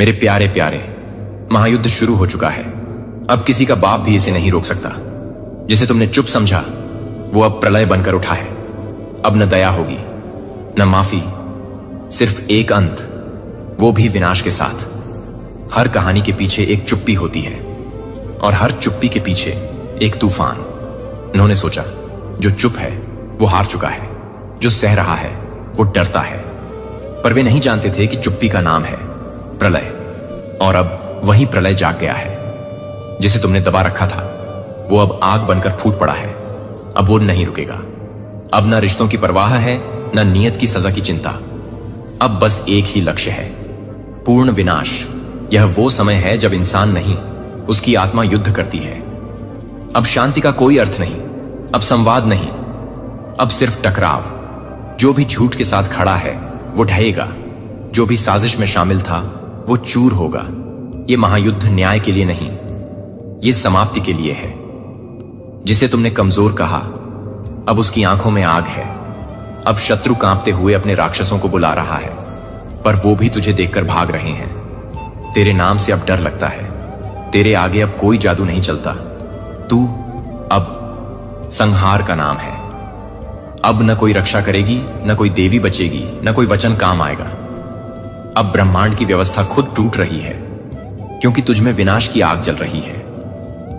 मेरे प्यारे प्यारे, महायुद्ध शुरू हो चुका है। अब किसी का बाप भी इसे नहीं रोक सकता। जिसे तुमने चुप समझा वो अब प्रलय बनकर उठा है। अब न दया होगी न माफी, सिर्फ एक अंत, वो भी विनाश के साथ। हर कहानी के पीछे एक चुप्पी होती है और हर चुप्पी के पीछे एक तूफान। उन्होंने सोचा जो चुप है वो हार चुका है, जो सह रहा है वो डरता है। पर वे नहीं जानते थे कि चुप्पी का नाम है प्रलय। और अब वही प्रलय जाग गया है। जिसे तुमने दबा रखा था वो अब आग बनकर फूट पड़ा है। अब वो नहीं रुकेगा। अब ना रिश्तों की परवाह है, ना नियत की सजा की चिंता। अब बस एक ही लक्ष्य है, पूर्ण विनाश। यह वो समय है जब इंसान नहीं, उसकी आत्मा युद्ध करती है। अब शांति का कोई अर्थ नहीं, अब संवाद नहीं, अब सिर्फ टकराव। जो भी झूठ के साथ खड़ा है वो ढहेगा, जो भी साजिश में शामिल था वो चूर होगा। ये महायुद्ध न्याय के लिए नहीं, ये समाप्ति के लिए है। जिसे तुमने कमजोर कहा अब उसकी आंखों में आग है। अब शत्रु कांपते हुए अपने राक्षसों को बुला रहा है, पर वो भी तुझे देखकर भाग रहे हैं। तेरे नाम से अब डर लगता है। तेरे आगे अब कोई जादू नहीं चलता। तू अब संहार का नाम है। अब न कोई रक्षा करेगी, न कोई देवी बचेगी, न कोई वचन काम आएगा। अब ब्रह्मांड की व्यवस्था खुद टूट रही है, क्योंकि तुझमें विनाश की आग जल रही है।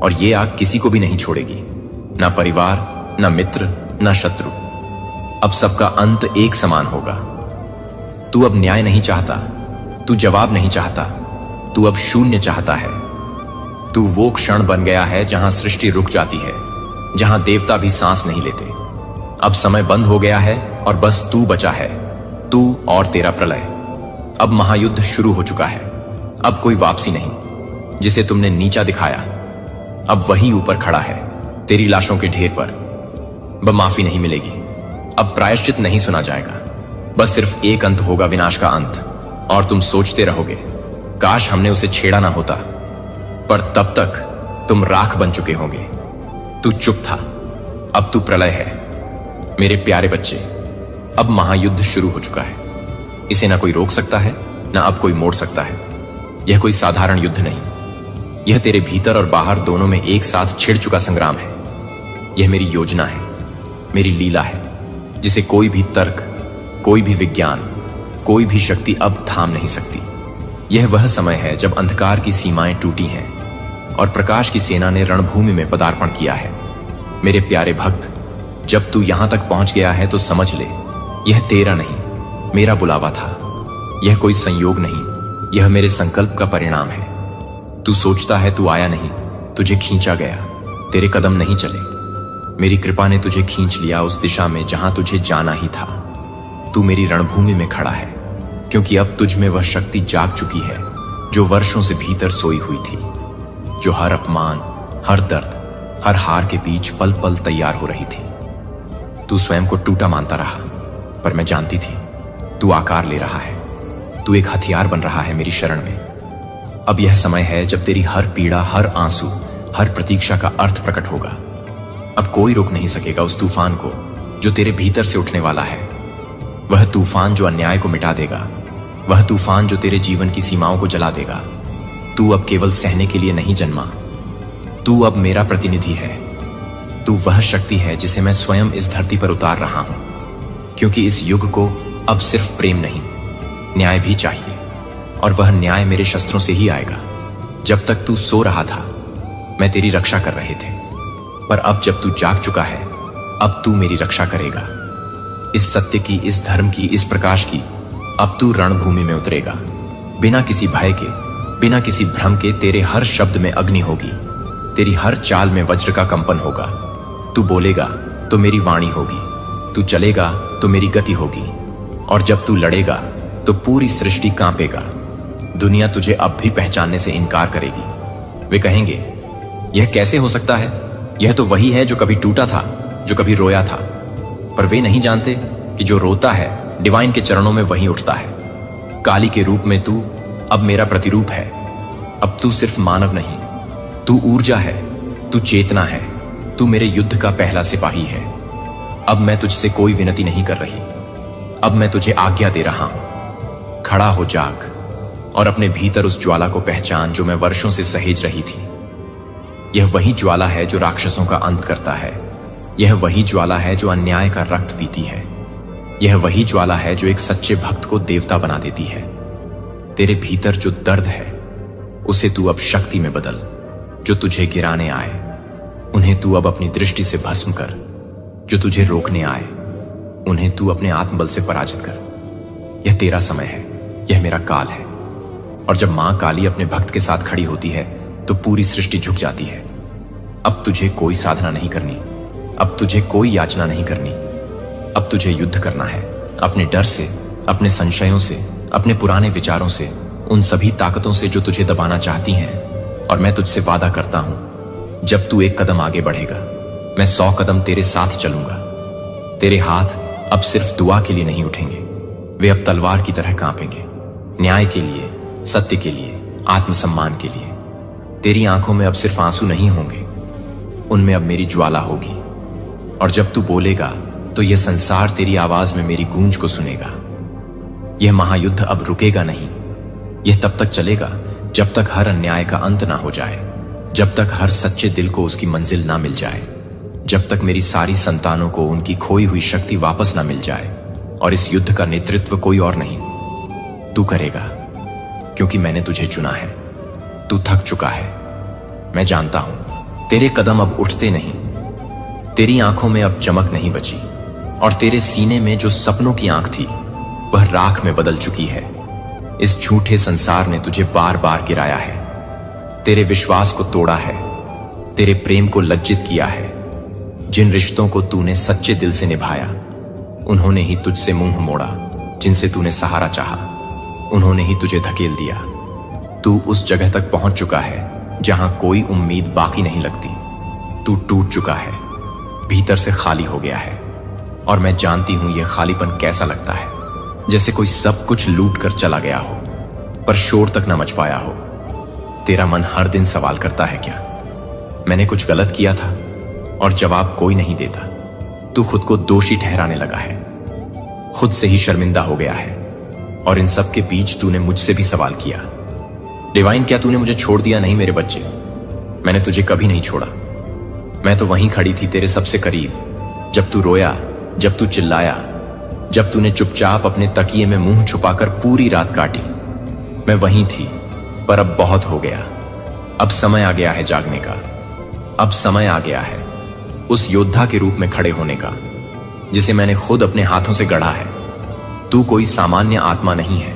और ये आग किसी को भी नहीं छोड़ेगी, ना परिवार, ना मित्र, ना शत्रु। अब सबका अंत एक समान होगा। तू अब न्याय नहीं चाहता, तू जवाब नहीं चाहता, तू अब शून्य चाहता है। तू वो क्षण बन गया है जहां सृष्टि रुक जाती है, जहां देवता भी सांस नहीं लेते। अब समय बंद हो गया है और बस तू बचा है, तू और तेरा प्रलय। अब महायुद्ध शुरू हो चुका है। अब कोई वापसी नहीं। जिसे तुमने नीचा दिखाया अब वही ऊपर खड़ा है, तेरी लाशों के ढेर पर। अब माफी नहीं मिलेगी, अब प्रायश्चित नहीं सुना जाएगा। बस सिर्फ एक अंत होगा, विनाश का अंत। और तुम सोचते रहोगे काश हमने उसे छेड़ा ना होता, पर तब तक तुम राख बन चुके होंगे। तू चुप था, अब तू प्रलय है। मेरे प्यारे बच्चे, अब महायुद्ध शुरू हो चुका है। इसे ना कोई रोक सकता है, ना अब कोई मोड़ सकता है। यह कोई साधारण युद्ध नहीं, यह तेरे भीतर और बाहर दोनों में एक साथ छिड़ चुका संग्राम है। यह मेरी योजना है, मेरी लीला है, जिसे कोई भी तर्क, कोई भी विज्ञान, कोई भी शक्ति अब थाम नहीं सकती। यह वह समय है जब अंधकार की सीमाएं टूटी हैं और प्रकाश की सेना ने रणभूमि में पदार्पण किया है। मेरे प्यारे भक्त, जब तू यहां तक पहुंच गया है तो समझ ले, यह तेरा नहीं, मेरा बुलावा था। यह कोई संयोग नहीं, यह मेरे संकल्प का परिणाम है। तू सोचता है तू आया नहीं, तुझे खींचा गया। तेरे कदम नहीं चले, मेरी कृपा ने तुझे खींच लिया उस दिशा में जहां तुझे जाना ही था। तू मेरी रणभूमि में खड़ा है, क्योंकि अब तुझ में वह शक्ति जाग चुकी है जो वर्षों से भीतर सोई हुई थी, जो हर अपमान, हर दर्द, हर हार के बीच पल पल तैयार हो रही थी। तू स्वयं को टूटा मानता रहा, पर मैं जानती थी तू आकार ले रहा है। तू एक हथियार बन रहा है मेरी शरण में। अब यह समय है जब तेरी हर पीड़ा, हर आंसू, हर प्रतीक्षा का अर्थ प्रकट होगा। अब कोई रोक नहीं सकेगा उस तूफान को जो तेरे भीतर से उठने वाला है। वह तूफान जो अन्याय को मिटा देगा, वह तूफान जो तेरे जीवन की सीमाओं को जला देगा। तू अब केवल सहने के लिए नहीं जन्मा, तू अब मेरा प्रतिनिधि है। तू वह शक्ति है जिसे मैं स्वयं इस धरती पर उतार रहा हूं, क्योंकि इस युग को अब सिर्फ प्रेम नहीं, न्याय भी चाहिए। और वह न्याय मेरे शस्त्रों से ही आएगा। जब तक तू सो रहा था मैं तेरी रक्षा कर रहे थे, पर अब जब तू जाग चुका है अब तू मेरी रक्षा करेगा। इस सत्य की, इस धर्म की, इस प्रकाश की अब तू रणभूमि में उतरेगा। बिना किसी भय के, बिना किसी भ्रम के तेरे हर शब्द में अग्नि होगी, तेरी हर चाल में वज्र का कंपन होगा। तू बोलेगा तो मेरी वाणी होगी, तू चलेगा तो मेरी गति होगी। और जब तू लड़ेगा तो पूरी सृष्टि कांपेगा। दुनिया तुझे अब भी पहचानने से इनकार करेगी। वे कहेंगे यह कैसे हो सकता है, यह तो वही है जो कभी टूटा था, जो कभी रोया था। पर वे नहीं जानते कि जो रोता है डिवाइन के चरणों में वही उठता है। काली के रूप में तू अब मेरा प्रतिरूप है। अब तू सिर्फ मानव नहीं, तू ऊर्जा है, तू चेतना है, तू मेरे युद्ध का पहला सिपाही है। अब मैं तुझसे कोई विनती नहीं कर रही, अब मैं तुझे आज्ञा दे रहा हूं। खड़ा हो, जाग। और अपने भीतर उस ज्वाला को पहचान जो मैं वर्षों से सहेज रही थी। यह वही ज्वाला है जो राक्षसों का अंत करता है। यह वही ज्वाला है जो अन्याय का रक्त पीती है। यह वही ज्वाला है जो एक सच्चे भक्त को देवता बना देती है। तेरे भीतर जो दर्द है उसे तू अब शक्ति में बदल। जो तुझे गिराने आए उन्हें तू अब अपनी दृष्टि से भस्म कर। जो तुझे रोकने आए उन्हें तू अपने आत्मबल से पराजित कर। यह तेरा समय है, यह मेरा काल है। और जब मां काली अपने भक्त के साथ खड़ी होती है तो पूरी सृष्टि झुक जाती है। अब तुझे कोई साधना नहीं करनी, अब तुझे कोई याचना नहीं करनी। अब तुझे युद्ध करना है अपने डर से, अपने संशयों से, अपने पुराने विचारों से, उन सभी ताकतों से जो तुझे दबाना चाहती हैं। और मैं तुझसे वादा करता हूं, जब तू एक कदम आगे बढ़ेगा मैं 100 कदम तेरे साथ चलूंगा। तेरे हाथ अब सिर्फ दुआ के लिए नहीं उठेंगे, वे अब तलवार की तरह कांपेंगे। न्याय के लिए, सत्य के लिए, आत्मसम्मान के लिए। तेरी आंखों में अब सिर्फ आंसू नहीं होंगे, उनमें अब मेरी ज्वाला होगी। और जब तू बोलेगा तो यह संसार तेरी आवाज में मेरी गूंज को सुनेगा। यह महायुद्ध अब रुकेगा नहीं। यह तब तक चलेगा जब तक हर अन्याय का अंत ना हो जाए, जब तक हर सच्चे दिल को उसकी मंजिल ना मिल जाए, जब तक मेरी सारी संतानों को उनकी खोई हुई शक्ति वापस ना मिल जाए। और इस युद्ध का नेतृत्व कोई और नहीं, तू करेगा, क्योंकि मैंने तुझे चुना है। तू थक चुका है, मैं जानता हूं। तेरे कदम अब उठते नहीं, तेरी आंखों में अब चमक नहीं बची, और तेरे सीने में जो सपनों की आंख थी वह राख में बदल चुकी है। इस झूठे संसार ने तुझे बार बार गिराया है, तेरे विश्वास को तोड़ा है, तेरे प्रेम को लज्जित किया है। जिन रिश्तों को तूने सच्चे दिल से निभाया उन्होंने ही तुझसे मुंह मोड़ा। जिनसे तूने सहारा चाहा उन्होंने ही तुझे धकेल दिया। तू उस जगह तक पहुंच चुका है जहां कोई उम्मीद बाकी नहीं लगती। तू टूट चुका है, भीतर से खाली हो गया है। और मैं जानती हूं यह खालीपन कैसा लगता है, जैसे कोई सब कुछ लूट कर चला गया हो पर शोर तक न मच पाया हो। तेरा मन हर दिन सवाल करता है, क्या मैंने कुछ गलत किया था? और जवाब कोई नहीं देता। तू खुद को दोषी ठहराने लगा है, खुद से ही शर्मिंदा हो गया है। और इन सब के बीच तूने मुझसे भी सवाल किया, डिवाइन क्या तूने मुझे छोड़ दिया? नहीं मेरे बच्चे, मैंने तुझे कभी नहीं छोड़ा। मैं तो वहीं खड़ी थी तेरे सबसे करीब, जब तू रोया, जब तू चिल्लाया, जब तूने चुपचाप अपने तकिए में मुंह छुपाकर पूरी रात काटी। मैं वहीं थी, पर अब बहुत हो गया। अब समय आ गया है जागने का। अब समय आ गया है उस योद्धा के रूप में खड़े होने का जिसे मैंने खुद अपने हाथों से गढ़ा है। तू कोई सामान्य आत्मा नहीं है,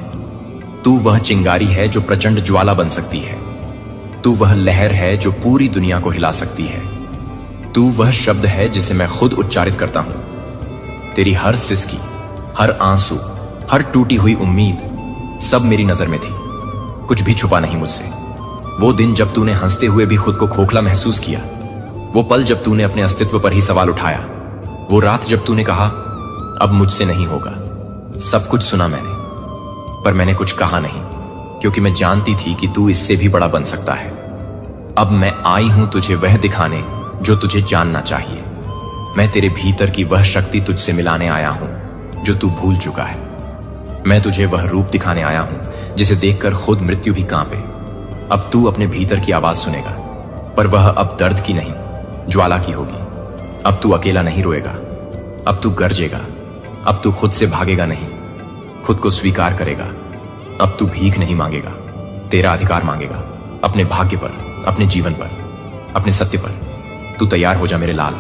तू वह चिंगारी है जो प्रचंड ज्वाला बन सकती है। तू वह लहर है जो पूरी दुनिया को हिला सकती है। तू वह शब्द है जिसे मैं खुद उच्चारित करता हूं। तेरी हर सिसकी, हर आंसू, हर टूटी हुई उम्मीद सब मेरी नजर में थी। कुछ भी छुपा नहीं मुझसे। वो दिन जब तूने हंसते हुए भी खुद को खोखला महसूस किया, वो पल जब तूने अपने अस्तित्व पर ही सवाल उठाया, वो रात जब तूने कहा अब मुझसे नहीं होगा। सब कुछ सुना मैंने, पर मैंने कुछ कहा नहीं, क्योंकि मैं जानती थी कि तू इससे भी बड़ा बन सकता है। अब मैं आई हूं तुझे वह दिखाने जो तुझे जानना चाहिए। मैं तेरे भीतर की वह शक्ति तुझसे मिलाने आया हूं जो तू भूल चुका है। मैं तुझे वह रूप दिखाने आया हूं जिसे देखकर खुद मृत्यु भी कांपे। अब तू अपने भीतर की आवाज सुनेगा, पर वह अब दर्द की नहीं, ज्वाला की होगी। अब तू अकेला नहीं रोएगा, अब तू गरजेगा। अब तू खुद से भागेगा नहीं, खुद को स्वीकार करेगा। अब तू भीख नहीं मांगेगा, तेरा अधिकार मांगेगा, अपने भाग्य पर, अपने जीवन पर, अपने सत्य पर। तू तैयार हो जा मेरे लाल,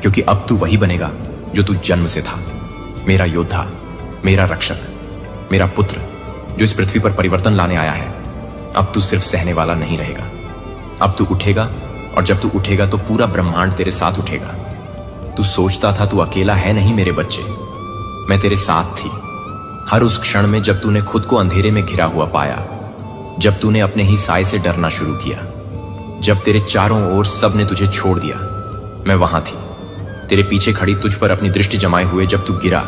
क्योंकि अब तू वही बनेगा जो तू जन्म से था। मेरा योद्धा, मेरा रक्षक, मेरा पुत्र जो इस पृथ्वी पर परिवर्तन लाने आया है। अब तू सिर्फ सहने वाला नहीं रहेगा, अब तू उठेगा, और जब तू उठेगा तो पूरा ब्रह्मांड तेरे साथ उठेगा। तू सोचता था तू अकेला है, नहीं मेरे बच्चे, मैं तेरे साथ थी। हर उस क्षण में जब तूने खुद को अंधेरे में घिरा हुआ पाया, जब तूने अपने ही साए से डरना शुरू किया, जब तेरे चारों ओर सब ने तुझे छोड़ दिया, मैं वहां थी तेरे पीछे खड़ी, तुझ पर अपनी दृष्टि जमाए हुए। जब तू गिरा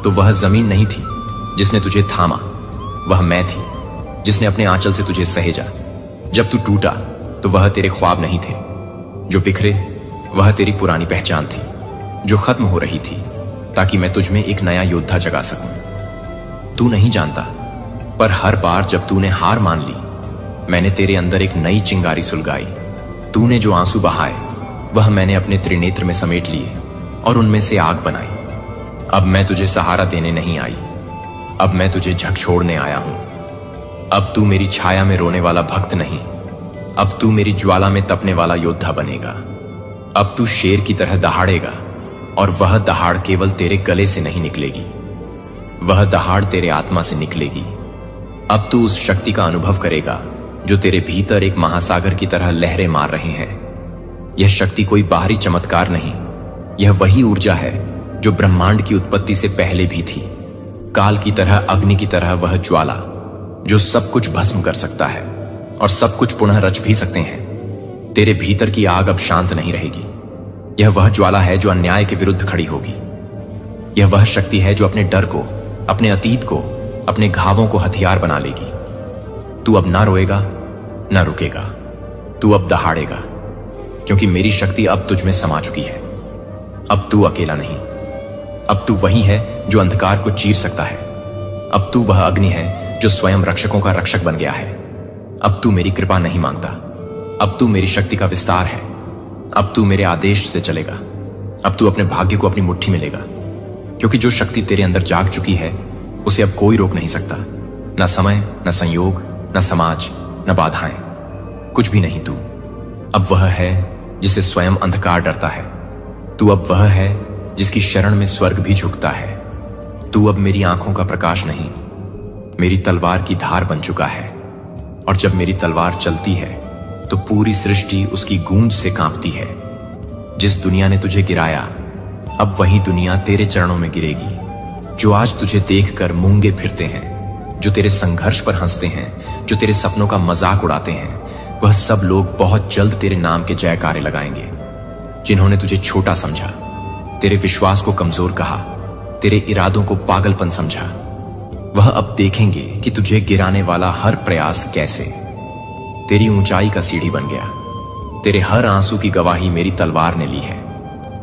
तो वह जमीन नहीं थी जिसने तुझे थामा, वह मैं थी जिसने अपने आंचल से तुझे सहेजा। जब तू टूटा तो वह तेरे ख्वाब नहीं थे जो बिखरे, वह तेरी पुरानी पहचान थी जो खत्म हो रही थी, ताकि मैं तुझ में एक नया योद्धा जगा सकूं। तू नहीं जानता पर हर बार जब तूने हार मान ली, मैंने तेरे अंदर एक नई चिंगारी सुलगाई। तूने जो आंसू बहाए वह मैंने अपने त्रिनेत्र में समेट लिए और उनमें से आग बनाई। अब मैं तुझे सहारा देने नहीं आई, अब मैं तुझे झकझोरने आया हूं। अब तू मेरी छाया में रोने वाला भक्त नहीं, अब तू मेरी ज्वाला में तपने वाला योद्धा बनेगा। अब तू शेर की तरह दहाड़ेगा, और वह दहाड़ केवल तेरे गले से नहीं निकलेगी, वह दहाड़ तेरे आत्मा से निकलेगी। अब तू उस शक्ति का अनुभव करेगा जो तेरे भीतर एक महासागर की तरह लहरें मार रहे हैं। यह शक्ति कोई बाहरी चमत्कार नहीं, यह वही ऊर्जा है जो ब्रह्मांड की उत्पत्ति से पहले भी थी। काल की तरह, अग्नि की तरह वह ज्वाला जो सब कुछ भस्म कर सकता है और सब कुछ पुनः रच भी सकते हैं। तेरे भीतर की आग अब शांत नहीं रहेगी। यह वह ज्वाला है जो अन्याय के विरुद्ध खड़ी होगी। यह वह शक्ति है जो अपने डर को, अपने अतीत को, अपने घावों को हथियार बना लेगी। तू अब ना रोएगा, ना रुकेगा, तू अब दहाड़ेगा, क्योंकि मेरी शक्ति अब तुझ में समा चुकी है। अब तू अकेला नहीं, अब तू वही है जो अंधकार को चीर सकता है। अब तू वह अग्नि है जो स्वयं रक्षकों का रक्षक बन गया है। अब तू मेरी कृपा नहीं मांगता, अब तू मेरी शक्ति का विस्तार है। अब तू मेरे आदेश से चलेगा, अब तू अपने भाग्य को अपनी मुट्ठी में लेगा, क्योंकि जो शक्ति तेरे अंदर जाग चुकी है उसे अब कोई रोक नहीं सकता। न समय, न संयोग, न समाज, न बाधाएं, कुछ भी नहीं। तू अब वह है जिसे स्वयं अंधकार डरता है। तू अब वह है जिसकी शरण में स्वर्ग भी झुकता है। तू अब मेरी आंखों का प्रकाश नहीं, मेरी तलवार की धार बन चुका है। और जब मेरी तलवार चलती है तो पूरी सृष्टि उसकी गूंज से कांपती है। जिस दुनिया ने तुझे गिराया, अब वही दुनिया तेरे चरणों में गिरेगी। जो आज तुझे देखकर मूंगे फिरते हैं, जो तेरे संघर्ष पर हंसते हैं, जो तेरे सपनों का मजाक उड़ाते हैं, वह सब लोग बहुत जल्द तेरे नाम के जयकारे लगाएंगे। जिन्होंने तुझे छोटा समझा, तेरे विश्वास को कमजोर कहा, तेरे इरादों को पागलपन समझा, वह अब देखेंगे कि तुझे गिराने वाला हर प्रयास कैसे तेरी ऊंचाई का सीढ़ी बन गया। तेरे हर आंसू की गवाही मेरी तलवार ने ली है।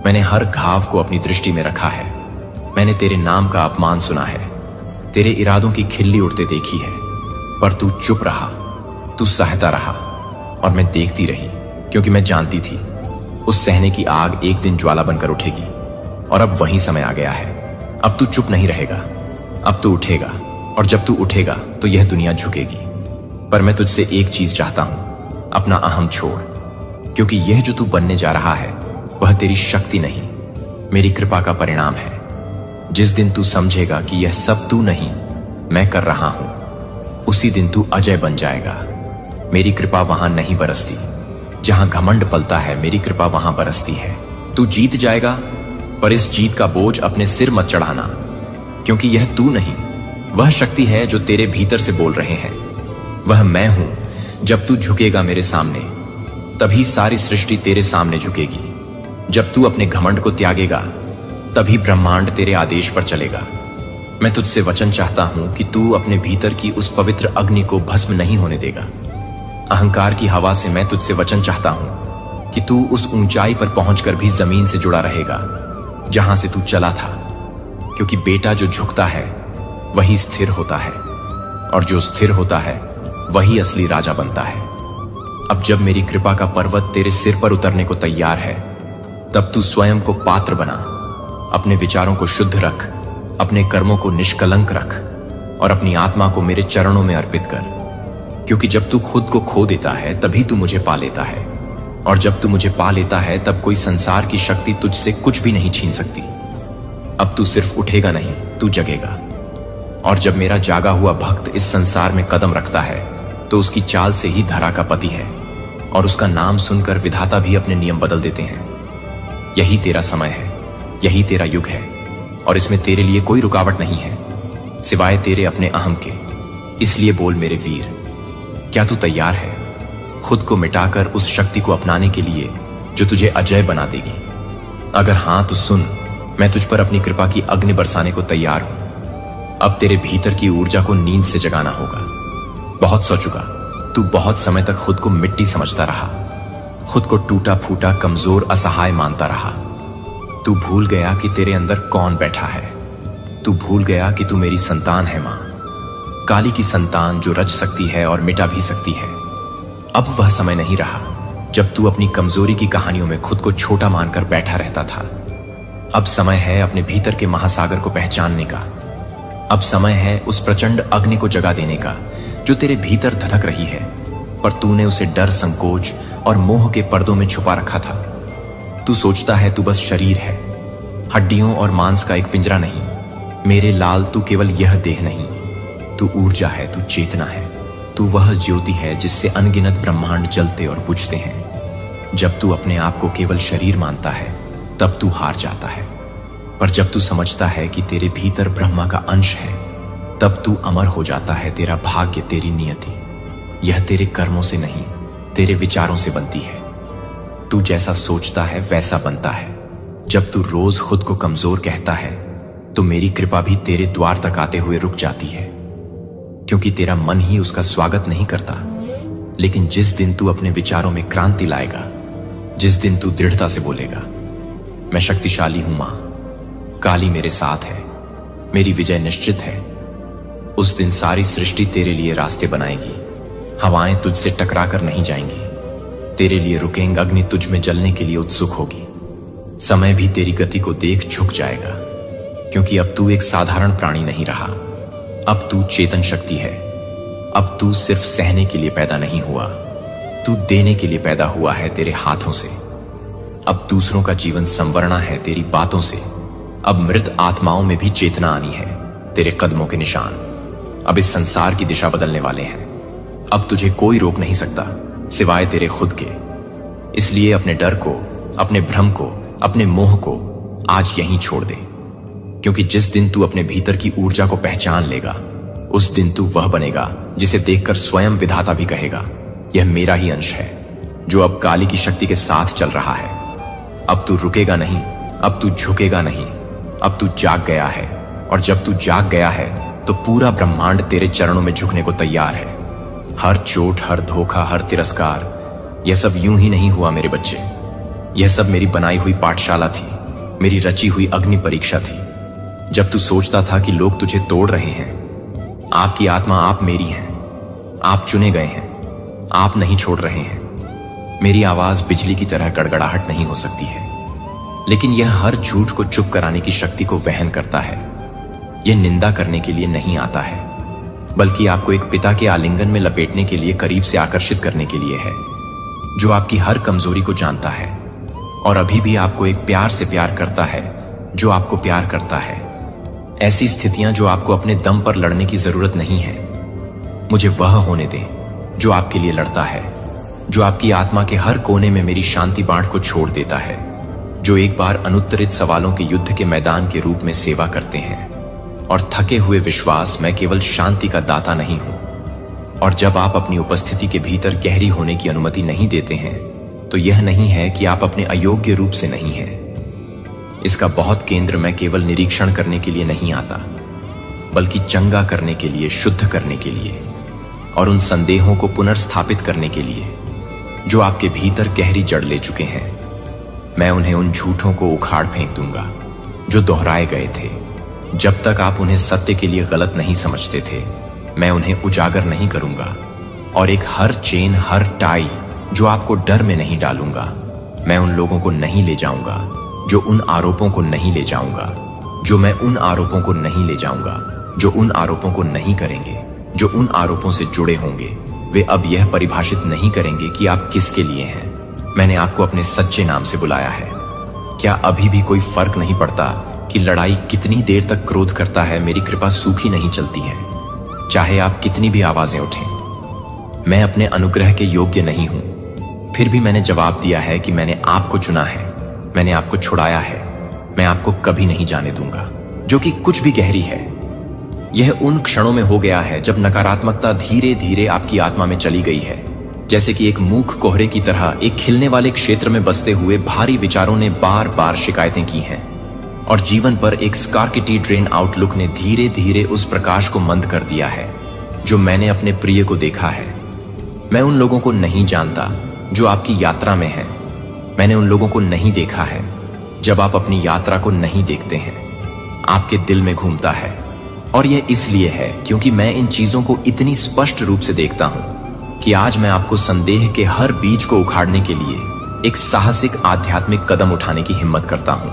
मैंने हर घाव को अपनी दृष्टि में रखा है। मैंने तेरे नाम का अपमान सुना है, तेरे इरादों की खिल्ली उड़ते देखी है, पर तू चुप रहा, तू सहता रहा और मैं देखती रही, क्योंकि मैं जानती थी उस सहने की आग एक दिन ज्वाला बनकर उठेगी। और अब वही समय आ गया है। अब तू चुप नहीं रहेगा, अब तू उठेगा, और जब तू उठेगा तो यह दुनिया झुकेगी। पर मैं तुझसे एक चीज चाहता हूं, अपना अहम छोड़, क्योंकि यह जो तू बनने जा रहा है वह तेरी शक्ति नहीं, मेरी कृपा का परिणाम है। जिस दिन तू समझेगा कि यह सब तू नहीं, मैं कर रहा हूं, उसी दिन तू अजय बन जाएगा। मेरी कृपा वहां नहीं बरसती, जहां घमंड पलता है मेरी कृपा वहां बरसती है। तू जीत जाएगा, पर इस जीत का बोझ अपने सिर मत चढ़ाना, क्योंकि यह तू नहीं, वह शक्ति है जो तेरे भीतर से बोल रहे हैं। वह मैं हूं। जब तू झुकेगा मेरे सामने, तभी सारी सृष्टि तेरे सामने झुकेगी। जब तू अपने घमंड को त्यागेगा, तभी ब्रह्मांड तेरे आदेश पर चलेगा। मैं तुझसे वचन चाहता हूं कि तू अपने भीतर की उस पवित्र अग्नि को भस्म नहीं होने देगा। अहंकार की हवा से मैं तुझसे वचन चाहता हूं कि तू उस ऊंचाई पर पहुंचकर भी जमीन से जुड़ा रहेगा जहां से तू चला था, क्योंकि बेटा जो झुकता है वही स्थिर होता है, और जो स्थिर होता है वही असली राजा बनता है। अब जब मेरी कृपा का पर्वत तेरे सिर पर उतरने को तैयार है, तब तू स्वयं को पात्र बना, अपने विचारों को शुद्ध रख, अपने कर्मों को निष्कलंक रख और अपनी आत्मा को मेरे चरणों में अर्पित कर। क्योंकि जब तू खुद को खो देता है तभी तू मुझे पा लेता है, और जब तू मुझे पा लेता है तब कोई संसार की शक्ति तुझसे कुछ भी नहीं छीन सकती। अब तू सिर्फ उठेगा नहीं, तू जगेगा। और जब मेरा जागा हुआ भक्त इस संसार में कदम रखता है तो उसकी चाल से ही धरा का पति है, और उसका नाम सुनकर विधाता भी अपने नियम बदल देते हैं। यही तेरा समय है, यही तेरा युग है, और इसमें तेरे लिए कोई रुकावट नहीं है सिवाय तेरे अपने अहम के। इसलिए बोल मेरे वीर, क्या तू तैयार है खुद को मिटाकर उस शक्ति को अपनाने के लिए जो तुझे अजय बना देगी? अगर हां तो सुन, मैं तुझ पर अपनी कृपा की अग्नि बरसाने को तैयार हूं। अब तेरे भीतर की ऊर्जा को नींद से जगाना होगा। बहुत सो चुका, तू बहुत समय तक खुद को मिट्टी समझता रहा, खुद को टूटा फूटा, कमजोर, असहाय मानता रहा। तू भूल गया कि तेरे अंदर कौन बैठा है। तू भूल गया कि तू मेरी संतान है मां। काली की संतान जो रच सकती है और मिटा भी सकती है। अब वह समय नहीं रहा जब तू अपनी कमजोरी की कहानियों में खुद को छोटा मानकर बैठा रहता था। अब समय है अपने भीतर के महासागर को पहचानने का। अब समय है उस प्रचंड अग्नि को जगा देने का जो तेरे भीतर धधक रही है, पर तूने उसे डर, संकोच और मोह के पर्दों में छुपा रखा था। तू सोचता है तू बस शरीर है, हड्डियों और मांस का एक पिंजरा नहीं। मेरे लाल, तू केवल यह देह नहीं, तू ऊर्जा है, तू चेतना है, तू वह ज्योति है जिससे अनगिनत ब्रह्मांड जलते और बुझते हैं। जब तू अपने आप को केवल शरीर मानता है तब तू हार जाता है, पर जब तू समझता है कि तेरे भीतर ब्रह्मा का अंश है तब तू अमर हो जाता है। तेरा भाग्य, तेरी नियति, यह तेरे कर्मों से नहीं, तेरे विचारों से बनती है। तू जैसा सोचता है वैसा बनता है। जब तू रोज खुद को कमजोर कहता है तो मेरी कृपा भी तेरे द्वार तक आते हुए रुक जाती है, क्योंकि तेरा मन ही उसका स्वागत नहीं करता। लेकिन जिस दिन तू अपने विचारों में क्रांति लाएगा, जिस दिन तू दृढ़ता से बोलेगा, मैं शक्तिशाली हूं मां, काली मेरे साथ है, मेरी विजय निश्चित है, उस दिन सारी सृष्टि तेरे लिए रास्ते बनाएगी। हवाएं तुझसे टकरा कर नहीं जाएंगी, तेरे लिए रुकेंगे, अग्नि तुझ में जलने के लिए उत्सुक होगी। समय भी तेरी गति को देख झुक जाएगा, क्योंकि अब तू एक साधारण प्राणी नहीं रहा, अब तू चेतन शक्ति है। अब तू सिर्फ सहने के लिए पैदा नहीं हुआ, तू देने के लिए पैदा हुआ है तेरे हाथों से। अब दूसरों का जीवन संवरना है तेरी बातों से। अब मृत आत्माओं में भी चेतना आनी है, तेरे कदमों के निशान अब इस संसार की दिशा बदलने वाले हैं। अब तुझे कोई रोक नहीं सकता सिवाय तेरे खुद के। इसलिए अपने डर को, अपने भ्रम को, अपने मोह को आज यहीं छोड़ दे, क्योंकि जिस दिन तू अपने भीतर की ऊर्जा को पहचान लेगा, उस दिन तू वह बनेगा जिसे देखकर स्वयं विधाता भी कहेगा, यह मेरा ही अंश है जो अब काली की शक्ति के साथ चल रहा है। अब तू रुकेगा नहीं, अब तू झुकेगा नहीं, अब तू जाग गया है। और जब तू जाग गया है तो पूरा ब्रह्मांड तेरे चरणों में झुकने को तैयार है। हर चोट, हर धोखा, हर तिरस्कार, यह सब यूं ही नहीं हुआ मेरे बच्चे। यह सब मेरी बनाई हुई पाठशाला थी, मेरी रची हुई अग्नि परीक्षा थी। जब तू सोचता था कि लोग तुझे तोड़ रहे हैं, आपकी आत्मा, आप मेरी हैं, आप चुने गए हैं, आप नहीं छोड़ रहे हैं। मेरी आवाज बिजली की तरह गड़गड़ाहट नहीं हो सकती है, लेकिन यह हर झूठ को चुप कराने की शक्ति को वहन करता है। यह निंदा करने के लिए नहीं आता है, बल्कि आपको एक पिता के आलिंगन में लपेटने के लिए, करीब से आकर्षित करने के लिए है, जो आपकी हर कमजोरी को जानता है और अभी भी आपको एक प्यार से प्यार करता है जो आपको प्यार करता है। ऐसी स्थितियां जो आपको अपने दम पर लड़ने की जरूरत नहीं है, मुझे वह होने दें जो आपके लिए लड़ता है, जो आपकी आत्मा के हर कोने में मेरी शांति बांट को छोड़ देता है, जो एक बार अनुत्तरित सवालों के युद्ध के मैदान के रूप में सेवा करते हैं और थके हुए विश्वास, मैं केवल शांति का दाता नहीं हूं। और जब आप अपनी उपस्थिति के भीतर गहरी होने की अनुमति नहीं देते हैं, तो यह नहीं है कि आप अपने अयोग्य रूप से नहीं हैं। इसका बहुत केंद्र मैं केवल निरीक्षण करने के लिए नहीं आता, बल्कि चंगा करने के लिए, शुद्ध करने के लिए और उन संदेहों को पुनर्स्थापित करने के लिए जो आपके भीतर गहरी जड़ ले चुके हैं। मैं उन्हें, उन झूठों को उखाड़ फेंक दूंगा जो दोहराए गए थे। जब तक आप उन्हें सत्य के लिए गलत नहीं समझते थे, मैं उन्हें उजागर नहीं करूंगा। और एक हर चेन, हर टाई जो आपको डर में नहीं डालूंगा। मैं उन लोगों को नहीं ले जाऊंगा जो उन आरोपों को नहीं ले जाऊंगा, जो मैं उन आरोपों को नहीं ले जाऊंगा, जो उन आरोपों को नहीं करेंगे, जो उन आरोपों से जुड़े होंगे। वे अब यह परिभाषित नहीं करेंगे कि आप किसके लिए हैं। मैंने आपको अपने सच्चे नाम से बुलाया है। क्या अभी भी कोई फर्क नहीं पड़ता कि लड़ाई कितनी देर तक क्रोध करता है? मेरी कृपा सूखी नहीं चलती है, चाहे आप कितनी भी आवाजें उठें। मैं अपने अनुग्रह के योग्य नहीं हूं, फिर भी मैंने जवाब दिया है कि मैंने आपको चुना है, मैंने आपको छुड़ाया है। मैं आपको कभी नहीं जाने दूंगा, जो कि कुछ भी गहरी है। यह उन क्षणों में हो गया है जब नकारात्मकता धीरे धीरे आपकी आत्मा में चली गई है, जैसे कि एक मूक कोहरे की तरह एक खिलने वाले क्षेत्र में बसते हुए भारी विचारों ने बार बार शिकायतें की हैं, और जीवन पर एक स्कार्किटी ड्रेन आउटलुक ने धीरे धीरे उस प्रकाश को मंद कर दिया है जो मैंने अपने प्रिय को देखा है। मैं उन लोगों को नहीं जानता जो आपकी यात्रा में हैं। मैंने उन लोगों को नहीं देखा है। जब आप अपनी यात्रा को नहीं देखते हैं, आपके दिल में घूमता है, और यह इसलिए है क्योंकि मैं इन चीजों को इतनी स्पष्ट रूप से देखता हूं कि आज मैं आपको संदेह के हर बीज को उखाड़ने के लिए एक साहसिक आध्यात्मिक कदम उठाने की हिम्मत करता हूं,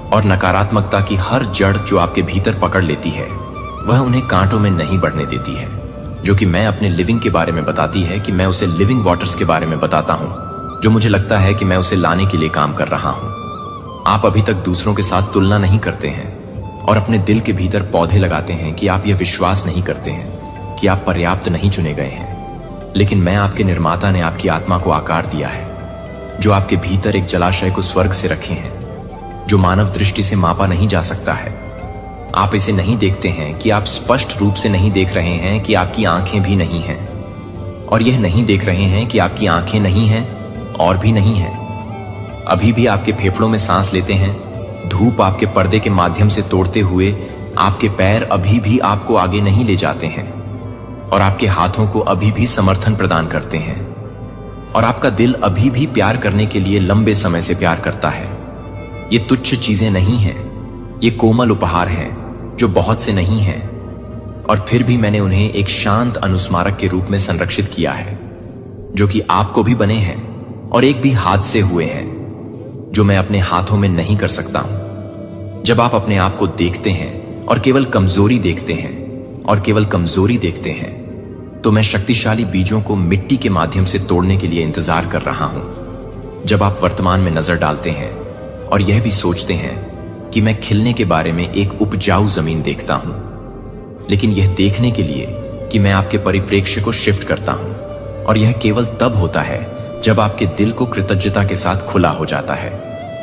और नकारात्मकता की हर जड़ जो आपके भीतर पकड़ लेती है वह उन्हें कांटों में नहीं बढ़ने देती है, जो कि मैं अपने लिविंग के बारे में बताती है कि मैं उसे लिविंग वाटर्स के बारे में बताता हूं, जो मुझे लगता है कि मैं उसे लाने के लिए काम कर रहा हूं। आप अभी तक दूसरों के साथ तुलना नहीं करते हैं और अपने दिल के भीतर पौधे लगाते हैं कि आप यह विश्वास नहीं करते हैं कि आप पर्याप्त नहीं चुने गए हैं। लेकिन मैं आपके निर्माता ने आपकी आत्मा को आकार दिया है, जो आपके भीतर एक जलाशय को स्वर्ग से रखे हैं, जो मानव दृष्टि से मापा नहीं जा सकता है। आप इसे नहीं देखते हैं कि आप स्पष्ट रूप से नहीं देख रहे हैं कि आपकी आंखें भी नहीं हैं, और यह नहीं देख रहे हैं कि आपकी आंखें नहीं हैं और भी नहीं हैं। अभी भी आपके फेफड़ों में सांस लेते हैं, धूप आपके पर्दे के माध्यम से तोड़ते हुए आपके पैर अभी भी आपको आगे नहीं ले जाते हैं, और आपके हाथों को अभी भी समर्थन प्रदान करते हैं, और आपका दिल अभी भी प्यार करने के लिए लंबे समय से प्यार करता है। ये तुच्छ चीजें नहीं हैं, ये कोमल उपहार हैं जो बहुत से नहीं हैं, और फिर भी मैंने उन्हें एक शांत अनुस्मारक के रूप में संरक्षित किया है, जो कि आपको भी बने हैं और एक भी हाथ से हुए हैं, जो मैं अपने हाथों में नहीं कर सकता हूं। जब आप अपने आप को देखते हैं और केवल कमजोरी देखते हैं और केवल कमजोरी देखते हैं, तो मैं शक्तिशाली बीजों को मिट्टी के माध्यम से तोड़ने के लिए इंतजार कर रहा हूं। जब आप वर्तमान में नजर डालते हैं और यह भी सोचते हैं कि मैं खिलने के बारे में एक उपजाऊ जमीन देखता हूं, लेकिन यह देखने के लिए कि मैं आपके परिप्रेक्ष्य को शिफ्ट करता हूं, और यह केवल तब होता है जब आपके दिल को कृतज्ञता के साथ खुला हो जाता है,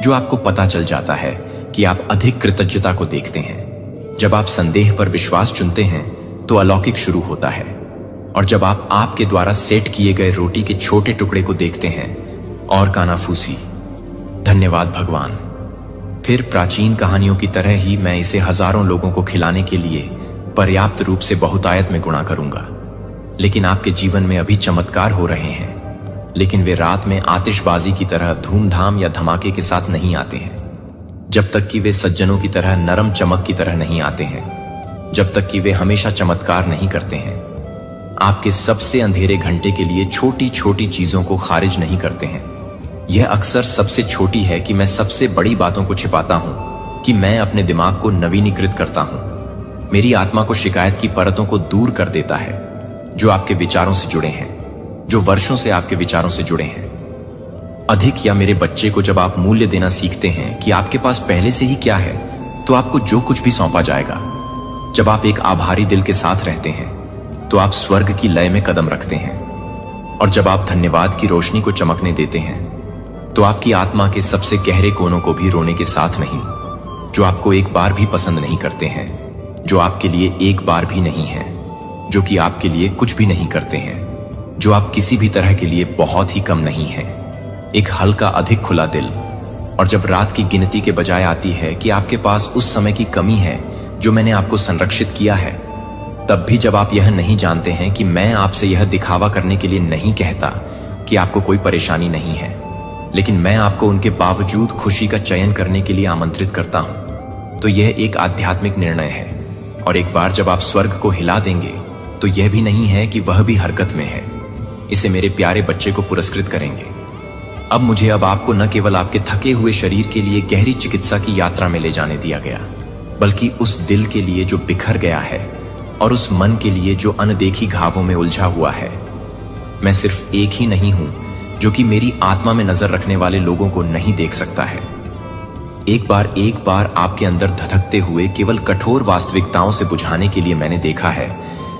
जो आपको पता चल जाता है कि आप अधिक कृतज्ञता को देखते हैं। जब आप संदेह पर विश्वास चुनते हैं तो अलौकिक शुरू होता है, और जब आप आपके द्वारा सेट किए गए रोटी के छोटे टुकड़े को देखते हैं और कानाफूसी, धन्यवाद भगवान। फिर प्राचीन कहानियों की तरह ही मैं इसे हजारों लोगों को खिलाने के लिए पर्याप्त रूप से बहुतायत में गुणा करूंगा। लेकिन आपके जीवन में अभी चमत्कार हो रहे हैं, लेकिन वे रात में आतिशबाजी की तरह धूमधाम या धमाके के साथ नहीं आते हैं, जब तक कि वे सज्जनों की तरह नरम चमक की तरह नहीं आते हैं, जब तक कि वे हमेशा चमत्कार नहीं करते हैं। आपके सबसे अंधेरे घंटे के लिए छोटी छोटी चीजों को खारिज नहीं करते हैं। यह अक्सर सबसे छोटी है कि मैं सबसे बड़ी बातों को छिपाता हूं, कि मैं अपने दिमाग को नवीनीकृत करता हूं। मेरी आत्मा को शिकायत की परतों को दूर कर देता है, जो आपके विचारों से जुड़े हैं, जो वर्षों से आपके विचारों से जुड़े हैं। अधिक या मेरे बच्चे को जब आप मूल्य देना सीखते हैं कि आपके पास पहले से ही क्या है, तो आपको जो कुछ भी सौंपा जाएगा। जब आप एक आभारी दिल के साथ रहते हैं तो आप स्वर्ग की लय में कदम रखते हैं, और जब आप धन्यवाद की रोशनी को चमकने देते हैं तो आपकी आत्मा के सबसे गहरे कोनों को भी रोने के साथ नहीं, जो आपको एक बार भी पसंद नहीं करते हैं, जो आपके लिए एक बार भी नहीं है, जो कि आपके लिए कुछ भी नहीं करते हैं, जो आप किसी भी तरह के लिए बहुत ही कम नहीं हैं। एक हल्का अधिक खुला दिल। और जब रात की गिनती के बजाय आती है कि आपके पास उस समय की कमी है जो मैंने आपको संरक्षित किया है, तब भी जब आप यह नहीं जानते हैं कि मैं आपसे यह दिखावा करने के लिए नहीं कहता कि आपको कोई परेशानी नहीं है, लेकिन मैं आपको उनके बावजूद खुशी का चयन करने के लिए आमंत्रित करता हूं, तो यह एक आध्यात्मिक निर्णय है। और एक बार जब आप स्वर्ग को हिला देंगे तो यह भी नहीं है कि वह भी हरकत में है। इसे मेरे प्यारे बच्चे को पुरस्कृत करेंगे। अब मुझे आपको न केवल आपके थके हुए शरीर के लिए गहरी चिकित्सा की यात्रा में ले जाने दिया गया, बल्कि उस दिल के लिए जो बिखर गया है और उस मन के लिए जो अनदेखी घावों में उलझा हुआ है। मैं सिर्फ एक ही नहीं हूं जो कि मेरी आत्मा में नजर रखने वाले लोगों को नहीं देख सकता है। एक बार आपके अंदर धधकते हुए केवल कठोर वास्तविकताओं से बुझाने के लिए मैंने देखा है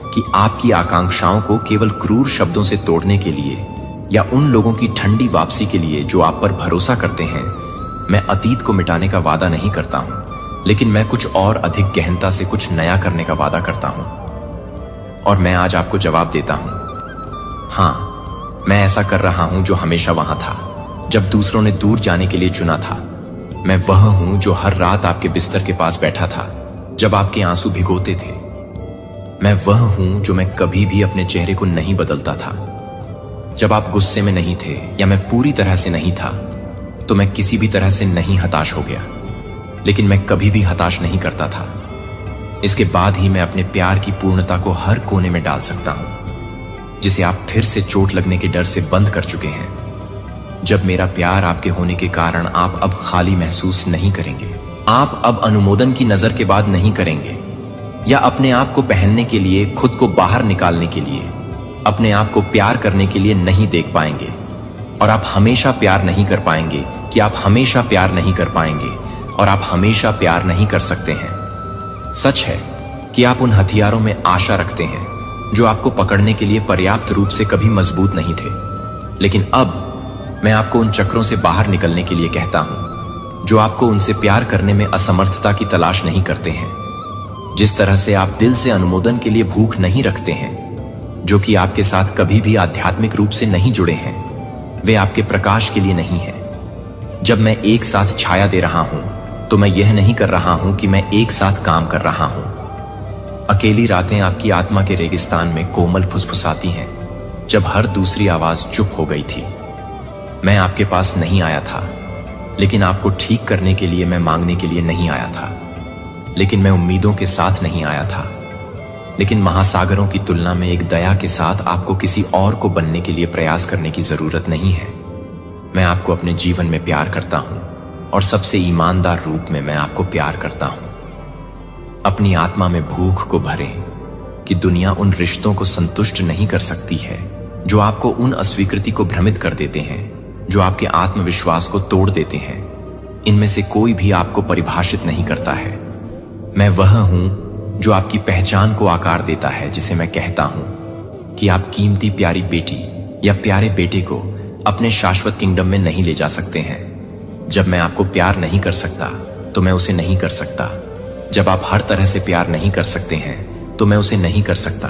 कि आपकी आकांक्षाओं को केवल क्रूर शब्दों से तोड़ने के लिए या उन लोगों की ठंडी वापसी के लिए जो आप पर भरोसा करते हैं, मैं अतीत को मिटाने का वादा नहीं करता हूं, लेकिन मैं कुछ और अधिक गहनता से कुछ नया करने का वादा करता हूं। और मैं आज आपको जवाब देता हूं, हां, मैं ऐसा कर रहा हूं जो हमेशा वहां था जब दूसरों ने दूर जाने के लिए चुना था। मैं वह हूं जो हर रात आपके बिस्तर के पास बैठा था जब आपके आंसू भिगोते थे। मैं वह हूं जो मैं कभी भी अपने चेहरे को नहीं बदलता था। जब आप गुस्से में नहीं थे या मैं पूरी तरह से नहीं था, तो मैं किसी भी तरह से नहीं हताश हो गया, लेकिन मैं कभी भी हताश नहीं करता था। इसके बाद ही मैं अपने प्यार की पूर्णता को हर कोने में डाल सकता हूं, जिसे आप फिर से चोट लगने के डर से बंद कर चुके हैं। जब मेरा प्यार आपके होने के कारण आप अब खाली महसूस नहीं करेंगे, आप अब अनुमोदन की नजर के बाद नहीं करेंगे, या अपने आप को पहनने के लिए, खुद को बाहर निकालने के लिए, अपने आप को प्यार करने के लिए नहीं देख पाएंगे। और आप हमेशा प्यार नहीं कर पाएंगे कि आप हमेशा प्यार नहीं कर पाएंगे, और आप हमेशा प्यार नहीं कर सकते हैं। सच है कि आप उन हथियारों में आशा रखते हैं जो आपको पकड़ने के लिए पर्याप्त रूप से कभी मजबूत नहीं थे, लेकिन अब मैं आपको उन चक्रों से बाहर निकलने के लिए कहता हूं जो आपको उनसे प्यार करने में असमर्थता की तलाश नहीं करते हैं। जिस तरह से आप दिल से अनुमोदन के लिए भूख नहीं रखते हैं, जो कि आपके साथ कभी भी आध्यात्मिक रूप से नहीं जुड़े हैं, वे आपके प्रकाश के लिए नहीं है। जब मैं एक साथ छाया दे रहा हूं तो मैं यह नहीं कर रहा हूं कि मैं एक साथ काम कर रहा हूं। अकेली रातें आपकी आत्मा के रेगिस्तान में कोमल फुसफुसाती हैं, जब हर दूसरी आवाज चुप हो गई थी। मैं आपके पास नहीं आया था, लेकिन आपको ठीक करने के लिए मैं मांगने के लिए नहीं आया था, लेकिन मैं उम्मीदों के साथ नहीं आया था, लेकिन महासागरों की तुलना में एक दया के साथ आपको किसी और को बनने के लिए प्रयास करने की जरूरत नहीं है। मैं आपको अपने जीवन में प्यार करता हूं, और सबसे ईमानदार रूप में मैं आपको प्यार करता हूं। अपनी आत्मा में भूख को भरें कि दुनिया उन रिश्तों को संतुष्ट नहीं कर सकती है जो आपको उन अस्वीकृति को भ्रमित कर देते हैं, जो आपके आत्मविश्वास को तोड़ देते हैं। इनमें से कोई भी आपको परिभाषित नहीं करता है। मैं वह हूं जो आपकी पहचान को आकार देता है, जिसे मैं कहता हूं कि आप कीमती प्यारी बेटी या प्यारे बेटे को अपने शाश्वत किंगडम में नहीं ले जा सकते हैं। जब मैं आपको प्यार नहीं कर सकता तो मैं उसे नहीं कर सकता। जब आप हर तरह से प्यार नहीं कर सकते हैं तो मैं उसे नहीं कर सकता।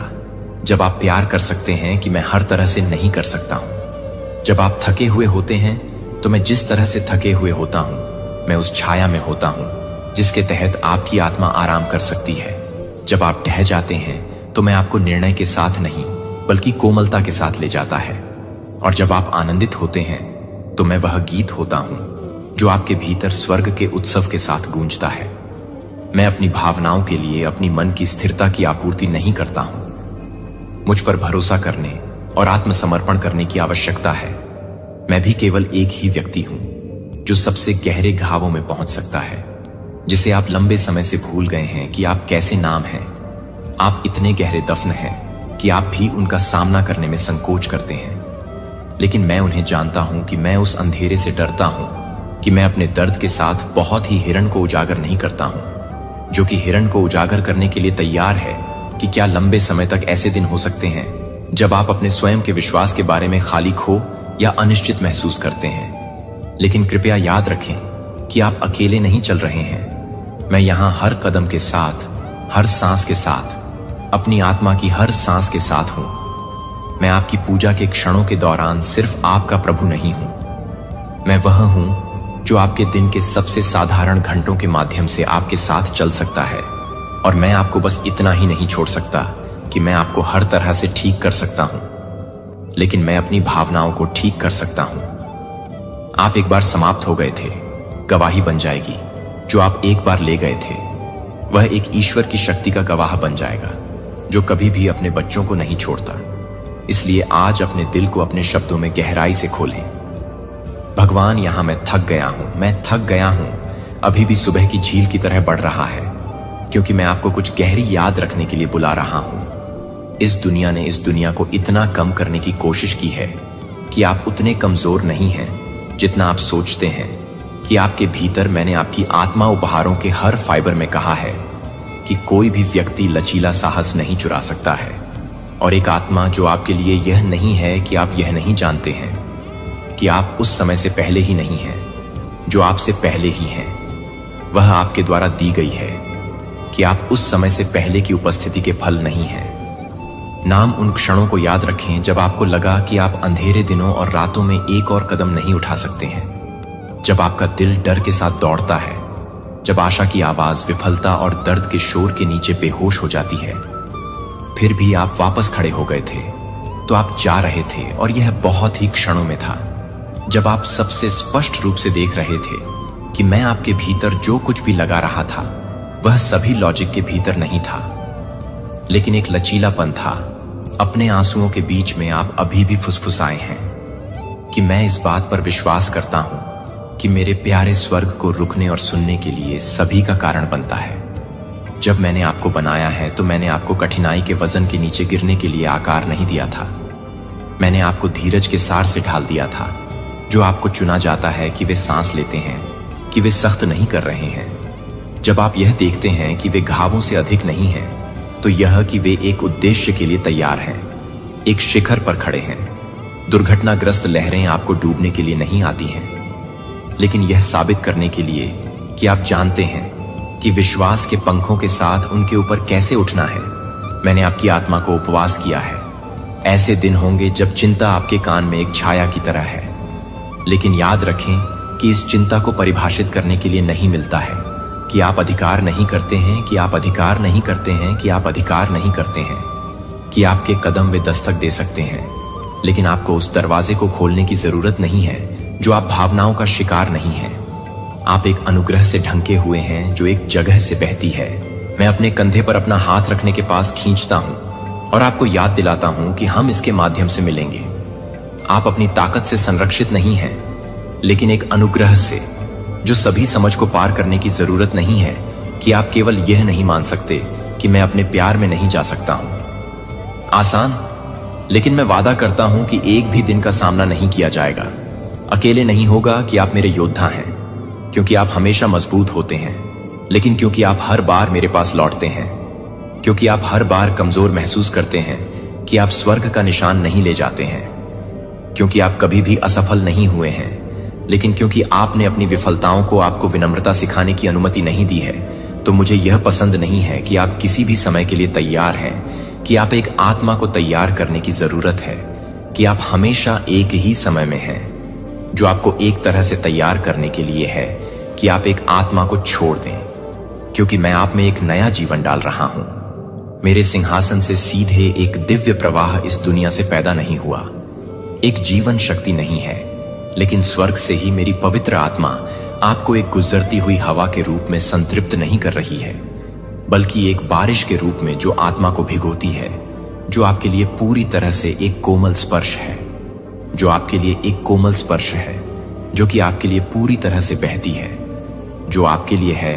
जब आप प्यार कर सकते हैं कि मैं हर तरह से नहीं कर सकता हूं। जब आप थके हुए होते हैं तो मैं जिस तरह से थके हुए होता हूं, मैं उस छाया में होता हूं जिसके तहत आपकी आत्मा आराम कर सकती है। जब आप ढह जाते हैं तो मैं आपको निर्णय के साथ नहीं बल्कि कोमलता के साथ ले जाता है। और जब आप आनंदित होते हैं तो मैं वह गीत होता हूं जो आपके भीतर स्वर्ग के उत्सव के साथ गूंजता है। मैं अपनी भावनाओं के लिए अपनी मन की स्थिरता की आपूर्ति नहीं करता हूं। मुझ पर भरोसा करने और आत्मसमर्पण करने की आवश्यकता है। मैं भी केवल एक ही व्यक्ति हूं जो सबसे गहरे घावों में पहुंच सकता है, जिसे आप लंबे समय से भूल गए हैं कि आप कैसे नाम हैं। आप इतने गहरे दफन हैं कि आप भी उनका सामना करने में संकोच करते हैं, लेकिन मैं उन्हें जानता हूं कि मैं उस अंधेरे से डरता हूं कि मैं अपने दर्द के साथ बहुत ही हिरण को उजागर नहीं करता हूं, जो कि हिरण को उजागर करने के लिए तैयार है कि क्या लंबे समय तक ऐसे दिन हो सकते हैं जब आप अपने स्वयं के विश्वास के बारे में खाली खो या अनिश्चित महसूस करते हैं। लेकिन कृपया याद रखें कि आप अकेले नहीं चल रहे हैं। मैं यहां हर कदम के साथ, हर सांस के साथ, अपनी आत्मा की हर सांस के साथ हूं। मैं आपकी पूजा के क्षणों के दौरान सिर्फ आपका प्रभु नहीं हूं। मैं वह हूं जो आपके दिन के सबसे साधारण घंटों के माध्यम से आपके साथ चल सकता है। और मैं आपको बस इतना ही नहीं छोड़ सकता कि मैं आपको हर तरह से ठीक कर सकता हूं, लेकिन मैं अपनी भावनाओं को ठीक कर सकता हूं। आप एक बार समाप्त हो गए थे, गवाही बन जाएगी। जो आप एक बार ले गए थे वह एक ईश्वर की शक्ति का गवाह बन जाएगा, जो कभी भी अपने बच्चों को नहीं छोड़ता। इसलिए आज अपने दिल को अपने शब्दों में गहराई से खोलें। भगवान, यहां मैं थक गया हूं, मैं थक गया हूं। अभी भी सुबह की झील की तरह बढ़ रहा है, क्योंकि मैं आपको कुछ गहरी याद रखने के लिए बुला रहा हूं। इस दुनिया ने इस दुनिया को इतना कम करने की कोशिश की है कि आप उतने कमजोर नहीं हैं जितना आप सोचते हैं। कि आपके भीतर मैंने आपकी आत्मा उपहारों के हर फाइबर में कहा है कि कोई भी व्यक्ति लचीला साहस नहीं चुरा सकता है। और एक आत्मा जो आपके लिए यह नहीं है कि आप यह नहीं जानते हैं कि आप उस समय से पहले ही नहीं हैं, जो आपसे पहले ही हैं। वह आपके द्वारा दी गई है कि आप उस समय से पहले की उपस्थिति के फल नहीं हैं। नाम उन क्षणों को याद रखें जब आपको लगा कि आप अंधेरे दिनों और रातों में एक और कदम नहीं उठा सकते हैं। जब आपका दिल डर के साथ दौड़ता है, जब आशा की आवाज विफलता और दर्द के शोर के नीचे बेहोश हो जाती है, फिर भी आप वापस खड़े हो गए थे। तो आप जा रहे थे, और यह बहुत ही क्षणों में था जब आप सबसे स्पष्ट रूप से देख रहे थे कि मैं आपके भीतर जो कुछ भी लगा रहा था वह सभी लॉजिक के भीतर नहीं था, लेकिन एक लचीलापन था। अपने आंसुओं के बीच में आप अभी भी फुसफुसाए हैं कि मैं इस बात पर विश्वास करता हूं कि मेरे प्यारे स्वर्ग को रुकने और सुनने के लिए सभी का कारण बनता है। जब मैंने आपको बनाया है तो मैंने आपको कठिनाई के वजन के नीचे गिरने के लिए आकार नहीं दिया था। मैंने आपको धीरज के सार से ढाल दिया था, जो आपको चुना जाता है कि वे सांस लेते हैं, कि वे सख्त नहीं कर रहे हैं। जब आप यह देखते हैं कि वे घावों से अधिक नहीं हैं, तो यह कि वे एक उद्देश्य के लिए तैयार हैं, एक शिखर पर खड़े हैं। दुर्घटनाग्रस्त लहरें आपको डूबने के लिए नहीं आती हैं, लेकिन यह साबित करने के लिए कि आप जानते हैं कि विश्वास के पंखों के साथ उनके ऊपर कैसे उठना है। मैंने आपकी आत्मा को उपवास किया है। ऐसे दिन होंगे जब चिंता आपके कान में एक छाया की तरह है, लेकिन याद रखें कि इस चिंता को परिभाषित करने के लिए नहीं मिलता है कि आप अधिकार नहीं करते हैं, कि आप अधिकार नहीं करते हैं, कि आप अधिकार नहीं करते हैं, कि आपके कदम वे दस्तक दे सकते हैं, लेकिन आपको उस दरवाजे को खोलने की जरूरत नहीं है जो आप भावनाओं का शिकार नहीं हैं। आप एक अनुग्रह से ढंके हुए हैं जो एक जगह से बहती है। मैं अपने कंधे पर अपना हाथ रखने के पास खींचता हूं और आपको याद दिलाता हूं कि हम इसके माध्यम से मिलेंगे। आप अपनी ताकत से संरक्षित नहीं हैं, लेकिन एक अनुग्रह से, जो सभी समझ को पार करने की जरूरत नहीं है कि आप केवल यह नहीं मान सकते कि मैं अपने प्यार में नहीं जा सकता हूं। आसान, लेकिन मैं वादा करता हूं कि एक भी दिन का सामना नहीं किया जाएगा। अकेले नहीं होगा कि आप मेरे योद्धा हैं, क्योंकि आप हमेशा मजबूत होते हैं, लेकिन क्योंकि आप हर बार मेरे पास लौटते हैं, क्योंकि आप हर बार कमजोर महसूस करते हैं कि आप स्वर्ग का निशान नहीं ले जाते हैं, क्योंकि आप कभी भी असफल नहीं हुए हैं, लेकिन क्योंकि आपने अपनी विफलताओं को आपको विनम्रता सिखाने की अनुमति नहीं दी है, तो मुझे यह पसंद नहीं है कि आप किसी भी समय के लिए तैयार हैं, कि आप एक आत्मा को तैयार करने की जरूरत है, कि आप हमेशा एक ही समय में हैं, जो आपको एक तरह से तैयार करने के लिए है कि आप एक आत्मा को छोड़ दें, क्योंकि मैं आप में एक नया जीवन डाल रहा हूं। मेरे सिंहासन से सीधे एक दिव्य प्रवाह इस दुनिया से पैदा नहीं हुआ, एक जीवन शक्ति नहीं है, लेकिन स्वर्ग से ही मेरी पवित्र आत्मा आपको एक गुजरती हुई हवा के रूप में संतृप्त नहीं कर रही है, बल्कि एक बारिश के रूप में जो आत्मा को भिगोती है, जो आपके लिए पूरी तरह से एक कोमल स्पर्श है, जो आपके लिए एक कोमल स्पर्श है, जो कि आपके लिए पूरी तरह से बहती है, जो आपके लिए है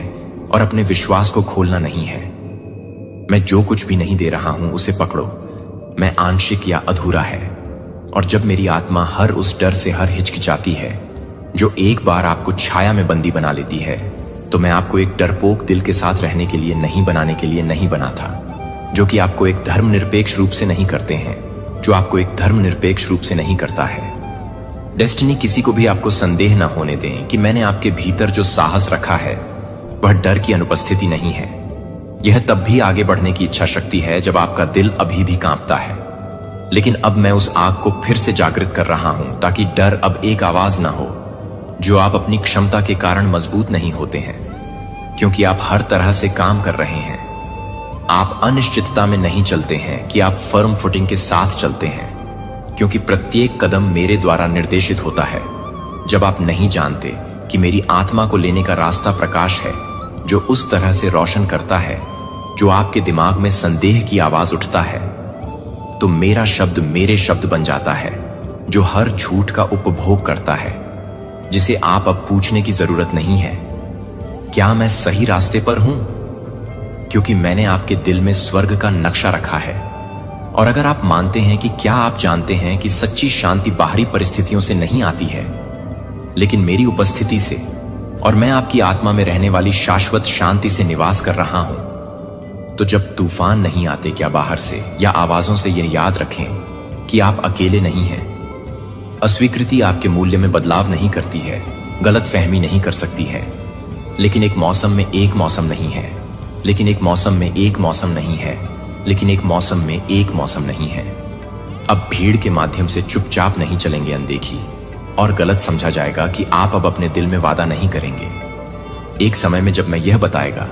और अपने विश्वास को खोलना नहीं है। मैं जो कुछ भी नहीं दे रहा हूं उसे पकड़ो, मैं आंशिक या अधूरा है। और जब मेरी आत्मा हर उस डर से हर हिचकिचाती है जो एक बार आपको छाया में बंदी बना लेती है, तो मैं आपको एक डरपोक दिल के साथ रहने के लिए नहीं बनाने के लिए नहीं बना था, जो कि आपको एक धर्मनिरपेक्ष रूप से नहीं करते हैं, जो आपको एक धर्मनिरपेक्ष रूप से नहीं करता है। डेस्टिनी किसी को भी आपको संदेह न होने दें कि मैंने आपके भीतर जो साहस रखा है वह डर की अनुपस्थिति नहीं है। यह तब भी आगे बढ़ने की इच्छा शक्ति है जब आपका दिल अभी भी कांपता है, लेकिन अब मैं उस आग को फिर से जागृत कर रहा हूं ताकि डर अब एक आवाज ना हो, जो आप अपनी क्षमता के कारण मजबूत नहीं होते हैं, क्योंकि आप हर तरह से काम कर रहे हैं। आप अनिश्चितता में नहीं चलते हैं कि आप फर्म फुटिंग के साथ चलते हैं, क्योंकि प्रत्येक कदम मेरे द्वारा निर्देशित होता है। जब आप नहीं जानते कि मेरी आत्मा को लेने का रास्ता प्रकाश है, जो उस तरह से रोशन करता है जो आपके दिमाग में संदेह की आवाज उठता है, तो मेरा शब्द मेरे शब्द बन जाता है, जो हर झूठ का उपभोग करता है, जिसे आप अब पूछने की जरूरत नहीं है, क्या मैं सही रास्ते पर हूं? क्योंकि मैंने आपके दिल में स्वर्ग का नक्शा रखा है। और अगर आप मानते हैं कि क्या आप जानते हैं कि सच्ची शांति बाहरी परिस्थितियों से नहीं आती है, लेकिन मेरी उपस्थिति से, और मैं आपकी आत्मा में रहने वाली शाश्वत शांति से निवास कर रहा हूं, तो जब तूफान नहीं आते क्या बाहर से या आवाजों से, यह याद रखें कि आप अकेले नहीं हैं। अस्वीकृति आपके मूल्य में बदलाव नहीं करती है, गलत फहमी नहीं कर सकती है, लेकिन एक मौसम में एक मौसम नहीं है, लेकिन एक मौसम में एक मौसम नहीं है, लेकिन एक मौसम में एक मौसम नहीं है। अब भीड़ के माध्यम से चुपचाप नहीं चलेंगे अनदेखी, और गलत समझा जाएगा कि आप अब अपने दिल में वादा नहीं करेंगे। एक समय में जब मैं यह बताएगा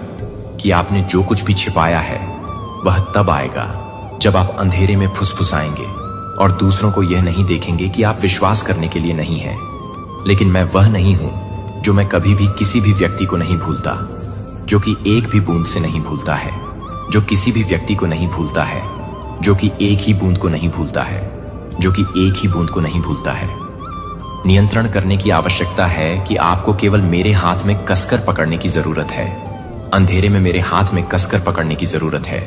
कि आपने जो कुछ भी छिपाया है, वह तब आएगा जब आप अंधेरे में फुसफुसाएंगे और दूसरों को यह नहीं देखेंगे कि आप विश्वास करने के लिए नहीं हैं। लेकिन मैं वह नहीं हूं जो मैं कभी भी किसी भी व्यक्ति को नहीं भूलता। जो कि एक भी बूंद से नहीं भूलता है, जो किसी भी व्यक्ति को नहीं भूलता है, जो कि एक ही बूंद को नहीं भूलता है, जो कि एक ही बूंद को नहीं भूलता है। नियंत्रण करने की आवश्यकता है कि आपको केवल मेरे हाथ में कसकर पकड़ने की जरूरत है। अंधेरे में मेरे हाथ में कसकर पकड़ने की जरूरत है।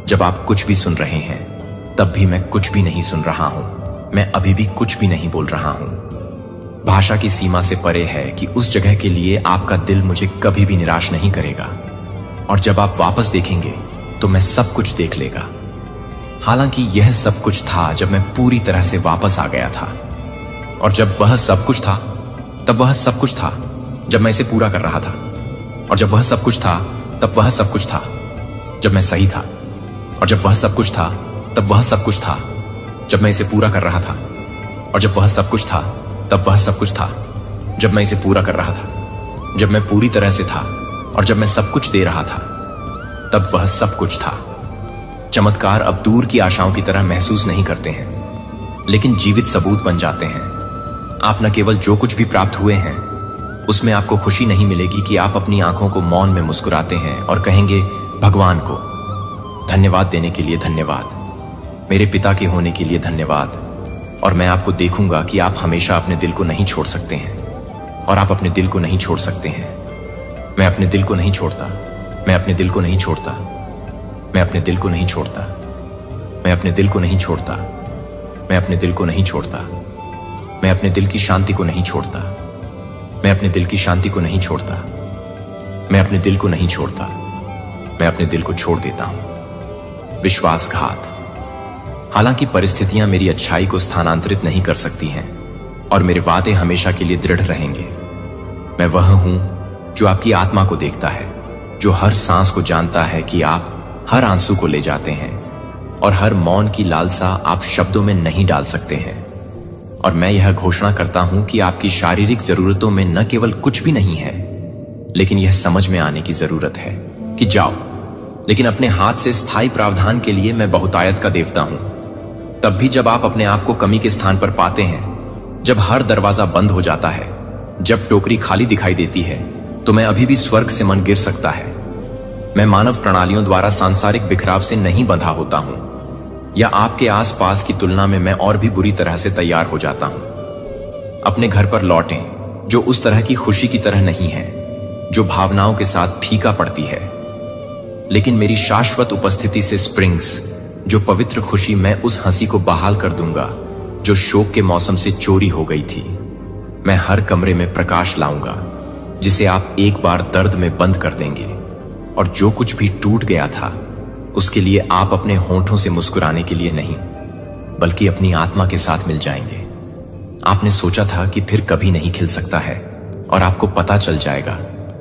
जब आप कुछ भी सुन रहे हैं तब भी मैं कुछ भी नहीं सुन रहा हूं। मैं अभी भी कुछ भी नहीं बोल रहा हूं। भाषा की सीमा से परे है कि उस जगह के लिए आपका दिल मुझे कभी भी निराश नहीं करेगा। और जब आप वापस देखेंगे तो मैं सब कुछ देख लेगा। हालांकि यह सब कुछ था जब मैं पूरी तरह से वापस आ गया था। और जब वह सब कुछ था तब वह सब कुछ था जब मैं इसे पूरा कर रहा था। और जब वह सब कुछ था तब वह सब कुछ था जब मैं सही था। और जब वह सब कुछ था तब वह सब कुछ था जब मैं इसे पूरा कर रहा था। और जब वह सब कुछ था तब वह सब कुछ था जब मैं इसे पूरा कर रहा था। जब मैं पूरी तरह से था और जब मैं सब कुछ दे रहा था तब वह सब कुछ था। चमत्कार अब दूर की आशाओं की तरह महसूस नहीं करते हैं, लेकिन जीवित सबूत बन जाते हैं। आप न केवल जो कुछ भी प्राप्त हुए हैं उसमें आपको खुशी नहीं मिलेगी कि आप अपनी आंखों को मौन में मुस्कुराते हैं और कहेंगे भगवान को धन्यवाद देने के लिए धन्यवाद, मेरे पिता के होने के लिए धन्यवाद। और मैं आपको देखूंगा कि आप हमेशा अपने दिल को नहीं छोड़ सकते हैं। और आप अपने दिल को नहीं छोड़ सकते हैं। मैं अपने दिल को नहीं छोड़ता। मैं अपने दिल को नहीं छोड़ता। मैं अपने दिल को नहीं छोड़ता। मैं अपने दिल को नहीं छोड़ता। मैं अपने दिल को नहीं छोड़ता। मैं अपने दिल की शांति को नहीं छोड़ता। मैं अपने दिल की शांति को नहीं छोड़ता। मैं अपने दिल को नहीं छोड़ता। मैं अपने दिल को छोड़ देता हूं। विश्वासघात। हालांकि परिस्थितियां मेरी अच्छाई को स्थानांतरित नहीं कर सकती हैं और मेरे वादे हमेशा के लिए दृढ़ रहेंगे। मैं वह हूं जो आपकी आत्मा को देखता है, जो हर सांस को जानता है कि आप हर आंसू को ले जाते हैं और हर मौन की लालसा आप शब्दों में नहीं डाल सकते हैं। और मैं यह घोषणा करता हूं कि आपकी शारीरिक जरूरतों में न केवल कुछ भी नहीं है, लेकिन यह समझ में आने की जरूरत है कि जाओ। लेकिन अपने हाथ से स्थायी प्रावधान के लिए मैं बहुतायत का देवता हूं। तब भी जब आप अपने आप को कमी के स्थान पर पाते हैं, जब हर दरवाजा बंद हो जाता है, जब टोकरी खाली दिखाई देती है, तो मैं अभी भी स्वर्ग से मन गिर सकता है। मैं मानव प्रणालियों द्वारा सांसारिक बिखराव से नहीं बंधा होता हूं, या आपके आसपास की तुलना में मैं और भी बुरी तरह से तैयार हो जाता हूं। अपने घर पर लौटें, जो उस तरह की खुशी की तरह नहीं है जो भावनाओं के साथ फीका पड़ती है, लेकिन मेरी शाश्वत उपस्थिति से स्प्रिंग्स, जो पवित्र खुशी, मैं उस हंसी को बहाल कर दूंगा जो शोक के मौसम से चोरी हो गई थी। मैं हर कमरे में प्रकाश लाऊंगा जिसे आप एक बार दर्द में बंद कर देंगे। और जो कुछ भी टूट गया था उसके लिए आप अपने होंठों से मुस्कुराने के लिए नहीं, बल्कि अपनी आत्मा के साथ मिल जाएंगे। आपने सोचा था कि फिर कभी नहीं खिल सकता है, और आपको पता चल जाएगा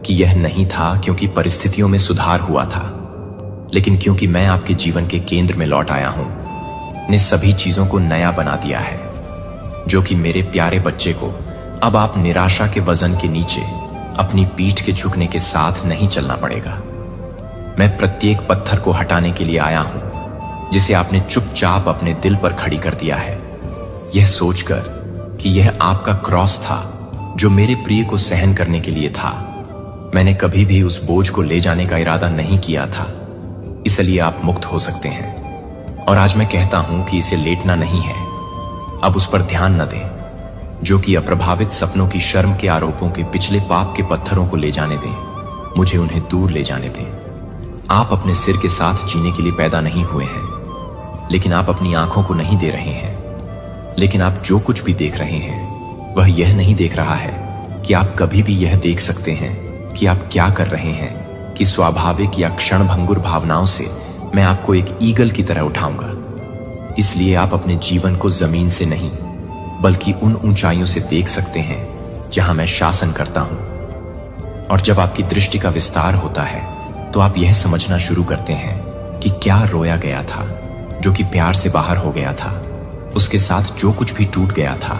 कि यह नहीं था क्योंकि परिस्थितियों में सुधार हुआ था, लेकिन क्योंकि मैं आपके जीवन के केंद्र में लौट आया हूं, ने सभी चीजों को नया बना दिया है। जो कि मेरे प्यारे बच्चे को अब आप निराशा के वजन के नीचे अपनी पीठ के झुकने के साथ नहीं चलना पड़ेगा। मैं प्रत्येक पत्थर को हटाने के लिए आया हूं जिसे आपने चुपचाप अपने दिल पर खड़ी कर दिया है, यह सोचकर कि यह आपका क्रॉस था जो मेरे प्रिय को सहन करने के लिए था। मैंने कभी भी उस बोझ को ले जाने का इरादा नहीं किया था, इसलिए आप मुक्त हो सकते हैं। और आज मैं कहता हूं कि इसे लेटना नहीं है। अब उस पर ध्यान न दें, जो कि अप्रभावित सपनों की शर्म के आरोपों के पिछले पाप के पत्थरों को ले जाने दें। मुझे उन्हें दूर ले जाने दें। आप अपने सिर के साथ जीने के लिए पैदा नहीं हुए हैं, लेकिन आप अपनी आंखों को नहीं दे रहे हैं। लेकिन आप जो कुछ भी देख रहे हैं वह यह नहीं देख रहा है कि आप कभी भी यह देख सकते हैं कि आप क्या कर रहे हैं, कि स्वाभाविक या क्षणभंगुर भावनाओं से मैं आपको एक ईगल की तरह उठाऊंगा। इसलिए आप अपने जीवन को जमीन से नहीं बल्कि उन ऊंचाइयों से देख सकते हैं जहां मैं शासन करता हूं। और जब आपकी दृष्टि का विस्तार होता है तो आप यह समझना शुरू करते हैं कि क्या रोया गया था, जो कि प्यार से बाहर हो गया था। उसके साथ जो कुछ भी टूट गया था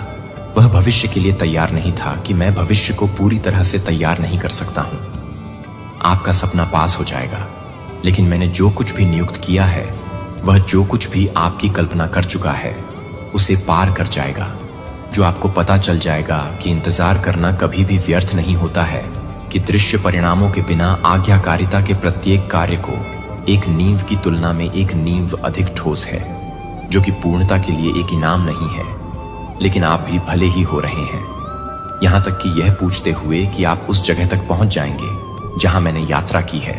वह भविष्य के लिए तैयार नहीं था, कि मैं भविष्य को पूरी तरह से तैयार नहीं कर सकता हूं। आपका सपना पास हो जाएगा, लेकिन मैंने जो कुछ भी नियुक्त किया है वह जो कुछ भी आपकी कल्पना कर चुका है उसे पार कर जाएगा। जो आपको पता चल जाएगा कि इंतजार करना कभी भी व्यर्थ नहीं होता है, कि दृश्य परिणामों के बिना आज्ञाकारिता के प्रत्येक कार्य को एक नींव की तुलना में एक नींव अधिक ठोस है, जो कि पूर्णता के लिए एक इनाम नहीं है। लेकिन आप भी भले ही हो रहे हैं, यहां तक कि यह पूछते हुए कि आप उस जगह तक पहुंच जाएंगे जहां मैंने यात्रा की है।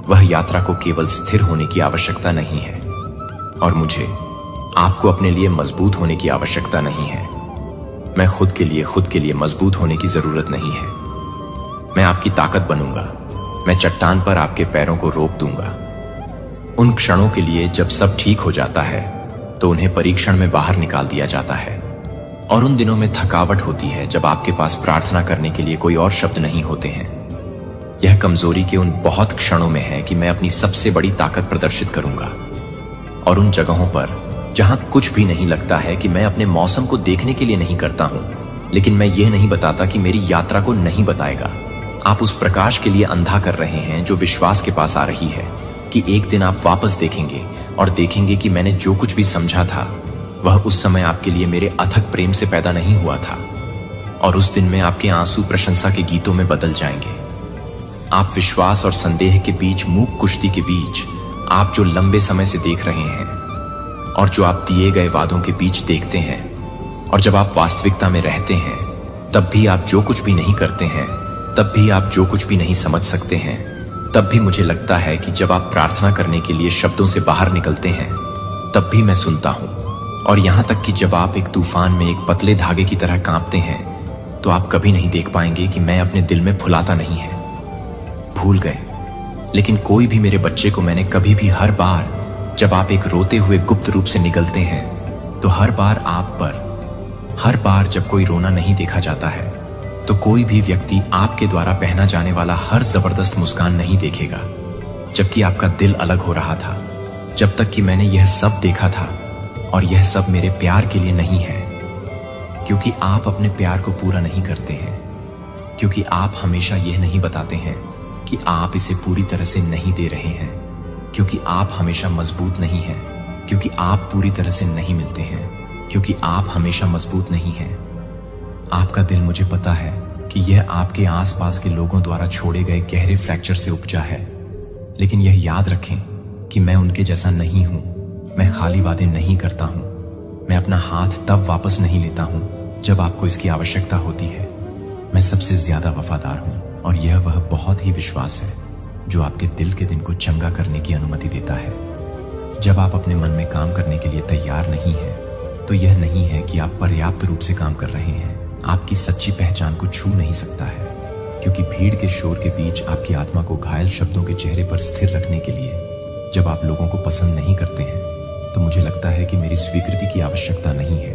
वह यात्रा को केवल स्थिर होने की आवश्यकता नहीं है, और मुझे आपको अपने लिए मजबूत होने की आवश्यकता नहीं है। मैं खुद के लिए मजबूत होने की जरूरत नहीं है। मैं आपकी ताकत बनूंगा। मैं चट्टान पर आपके पैरों को रोक दूंगा। उन क्षणों के लिए जब सब ठीक हो जाता है तो उन्हें परीक्षण में बाहर निकाल दिया जाता है, और उन दिनों में थकावट होती है जब आपके पास प्रार्थना करने के लिए कोई और शब्द नहीं होते हैं। यह कमजोरी के उन बहुत क्षणों में है कि मैं अपनी सबसे बड़ी ताकत प्रदर्शित करूंगा, और उन जगहों पर जहां कुछ भी नहीं लगता है कि मैं अपने मौसम को देखने के लिए नहीं करता हूं, लेकिन मैं यह नहीं बताता कि मेरी यात्रा को नहीं बताएगा। आप उस प्रकाश के लिए अंधा कर रहे हैं जो विश्वास के पास आ रही है कि एक दिन आप वापस देखेंगे और देखेंगे कि मैंने जो कुछ भी समझा था वह उस समय आपके लिए मेरे अथक प्रेम से पैदा नहीं हुआ था, और उस दिन में आपके आंसू प्रशंसा के गीतों में बदल जाएंगे। आप विश्वास और संदेह के बीच, मूक कुश्ती के बीच, आप जो लंबे समय से देख रहे हैं और जो आप दिए गए वादों के बीच देखते हैं, और जब आप वास्तविकता में रहते हैं तब भी आप जो कुछ भी नहीं करते हैं, तब भी आप जो कुछ भी नहीं समझ सकते हैं, तब भी मुझे लगता है कि जब आप प्रार्थना करने के लिए शब्दों से बाहर निकलते हैं तब भी मैं सुनता हूं। और यहां तक कि जब आप एक तूफान में एक पतले धागे की तरह कांपते हैं तो आप कभी नहीं देख पाएंगे कि मैं अपने दिल में फुलाता नहीं है। भूल गए, लेकिन कोई भी मेरे बच्चे को मैंने कभी भी, हर बार जब आप एक रोते हुए गुप्त रूप से निकलते हैं तो हर बार आप पर, हर बार जब कोई रोना नहीं देखा जाता है तो कोई भी व्यक्ति आपके द्वारा पहना जाने वाला हर जबरदस्त मुस्कान नहीं देखेगा, जबकि आपका दिल अलग हो रहा था। जब तक कि मैंने यह सब देखा था, और यह सब मेरे प्यार के लिए नहीं है, क्योंकि आप अपने प्यार को पूरा नहीं करते हैं, क्योंकि आप हमेशा यह नहीं बताते हैं कि आप इसे पूरी तरह से नहीं दे रहे हैं, क्योंकि आप हमेशा मजबूत नहीं हैं, क्योंकि आप पूरी तरह से नहीं मिलते हैं, क्योंकि आप हमेशा मजबूत नहीं हैं। आपका दिल, मुझे पता है कि यह आपके आसपास के लोगों द्वारा छोड़े गए गहरे फ्रैक्चर से उपजा है, लेकिन यह याद रखें कि मैं उनके जैसा नहीं हूं। मैं खाली वादे नहीं करता हूं। मैं अपना हाथ तब वापस नहीं लेता हूं जब आपको इसकी आवश्यकता होती है। मैं सबसे ज्यादा वफादार हूं, और यह वह बहुत ही विश्वास है जो आपके दिल के दिन को चंगा करने की अनुमति देता है। जब आप अपने मन में काम करने के लिए तैयार नहीं हैं, तो यह नहीं है कि आप पर्याप्त रूप से काम कर रहे हैं। आपकी सच्ची पहचान को छू नहीं सकता है, क्योंकि भीड़ के शोर के बीच आपकी आत्मा को घायल शब्दों के चेहरे पर स्थिर रखने के लिए जब आप लोगों को पसंद नहीं करते हैं, तो मुझे लगता है कि मेरी स्वीकृति की आवश्यकता नहीं है।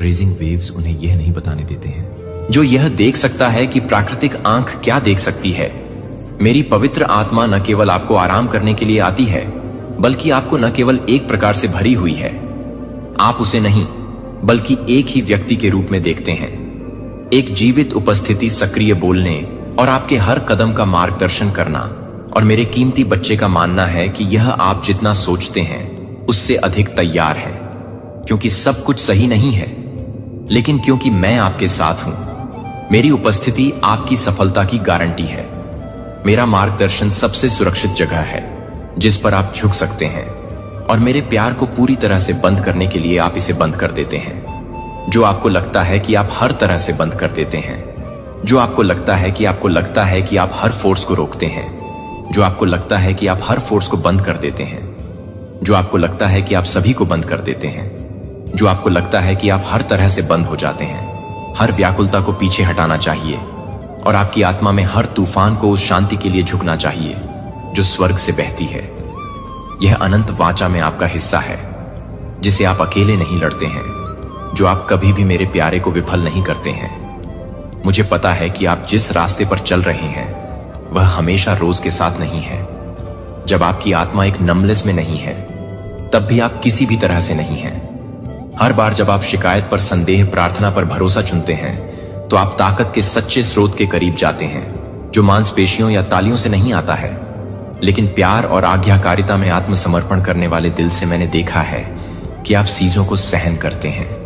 रेजिंग वेव्स उन्हें यह नहीं बताने देते हैं। जो यह देख सकता है कि प्राकृतिक आंख क्या देख सकती है। मेरी पवित्र आत्मा न केवल आपको आराम करने के लिए आती है, बल्कि आपको न केवल एक प्रकार से भरी हुई है। आप उसे नहीं, बल्कि एक ही व्यक्ति के रूप में देखते हैं। एक जीवित उपस्थिति, सक्रिय बोलने और आपके हर कदम का मार्गदर्शन करना। और मेरे कीमती बच्चे का मानना है कि यह आप जितना सोचते हैं उससे अधिक तैयार है, क्योंकि सब कुछ सही नहीं है, लेकिन क्योंकि मैं आपके साथ हूं। मेरी उपस्थिति आपकी सफलता की गारंटी है। मेरा मार्गदर्शन सबसे सुरक्षित जगह है जिस पर आप झुक सकते हैं, और मेरे प्यार को पूरी तरह से बंद करने के लिए आप इसे बंद कर देते हैं। जो आपको लगता है कि आप हर तरह से बंद कर देते हैं, जो आपको लगता है कि आप हर फोर्स को रोकते हैं, जो आपको लगता है कि आप हर फोर्स को बंद कर देते हैं, जो आपको लगता है कि आप सभी को बंद कर देते हैं, जो आपको लगता है कि आप हर तरह से बंद हो जाते हैं। हर व्याकुलता को पीछे हटाना चाहिए, और आपकी आत्मा में हर तूफान को उस शांति के लिए झुकना चाहिए जो स्वर्ग से बहती है। यह अनंत वाचा में आपका हिस्सा है, जिसे आप अकेले नहीं लड़ते हैं, जो आप कभी भी मेरे प्यारे को विफल नहीं करते हैं। मुझे पता है कि आप जिस रास्ते पर चल रहे हैं वह हमेशा रोज के साथ नहीं है। जब आपकी आत्मा एक नमलेस में नहीं है, तब भी आप किसी भी तरह से नहीं हैं। हर बार जब आप शिकायत पर संदेह, प्रार्थना पर भरोसा चुनते हैं, तो आप ताकत के सच्चे स्रोत के करीब जाते हैं, जो मांसपेशियों या तालियों से नहीं आता है, लेकिन प्यार और आज्ञाकारिता में आत्मसमर्पण करने वाले दिल से। मैंने देखा है कि आप चीजों को सहन करते हैं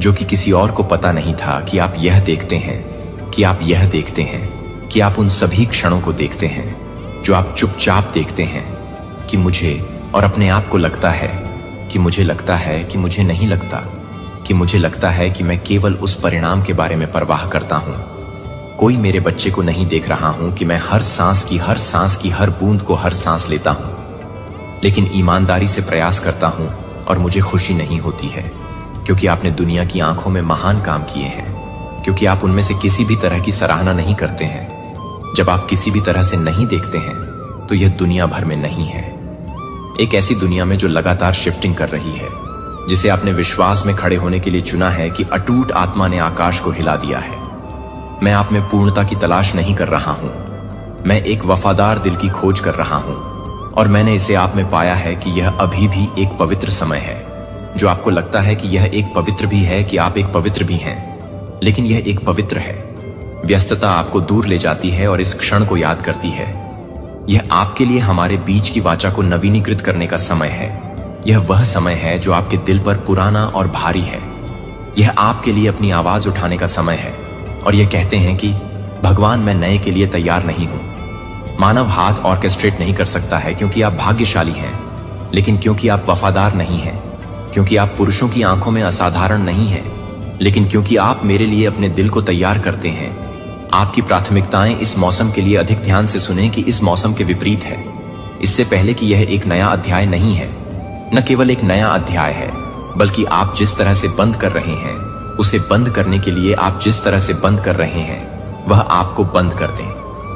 जो कि किसी और को पता नहीं था कि आप यह देखते हैं, कि आप यह देखते हैं कि आप उन सभी क्षणों को देखते हैं जो आप चुपचाप देखते हैं, कि मुझे और अपने आप को लगता है कि मुझे लगता है कि मुझे नहीं लगता, कि मुझे लगता है कि मैं केवल उस परिणाम के बारे में परवाह करता हूं। कोई मेरे बच्चे को नहीं देख रहा हूं कि मैं हर सांस की हर बूंद को हर सांस लेता हूं, लेकिन ईमानदारी से प्रयास करता हूं और मुझे खुशी नहीं होती है, क्योंकि आपने दुनिया की आंखों में महान काम किए हैं, क्योंकि आप उनमें से किसी भी तरह की सराहना नहीं करते हैं। जब आप किसी भी तरह से नहीं देखते हैं तो यह दुनिया भर में नहीं है, एक ऐसी दुनिया में जो लगातार शिफ्टिंग कर रही है, जिसे आपने विश्वास में खड़े होने के लिए चुना है कि अटूट आत्मा ने आकाश को हिला दिया है। मैं आप में पूर्णता की तलाश नहीं कर रहा हूं, मैं एक वफादार दिल की खोज कर रहा हूं, और मैंने इसे आप में पाया है कि यह अभी भी एक पवित्र समय है। जो आपको लगता है कि यह एक पवित्र भी है, कि आप एक पवित्र भी हैं, लेकिन यह एक पवित्र है। व्यस्तता आपको दूर ले जाती है और इस क्षण को याद करती है। यह आपके लिए हमारे बीच की वाचा को नवीनीकृत करने का समय है। यह वह समय है जो आपके दिल पर पुराना और भारी है। यह आपके लिए अपनी आवाज उठाने का समय है और यह कहते हैं कि भगवान, मैं नए के लिए तैयार नहीं हूं। मानव हाथ ऑर्केस्ट्रेट नहीं कर सकता है क्योंकि आप भाग्यशाली हैं, लेकिन क्योंकि आप वफादार नहीं हैं, क्योंकि आप पुरुषों की आंखों में असाधारण नहीं हैं, लेकिन क्योंकि आप मेरे लिए अपने दिल को तैयार करते हैं। आपकी प्राथमिकताएं इस मौसम के लिए अधिक ध्यान से सुनें कि इस मौसम के विपरीत है। इससे पहले कि यह एक नया अध्याय नहीं है, न केवल एक नया अध्याय है, बल्कि आप जिस तरह से बंद कर रहे हैं उसे बंद करने के लिए आप जिस तरह से बंद कर रहे हैं वह आपको बंद कर दें,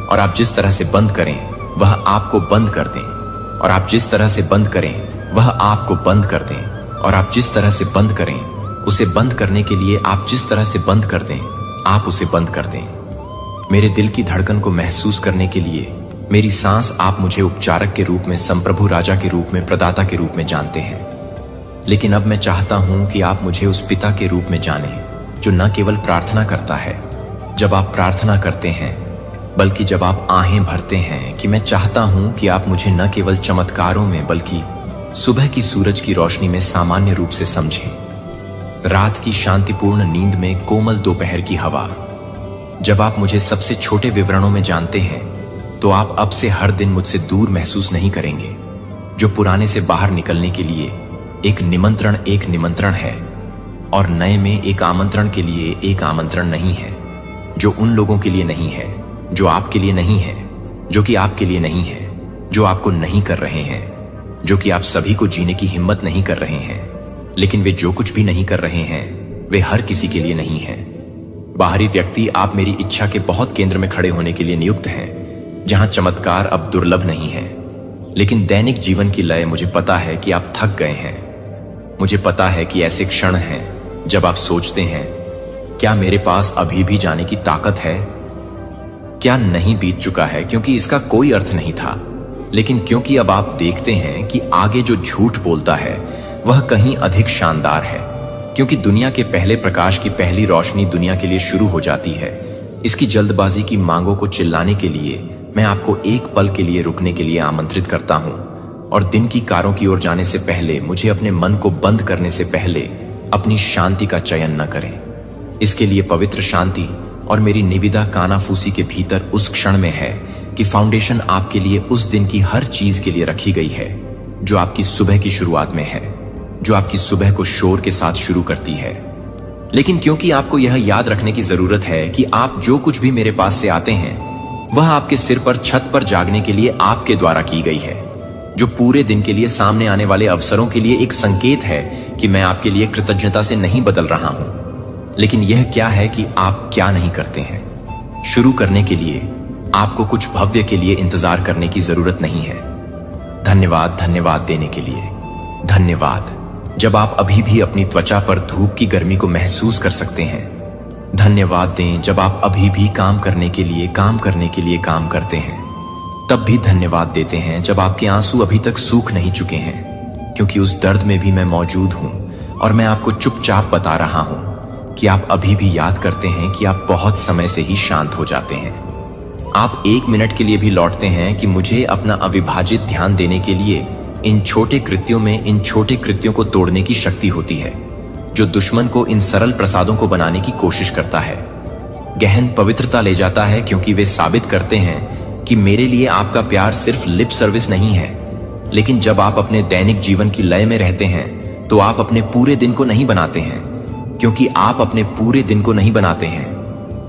और आप जिस तरह से बंद करें वह आपको बंद कर दें, और आप जिस तरह से बंद करें वह आपको बंद कर दें, और आप जिस तरह से बंद करें उसे बंद करने के लिए आप जिस तरह से बंद कर दें आप उसे बंद कर दें। मेरे दिल की धड़कन को महसूस करने के लिए मेरी सांस, आप मुझे उपचारक के रूप में, संप्रभु राजा के रूप में, प्रदाता के रूप में जानते हैं, लेकिन अब मैं चाहता हूं कि आप मुझे उस पिता के रूप में जानें जो न केवल प्रार्थना करता है जब आप प्रार्थना करते हैं, बल्कि जब आप आहें भरते हैं, कि मैं चाहता हूं कि आप मुझे न केवल चमत्कारों में बल्कि सुबह की सूरज की रोशनी में सामान्य रूप से समझें। रात की शांतिपूर्ण नींद में कोमल दोपहर की हवा। जब आप मुझे सबसे छोटे विवरणों में जानते हैं तो आप अब से हर दिन मुझसे दूर महसूस नहीं करेंगे। जो पुराने से बाहर निकलने के लिए एक निमंत्रण है और नए में एक आमंत्रण के लिए एक आमंत्रण नहीं है। जो उन लोगों के लिए नहीं है जो आपके लिए नहीं है, जो कि आपके लिए नहीं है, जो आपको नहीं कर रहे हैं, जो कि आप सभी को जीने की हिम्मत नहीं कर रहे हैं, लेकिन वे जो कुछ भी नहीं कर रहे हैं वे हर किसी के लिए नहीं है। बाहरी व्यक्ति, आप मेरी इच्छा के बहुत केंद्र में खड़े होने के लिए नियुक्त हैं, जहां चमत्कार अब दुर्लभ नहीं है, लेकिन दैनिक जीवन की लय। मुझे पता है कि आप थक गए हैं। मुझे पता है कि ऐसे क्षण हैं जब आप सोचते हैं, क्या मेरे पास अभी भी जाने की ताकत है? क्या नहीं बीत चुका है? क्योंकि इसका कोई अर्थ नहीं था, लेकिन क्योंकि अब आप देखते हैं कि आगे जो झूठ बोलता है वह कहीं अधिक शानदार है, क्योंकि दुनिया के पहले प्रकाश की पहली रोशनी दुनिया के लिए शुरू हो जाती है। इसकी जल्दबाजी की मांगों को चिल्लाने के लिए मैं आपको एक पल के लिए रुकने के लिए आमंत्रित करता हूं, और दिन की कारों की ओर जाने से पहले, मुझे अपने मन को बंद करने से पहले अपनी शांति का चयन न करें। इसके लिए पवित्र शांति और मेरी निविदा कानाफूसी के भीतर उस क्षण में है कि फाउंडेशन आपके लिए उस दिन की हर चीज के लिए रखी गई है जो आपकी सुबह की शुरुआत में है, जो आपकी सुबह को शोर के साथ शुरू करती है। लेकिन क्योंकि आपको यह याद रखने की जरूरत है कि आप जो कुछ भी मेरे पास से आते हैं वह आपके सिर पर छत पर जागने के लिए आपके द्वारा की गई है, जो पूरे दिन के लिए सामने आने वाले अवसरों के लिए एक संकेत है कि मैं आपके लिए कृतज्ञता से नहीं बदल रहा हूं। लेकिन यह क्या है कि आप क्या नहीं करते हैं। शुरू करने के लिए आपको कुछ भव्य के लिए इंतजार करने की जरूरत नहीं है। धन्यवाद, धन्यवाद देने के लिए धन्यवाद। जब आप अभी भी अपनी त्वचा पर धूप की गर्मी को महसूस कर सकते हैं, धन्यवाद दें जब आप अभी भी काम करने के लिए काम करते हैं, तब भी धन्यवाद देते हैं जब आपके आंसू अभी तक सूख नहीं चुके हैं, क्योंकि उस दर्द में भी मैं मौजूद हूं और मैं आपको चुपचाप बता रहा हूं कि आप अभी भी याद करते हैं कि आप बहुत समय से ही शांत हो जाते हैं। आप 1 मिनट के लिए भी लौटते हैं कि मुझे अपना अविभाजित ध्यान देने के लिए इन छोटे कृत्यों में, इन छोटे कृत्यों को तोड़ने की शक्ति होती है जो दुश्मन को इन सरल प्रसादों को बनाने की कोशिश करता है। गहन पवित्रता ले जाता है, क्योंकि वे साबित करते हैं कि मेरे लिए आपका प्यार सिर्फ लिप सर्विस नहीं है, लेकिन जब आप अपने दैनिक जीवन की लय में रहते हैं तो आप अपने पूरे दिन को नहीं बनाते हैं, क्योंकि आप अपने पूरे दिन को नहीं बनाते हैं,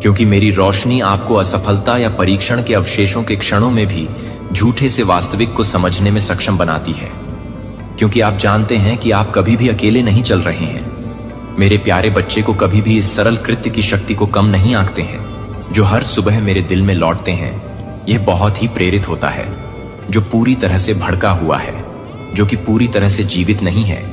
क्योंकि मेरी रोशनी आपको असफलता या परीक्षण के अवशेषों के क्षणों में भी झूठे से वास्तविक को समझने में सक्षम बनाती है, क्योंकि आप जानते हैं कि आप कभी भी अकेले नहीं चल रहे हैं। मेरे प्यारे बच्चे को कभी भी इस सरल कृत्य की शक्ति को कम नहीं आंकते हैं जो हर सुबह मेरे दिल में लौटते हैं। यह बहुत ही प्रेरित होता है, जो पूरी तरह से भड़का हुआ है, जो कि पूरी तरह से जीवित नहीं है,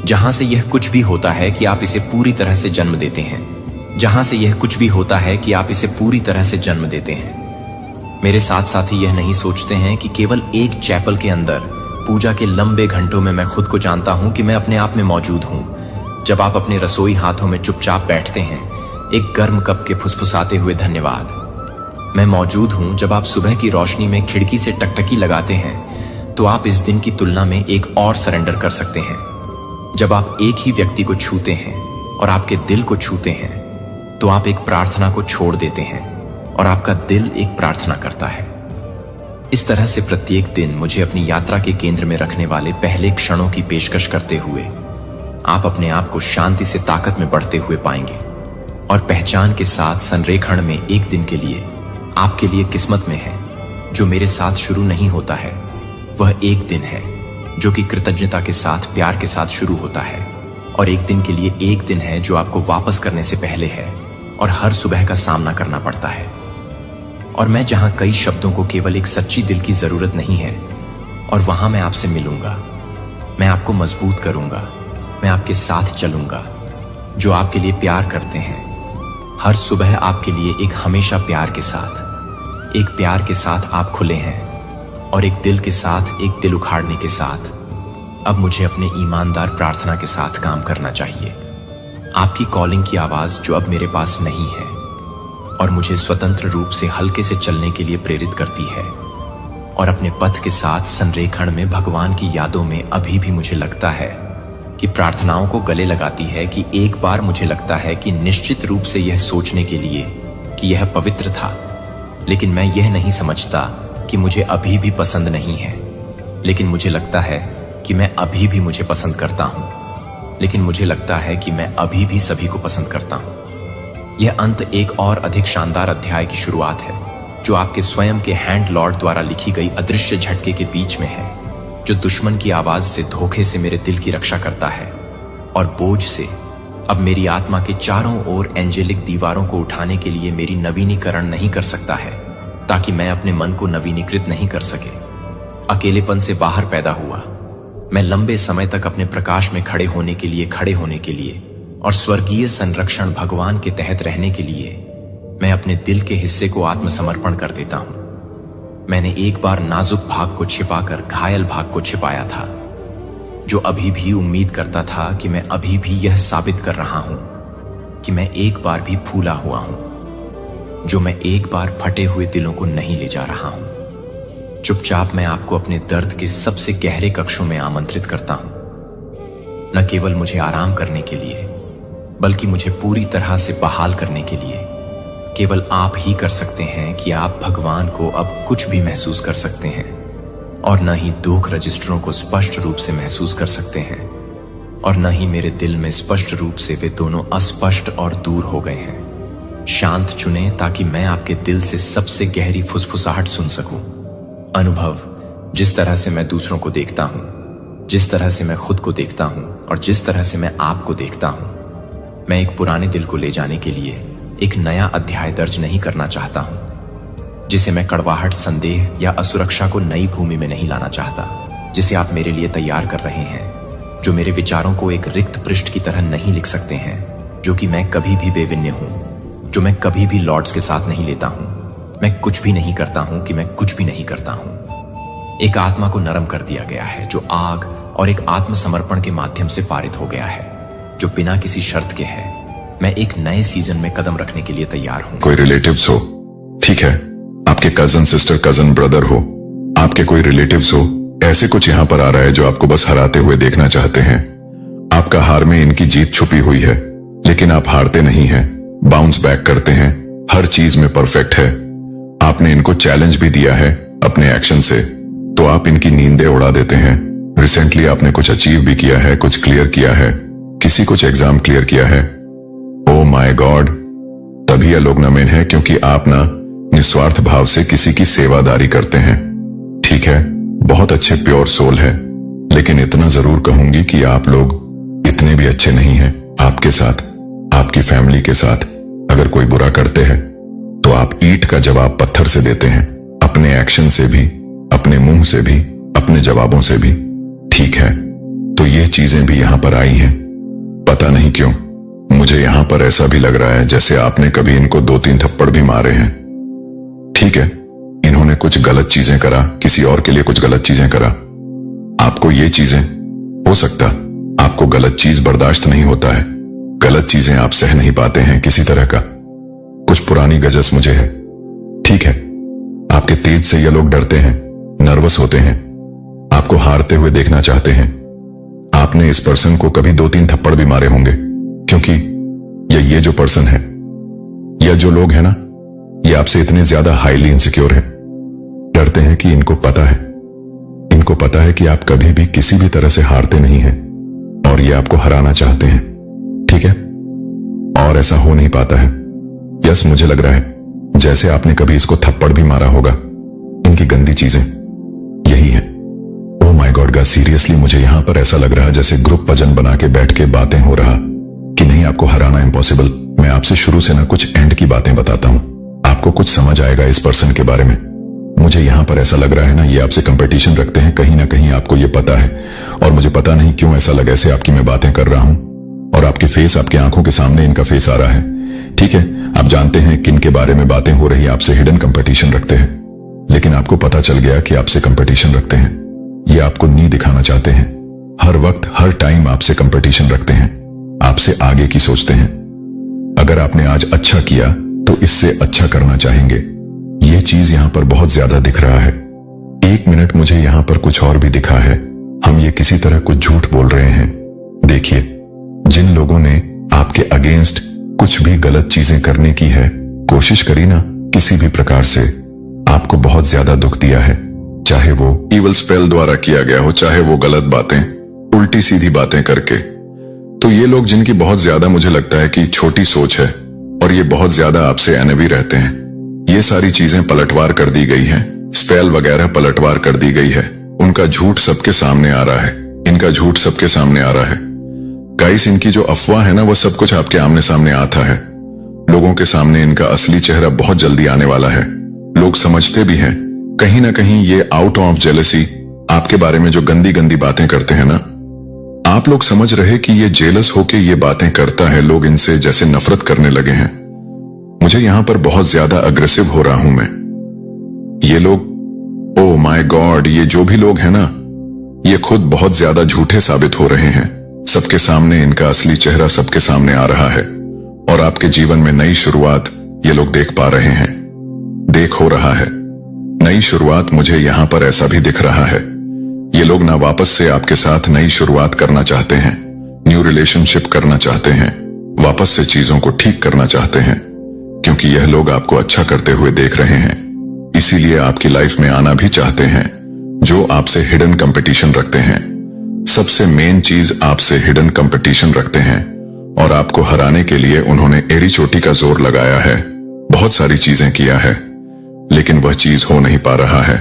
जहां से यह कुछ भी होता है कि आप इसे पूरी तरह से जन्म देते हैं, जहां से यह कुछ भी होता है कि आप इसे पूरी तरह से जन्म देते हैं। मेरे साथ साथी यह नहीं सोचते हैं कि केवल एक चैपल के अंदर पूजा के लंबे घंटों में मैं खुद को जानता हूं कि मैं अपने आप में मौजूद हूं। जब आप अपने रसोई हाथों में चुपचाप बैठते हैं, एक गर्म कप के फुसफुसाते हुए धन्यवाद, मैं मौजूद हूं। जब आप सुबह की रोशनी में खिड़की से टकटकी लगाते हैं, तो आप इस दिन की तुलना में एक और सरेंडर कर सकते हैं। जब आप एक ही व्यक्ति को छूते हैं और आपके दिल को छूते हैं, तो आप एक प्रार्थना को छोड़ देते हैं और आपका दिल एक प्रार्थना करता है। इस तरह से प्रत्येक दिन मुझे अपनी यात्रा के केंद्र में रखने वाले पहले क्षणों की पेशकश करते हुए आप अपने आप को शांति से ताकत में बढ़ते हुए पाएंगे, और पहचान के साथ संरेखण में एक दिन के लिए आपके लिए किस्मत में है जो मेरे साथ शुरू नहीं होता है। वह एक दिन है जो कि कृतज्ञता के साथ, प्यार के साथ शुरू होता है, और एक दिन के लिए एक दिन है जो आपको वापस करने से पहले है और हर सुबह का सामना करना पड़ता है। और मैं जहां कई शब्दों को केवल एक सच्ची दिल की जरूरत नहीं है, और वहां मैं आपसे मिलूंगा, मैं आपको मजबूत करूंगा, मैं आपके साथ चलूंगा, जो आपके लिए प्यार करते हैं। हर सुबह आपके लिए एक हमेशा प्यार के साथ, एक प्यार के साथ आप खुले हैं, और एक दिल के साथ, एक दिल उखाड़ने के साथ अब मुझे अपने ईमानदार प्रार्थना के साथ काम करना चाहिए। आपकी कॉलिंग की आवाज जो अब मेरे पास नहीं है और मुझे स्वतंत्र रूप से हल्के से चलने के लिए प्रेरित करती है, और अपने पथ के साथ संरेखण में भगवान की यादों में अभी भी मुझे लगता है कि प्रार्थनाओं को गले लगाती है कि एक बार मुझे लगता है कि निश्चित रूप से यह सोचने के लिए कि यह पवित्र था, लेकिन मैं यह नहीं समझता कि मुझे अभी भी पसंद नहीं है, लेकिन मुझे लगता है कि मैं अभी भी मुझे पसंद करता हूं, लेकिन मुझे लगता है कि मैं अभी भी सभी को पसंद करता हूं। यह अंत एक और अधिक शानदार अध्याय की शुरुआत है, जो आपके स्वयं के हैंड लॉर्ड द्वारा लिखी गई अदृश्य झटके के बीच में है, जो दुश्मन की आवाज से धोखे से मेरे दिल की रक्षा करता है, और बोझ से अब मेरी आत्मा के चारों ओर एंजेलिक दीवारों को उठाने के लिए मेरी नवीनीकरण नहीं कर सकता है, ताकि मैं अपने मन को नवीनीकृत नहीं कर सके। अकेलेपन से बाहर पैदा हुआ, मैं लंबे समय तक अपने प्रकाश में खड़े होने के लिए और स्वर्गीय संरक्षण भगवान के तहत रहने के लिए मैं अपने दिल के हिस्से को आत्मसमर्पण कर देता हूं। मैंने एक बार नाजुक भाग को छिपाकर घायल भाग को छिपाया था, जो अभी भी उम्मीद करता था कि मैं अभी भी यह साबित कर रहा हूं कि मैं एक बार भी फूला हुआ हूं, जो मैं एक बार फटे हुए दिलों को नहीं ले जा रहा हूं। चुपचाप मैं आपको अपने दर्द के सबसे गहरे कक्षों में आमंत्रित करता हूं, न केवल मुझे आराम करने के लिए, बल्कि मुझे पूरी तरह से बहाल करने के लिए। केवल आप ही कर सकते हैं कि आप भगवान को अब कुछ भी महसूस कर सकते हैं, और न ही दुख रजिस्टरों को स्पष्ट रूप से महसूस कर सकते हैं, और न ही मेरे दिल में स्पष्ट रूप से वे दोनों अस्पष्ट और दूर हो गए हैं। शांत चुने ताकि मैं आपके दिल से सबसे गहरी फुसफुसाहट सुन सकूं। अनुभव, जिस तरह से मैं दूसरों को देखता हूं, जिस तरह से मैं खुद को देखता हूं, और जिस तरह से मैं आपको देखता हूं, मैं एक पुराने दिल को ले जाने के लिए एक नया अध्याय दर्ज नहीं करना चाहता हूं, जिसे मैं कड़वाहट, संदेह या असुरक्षा को नई भूमि में नहीं लाना चाहता, जिसे आप मेरे लिए तैयार कर रहे हैं, जो मेरे विचारों को एक रिक्त पृष्ठ की तरह नहीं लिख सकते हैं, जो कि मैं कभी भी बेविन्य हूं, जो मैं कभी भी लॉर्ड्स के साथ नहीं लेता हूं। मैं कुछ भी नहीं करता हूं कि मैं कुछ भी नहीं करता हूं। एक आत्मा को नरम कर दिया गया है, जो आग और एक आत्मसमर्पण के माध्यम से पारित हो गया है, जो बिना किसी शर्त के है। मैं एक नए सीजन में कदम रखने के लिए तैयार हूं। कोई रिलेटिव्स हो, ठीक है, आपके कजन सिस्टर, कजन ब्रदर हो, आपके कोई रिलेटिव्स हो, ऐसे कुछ यहाँ पर आ रहा है जो आपको बस हराते हुए देखना चाहते हैं। आपका हार में इनकी जीत छुपी हुई है, लेकिन आप हारते नहीं हैं, बाउंस बैक करते हैं, हर चीज में परफेक्ट है। आपने इनको चैलेंज भी दिया है अपने एक्शन से, तो आप इनकी नींदें उड़ा देते हैं। रिसेंटली आपने कुछ अचीव भी किया है, कुछ क्लियर किया है, किसी कुछ एग्जाम क्लियर किया है। ओ माय गॉड, तभी ये लोग नमेन है क्योंकि आप ना निस्वार्थ भाव से किसी की सेवादारी करते हैं। ठीक है, बहुत अच्छे प्योर सोल है, लेकिन इतना जरूर कहूंगी कि आप लोग इतने भी अच्छे नहीं हैं। आपके साथ, आपकी फैमिली के साथ अगर कोई बुरा करते हैं तो आप ईंट का जवाब पत्थर से देते हैं, अपने एक्शन से भी, अपने मुंह से भी, अपने जवाबों से भी। ठीक है, तो ये चीजें भी यहां पर आई हैं। पता नहीं क्यों मुझे यहां पर ऐसा भी लग रहा है जैसे आपने कभी इनको 2-3 थप्पड़ भी मारे हैं। ठीक है, इन्होंने कुछ गलत चीजें करा, किसी और के लिए कुछ गलत चीजें करा। आपको ये चीजें, हो सकता आपको गलत चीज बर्दाश्त नहीं होता है, गलत चीजें आप सह नहीं पाते हैं किसी तरह का। कुछ पुरानी गजस मुझे है। ठीक है, आपके तेज से ये लोग डरते हैं, नर्वस होते हैं, आपको हारते हुए देखना चाहते हैं। आपने इस पर्सन को कभी 2-3 थप्पड़ भी मारे होंगे, क्योंकि ये जो पर्सन है या जो लोग हैं ना, ये आपसे इतने ज्यादा हाईली इनसिक्योर हैं, डरते हैं कि इनको पता है कि आप कभी भी किसी भी तरह से हारते नहीं हैं और ये आपको हराना चाहते हैं। ठीक है, और ऐसा हो नहीं पाता है। यस, मुझे लग रहा है जैसे आपने कभी इसको थप्पड़ भी मारा होगा। इनकी गंदी चीजें यही है। Oh my God guys, seriously मुझे यहां पर ऐसा लग रहा जैसे ग्रुप भजन बना के बैठ के बातें हो रहा कि नहीं, आपको हराना इम्पॉसिबल। मैं आपसे शुरू से ना कुछ एंड की बातें बताता हूं, आपको कुछ समझ आएगा इस पर्सन के बारे में। मुझे यहां पर ऐसा लग रहा है ना, ये आपसे कंपटीशन रखते हैं, कहीं ना कहीं आपको ये पता है, और मुझे पता नहीं क्यों ऐसा लगा ऐसे आपकी मैं बातें कर रहा हूं और आपके फेस, आपकी आंखों के सामने इनका फेस आ रहा है। ठीक है, आप जानते हैं किन के बारे में बातें हो रही, आपसे हिडन कंपटीशन रखते हैं, लेकिन आपको पता चल गया कि आपसे कंपटीशन रखते हैं। ये आपको नहीं दिखाना चाहते हैं, हर वक्त हर टाइम आपसे कंपटीशन रखते हैं, आपसे आगे की सोचते हैं। अगर आपने आज अच्छा किया तो इससे अच्छा करना चाहेंगे। ये चीज यहां पर बहुत ज्यादा दिख रहा है। एक मिनट, मुझे यहां पर कुछ और भी दिखा है। हम ये किसी तरह कुछ झूठ बोल रहे हैं। देखिए, जिन लोगों ने आपके अगेंस्ट कुछ भी गलत चीजें करने की है, कोशिश करी ना किसी भी प्रकार से, आपको बहुत ज्यादा दुख दिया है, चाहे वो इवल स्पेल द्वारा किया गया हो, चाहे वो गलत बातें, उल्टी सीधी बातें करके। तो ये लोग जिनकी बहुत ज्यादा मुझे लगता है कि छोटी सोच है और ये बहुत ज्यादा आपसे एनवी रहते हैं, ये सारी चीजें पलटवार कर दी गई हैं, स्पेल वगैरह पलटवार कर दी गई है। उनका झूठ सबके सामने आ रहा है, इनका झूठ सबके सामने आ रहा है। गाइस, इनकी जो अफवाह है ना, वो सब कुछ आपके आमने सामने आता है। लोगों के सामने इनका असली चेहरा बहुत जल्दी आने वाला है। लोग समझते भी हैं, कहीं ना कहीं ये आउट ऑफ जेलसी आपके बारे में जो गंदी गंदी बातें करते हैं ना, आप लोग समझ रहे कि ये जेलस होके ये बातें करता है, लोग इनसे जैसे नफरत करने लगे हैं। मुझे यहां पर बहुत ज्यादा अग्रेसिव हो रहा हूं मैं। ये लोग, ओ माय गॉड, ये जो भी लोग हैं ना, ये खुद बहुत ज्यादा झूठे साबित हो रहे हैं। सबके सामने इनका असली चेहरा सबके सामने आ रहा है और आपके जीवन में नई शुरुआत ये लोग देख पा रहे हैं, देख हो रहा है नई शुरुआत। मुझे यहां पर ऐसा भी दिख रहा है, ये लोग ना वापस से आपके साथ नई शुरुआत करना चाहते हैं, न्यू रिलेशनशिप करना चाहते हैं, वापस से चीजों को ठीक करना चाहते हैं, क्योंकि यह लोग आपको अच्छा करते हुए देख रहे हैं, इसीलिए आपकी लाइफ में आना भी चाहते हैं। जो आपसे हिडन कंपटीशन रखते हैं, सबसे मेन चीज आपसे हिडन कंपटीशन रखते हैं और आपको हराने के लिए उन्होंने एड़ी चोटी का जोर लगाया है, बहुत सारी चीजें किया है, लेकिन वह चीज हो नहीं पा रहा है,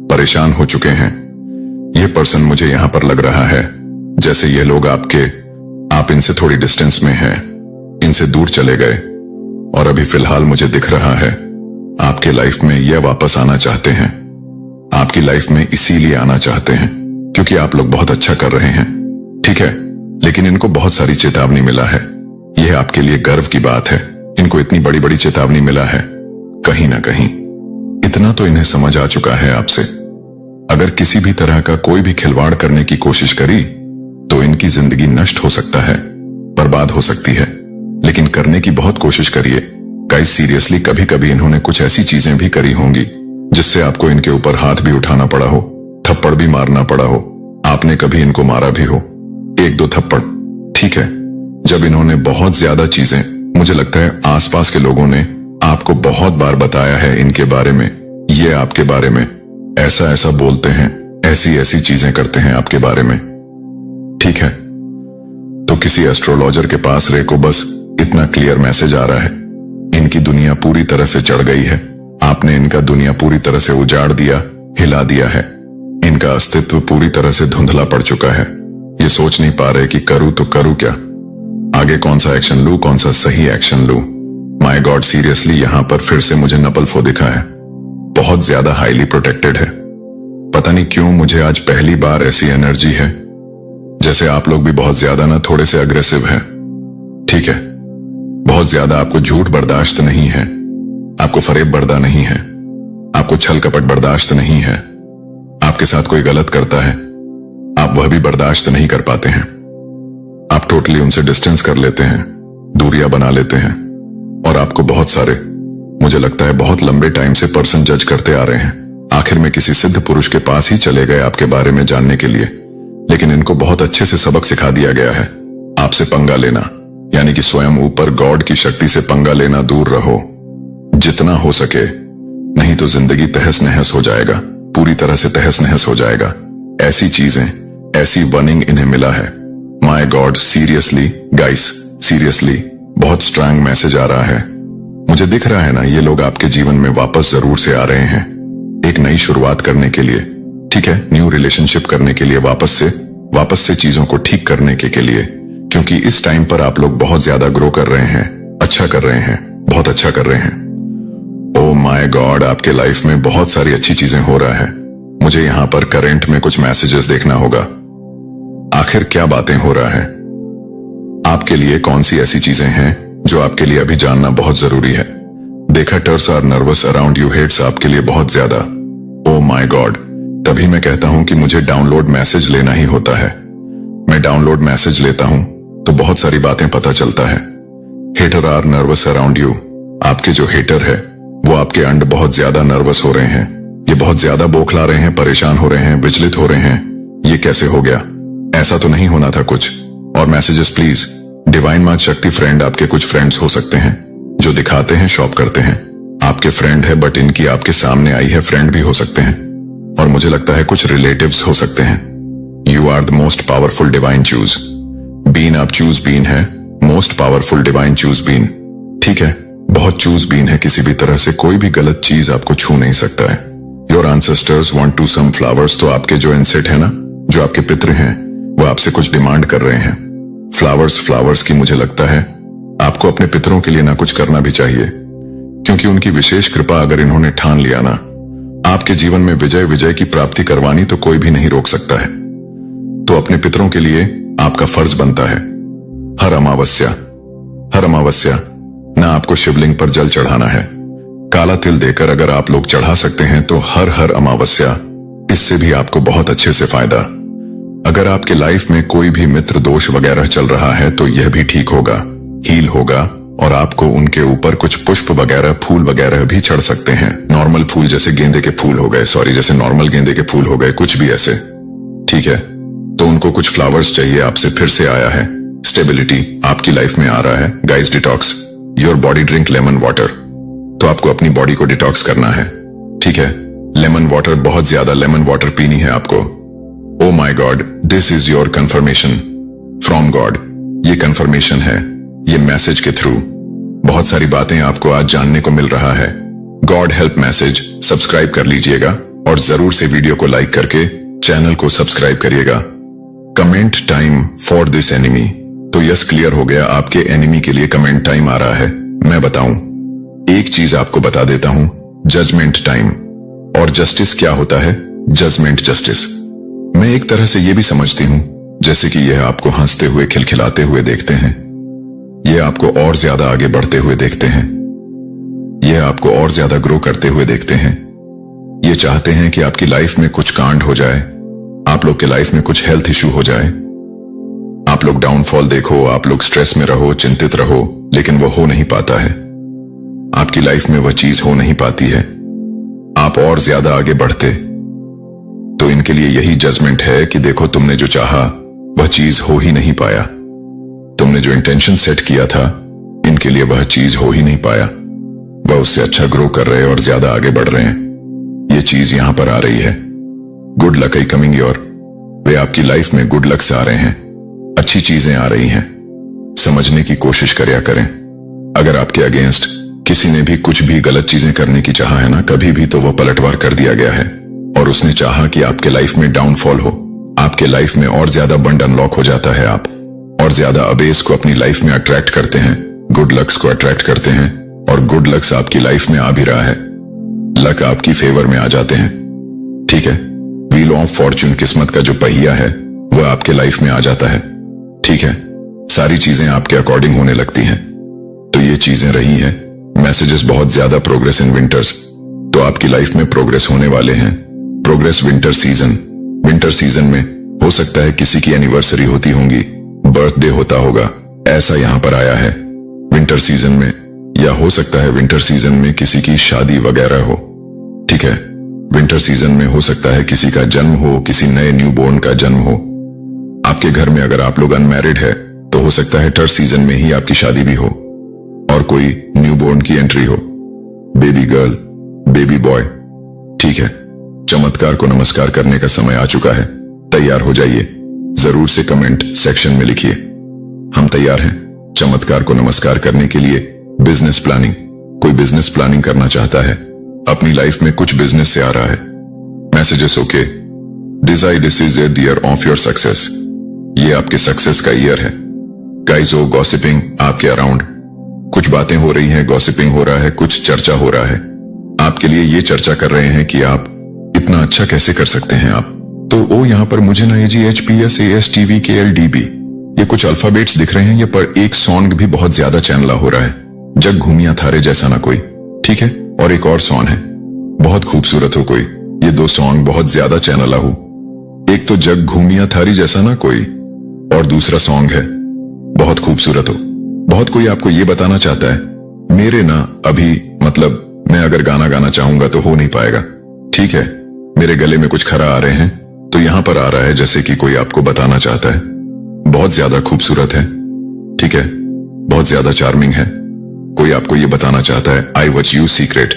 परेशान हो चुके हैं। यह पर्सन मुझे यहां पर लग रहा है जैसे ये लोग आप इनसे थोड़ी डिस्टेंस में हैं, इनसे दूर चले गए और अभी फिलहाल मुझे दिख रहा है आपके लाइफ में यह वापस आना चाहते हैं। आपकी लाइफ में इसीलिए आना चाहते हैं क्योंकि आप लोग बहुत अच्छा कर रहे हैं, ठीक है, लेकिन इनको बहुत सारी चेतावनी मिला है। यह आपके लिए गर्व की बात है, इनको इतनी बड़ी बड़ी चेतावनी मिला है। कहीं ना कहीं इतना तो इन्हें समझ आ चुका है आपसे, अगर किसी भी तरह का कोई भी खिलवाड़ करने की कोशिश करी तो इनकी जिंदगी नष्ट हो सकता है, बर्बाद हो सकती है, लेकिन करने की बहुत कोशिश करिए। गाइस, सीरियसली कभी कभी इन्होंने कुछ ऐसी चीजें भी करी होंगी जिससे आपको इनके ऊपर हाथ भी उठाना पड़ा हो, थप्पड़ भी मारना पड़ा हो, आपने कभी इनको मारा भी हो, 1-2 थप्पड़, ठीक है। जब इन्होंने बहुत ज्यादा चीजें, मुझे लगता है आसपास के लोगों ने आपको बहुत बार बताया है इनके बारे में, ये आपके बारे में ऐसा ऐसा बोलते हैं, ऐसी ऐसी चीजें करते हैं आपके बारे में। ठीक है, तो किसी एस्ट्रोलॉजर के पास रे को बस इतना क्लियर मैसेज आ रहा है, इनकी दुनिया पूरी तरह से चढ़ गई है, आपने इनका दुनिया पूरी तरह से उजाड़ दिया, हिला दिया है, इनका अस्तित्व पूरी तरह से धुंधला पड़ चुका है। ये सोच नहीं पा रहे कि करूं तो करूं क्या, आगे कौन सा एक्शन लूं, कौन सा सही एक्शन लूं। माय गॉड, सीरियसली यहां पर फिर से मुझे नपलफो दिखा है, बहुत ज्यादा हाईली प्रोटेक्टेड है। पता नहीं क्यों मुझे आज पहली बार ऐसी एनर्जी है, जैसे आप लोग भी बहुत ज्यादा ना थोड़े से अग्रेसिव हैं। ठीक है, बहुत ज्यादा आपको झूठ बर्दाश्त नहीं है, आपको फरेब बर्दा नहीं है, आपको छल कपट बर्दाश्त नहीं है, आपके साथ कोई गलत करता है आप वह भी बर्दाश्त नहीं कर पाते हैं, आप टोटली उनसे डिस्टेंस कर लेते हैं, दूरियां बना लेते हैं, और आपको बहुत सारे, मुझे लगता है बहुत लंबे टाइम से पर्सन जज करते आ रहे हैं। आखिर में किसी सिद्ध पुरुष के पास ही चले गए आपके बारे में जानने के लिए, लेकिन इनको बहुत अच्छे से सबक सिखा दिया गया है, आपसे पंगा लेना यानी कि स्वयं ऊपर गॉड की शक्ति से पंगा लेना दूर रहो जितना हो सके, नहीं तो जिंदगी तहस नहस हो जाएगा, पूरी तरह से तहस नहस हो जाएगा। ऐसी चीजें, ऐसी वर्निंग इन्हें मिला है। My God, seriously guys, seriously बहुत स्ट्रांग मैसेज आ रहा है। मुझे दिख रहा है ना, ये लोग आपके जीवन में वापस जरूर से आ रहे हैं, एक नई शुरुआत करने के लिए। ठीक है, न्यू रिलेशनशिप करने के लिए, वापस से चीजों को ठीक करने के लिए, क्योंकि इस टाइम पर आप लोग बहुत ज्यादा ग्रो कर रहे हैं, अच्छा कर रहे हैं, बहुत अच्छा कर रहे हैं। ओ माय गॉड, आपके लाइफ में बहुत सारी अच्छी चीजें हो रहा है। मुझे यहां पर करंट में कुछ मैसेजेस देखना होगा, आखिर क्या बातें हो रहा है, आपके लिए कौन सी ऐसी चीजें हैं जो आपके लिए अभी जानना बहुत जरूरी है। देखा, टर्स are nervous around you, hates आपके लिए बहुत ज्यादा। ओ माय गॉड, तभी मैं कहता हूं कि मुझे डाउनलोड मैसेज लेना ही होता है। मैं डाउनलोड मैसेज लेता हूं तो बहुत सारी बातें पता चलता है। Hater are nervous around you, आपके जो हेटर है वो आपके अंड बहुत ज्यादा नर्वस हो रहे हैं, ये बहुत ज्यादा बौखला रहे हैं, परेशान हो रहे हैं, विचलित हो रहे हैं। ये कैसे हो गया, ऐसा तो नहीं होना था कुछ। और मैसेजेस प्लीज, डिवाइन मां शक्ति फ्रेंड, आपके कुछ फ्रेंड्स हो सकते हैं जो दिखाते हैं, शॉप करते हैं, आपके फ्रेंड है बट इनकी आपके सामने आई है, फ्रेंड भी हो सकते हैं, और मुझे लगता है कुछ रिलेटिव्स हो सकते हैं। You are the most powerful divine chosen being, आप चूज बीन है, most powerful divine chosen being. ठीक है, बहुत चूज बीन है, किसी भी तरह से कोई भी गलत चीज आपको छू नहीं सकता है। Your ancestors want to some flowers, तो आपके जो एंसेट है ना, जो आपके पितृ हैं, वो आपसे कुछ डिमांड कर रहे हैं। फ्लावर्स की मुझे लगता है आपको अपने पितरों के लिए ना कुछ करना भी चाहिए, क्योंकि उनकी विशेष कृपा अगर इन्होंने ठान लिया ना, आपके जीवन में विजय की प्राप्ति करवानी तो कोई भी नहीं रोक सकता है। तो अपने पितरों के लिए आपका फर्ज बनता है हर अमावस्या ना आपको शिवलिंग पर जल चढ़ाना है, काला तिल देकर अगर आप लोग चढ़ा सकते हैं तो हर अमावस्या, इससे भी आपको बहुत अच्छे से फायदा। अगर आपके लाइफ में कोई भी मित्र दोष वगैरह चल रहा है तो यह भी ठीक होगा, हील होगा, और आपको उनके ऊपर कुछ पुष्प वगैरह, फूल वगैरह भी चढ़ सकते हैं। नॉर्मल फूल जैसे गेंदे के फूल हो गए, जैसे नॉर्मल गेंदे के फूल हो गए, कुछ भी ऐसे। ठीक है, तो उनको कुछ फ्लावर्स चाहिए, आपसे फिर से आया है, स्टेबिलिटी आपकी लाइफ में आ रहा है। Guys, detox your body, drink lemon water, तो आपको अपनी बॉडी को डिटॉक्स करना है। ठीक है, लेमन वाटर, बहुत ज्यादा लेमन वाटर पीनी है आपको। Oh my God, this is your confirmation from God, ये कंफर्मेशन है, ये मैसेज के थ्रू बहुत सारी बातें आपको आज जानने को मिल रहा है। गॉड हेल्प मैसेज, सब्सक्राइब कर लीजिएगा और जरूर से वीडियो को लाइक करके चैनल को सब्सक्राइब करिएगा। Comment time for this enemy, तो यस क्लियर हो गया, आपके एनिमी के लिए कमेंट टाइम आ रहा है। मैं बताऊं, एक चीज आपको बता देता हूं, जजमेंट टाइम। और जस्टिस क्या होता है, जजमेंट जस्टिस। मैं एक तरह से ये भी समझती हूं जैसे कि यह आपको हंसते हुए, खिलखिलाते हुए देखते हैं, यह आपको और ज्यादा आगे बढ़ते हुए देखते हैं, यह आपको और ज्यादा ग्रो करते हुए देखते हैं। ये चाहते हैं कि आपकी लाइफ में कुछ कांड हो जाए, आप लोग के लाइफ में कुछ हेल्थ इशू हो जाए, आप लोग डाउनफॉल देखो, आप लोग स्ट्रेस में रहो, चिंतित रहो, लेकिन वो हो नहीं पाता है। आपकी लाइफ में वह चीज हो नहीं पाती है, आप और ज्यादा आगे बढ़ते। तो इनके लिए यही जजमेंट है कि देखो, तुमने जो चाहा वह चीज हो ही नहीं पाया, तुमने जो इंटेंशन सेट किया था, इनके लिए वह चीज हो ही नहीं पाया। सुबह उससे अच्छा ग्रो कर रहे और ज्यादा आगे बढ़ रहे हैं। ये चीज यहां पर आ रही है। Good luck I coming your way. आपकी लाइफ में गुड लक से आ रहे हैं, अच्छी चीजें आ रही हैं। समझने की कोशिश करया करें। अगर आपके अगेंस्ट किसी ने भी कुछ भी गलत चीजें करने की चाहा है ना, कभी भी, तो वो पलटवार कर दिया गया है। और उसने चाहा कि आपके लाइफ में डाउनफॉल हो, आपके लाइफ में और ज्यादा बंड अनलॉक हो जाता है। आप और ज्यादा अबेस को अपनी लाइफ में अट्रैक्ट करते हैं, गुड लक्स को अट्रैक्ट करते हैं, और गुड लक्स आपकी लाइफ में आ भी रहा है। लक आपकी फेवर में आ जाते हैं। ठीक है, व्हील ऑफ फॉर्च्यून, किस्मत का जो पहिया है वह आपके लाइफ में आ जाता है। ठीक है, सारी चीजें आपके अकॉर्डिंग होने लगती हैं। तो ये चीजें रही हैं। मैसेजेस बहुत ज्यादा प्रोग्रेस इन विंटर्स, तो आपकी लाइफ में प्रोग्रेस होने वाले हैं। Progress winter season. Winter season में हो सकता है किसी की एनिवर्सरी होती होंगी, बर्थडे होता होगा, ऐसा यहां पर आया है विंटर सीजन में। या हो सकता है विंटर सीजन में किसी की शादी वगैरह हो। ठीक है, विंटर सीजन में हो सकता है किसी का जन्म हो, किसी नए न्यूबॉर्न का जन्म हो। आपके घर में अगर आप लोग अनमैरिड है तो हो सकता है टर सीजन में ही आपकी शादी भी हो और कोई न्यूबॉर्न की एंट्री हो, बेबी गर्ल, बेबी बॉय। ठीक है, चमत्कार को नमस्कार करने का समय आ चुका है। तैयार हो जाइए। जरूर से कमेंट सेक्शन में लिखिए, हम तैयार हैं चमत्कार को नमस्कार करने के लिए। बिजनेस प्लानिंग, कोई बिजनेस प्लानिंग करना चाहता है, अपनी लाइफ में कुछ बिजनेस से आ रहा है। Messages okay. This is a year of your success. ये आपके सक्सेस का ईयर है। गाइस, ओ गॉसिपिंग आपके अराउंड कुछ बातें हो रही हैं, गॉसिपिंग हो रहा है, कुछ चर्चा हो रहा है। आपके लिए ये चर्चा कर रहे हैं कि आप इतना अच्छा कैसे कर सकते हैं आप। तो ओ यहां पर मुझे ना ये जी HPSASTVKLDB ये कुछ अल्फाबेट्स दिख रहे हैं। ये पर एक सॉन्ग भी बहुत ज्यादा चैनला हो रहा है, जग घूमिया थारे जैसा ना कोई। ठीक है, और एक और सॉन्ग है, बहुत खूबसूरत हो कोई। ये दो सॉन्ग बहुत ज्यादा चैनला हो। एक तो जग घूमिया थारी जैसा ना कोई, और दूसरा सॉन्ग है बहुत खूबसूरत हो। बहुत कोई आपको ये बताना चाहता है मेरे ना अभी, मतलब मैं अगर गाना गाना चाहूंगा तो हो नहीं पाएगा। ठीक है, मेरे गले में कुछ खरा आ रहे हैं, तो यहां पर आ रहा है जैसे कि कोई आपको बताना चाहता है बहुत ज्यादा खूबसूरत है। ठीक है, बहुत ज्यादा चार्मिंग है। कोई आपको ये बताना चाहता है आई वच यू सीक्रेट,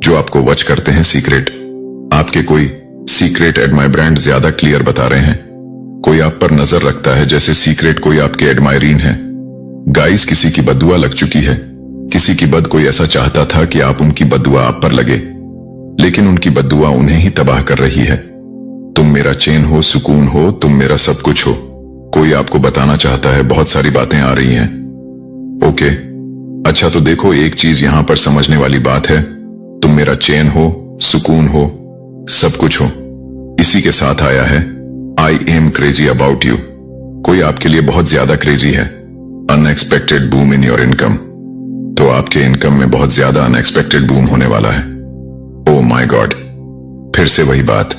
जो आपको वच करते हैं सीक्रेट। आपके कोई सीक्रेट एडमायर ब्रांड ज्यादा क्लियर बता रहे हैं। कोई आप पर नजर रखता है जैसे सीक्रेट कोई आपके एडमायरीन है। गाइस, किसी की बदुआ लग चुकी है। किसी की बद कोई ऐसा चाहता था कि आप उनकी बदुआ आप पर लगे, लेकिन उनकी बदुआ उन्हें ही तबाह कर रही है। तुम मेरा चैन हो, सुकून हो, तुम मेरा सब कुछ हो। कोई आपको बताना चाहता है, बहुत सारी बातें आ रही हैं। ओके, अच्छा तो देखो, एक चीज यहां पर समझने वाली बात है, तुम मेरा चैन हो, सुकून हो, सब कुछ हो। इसी के साथ आया है I am crazy about you. कोई आपके लिए बहुत ज्यादा क्रेजी है। Unexpected boom in your income, तो आपके इनकम में बहुत ज्यादा अनएक्सपेक्टेड बूम होने वाला है। ओ माई गॉड, फिर से वही बात,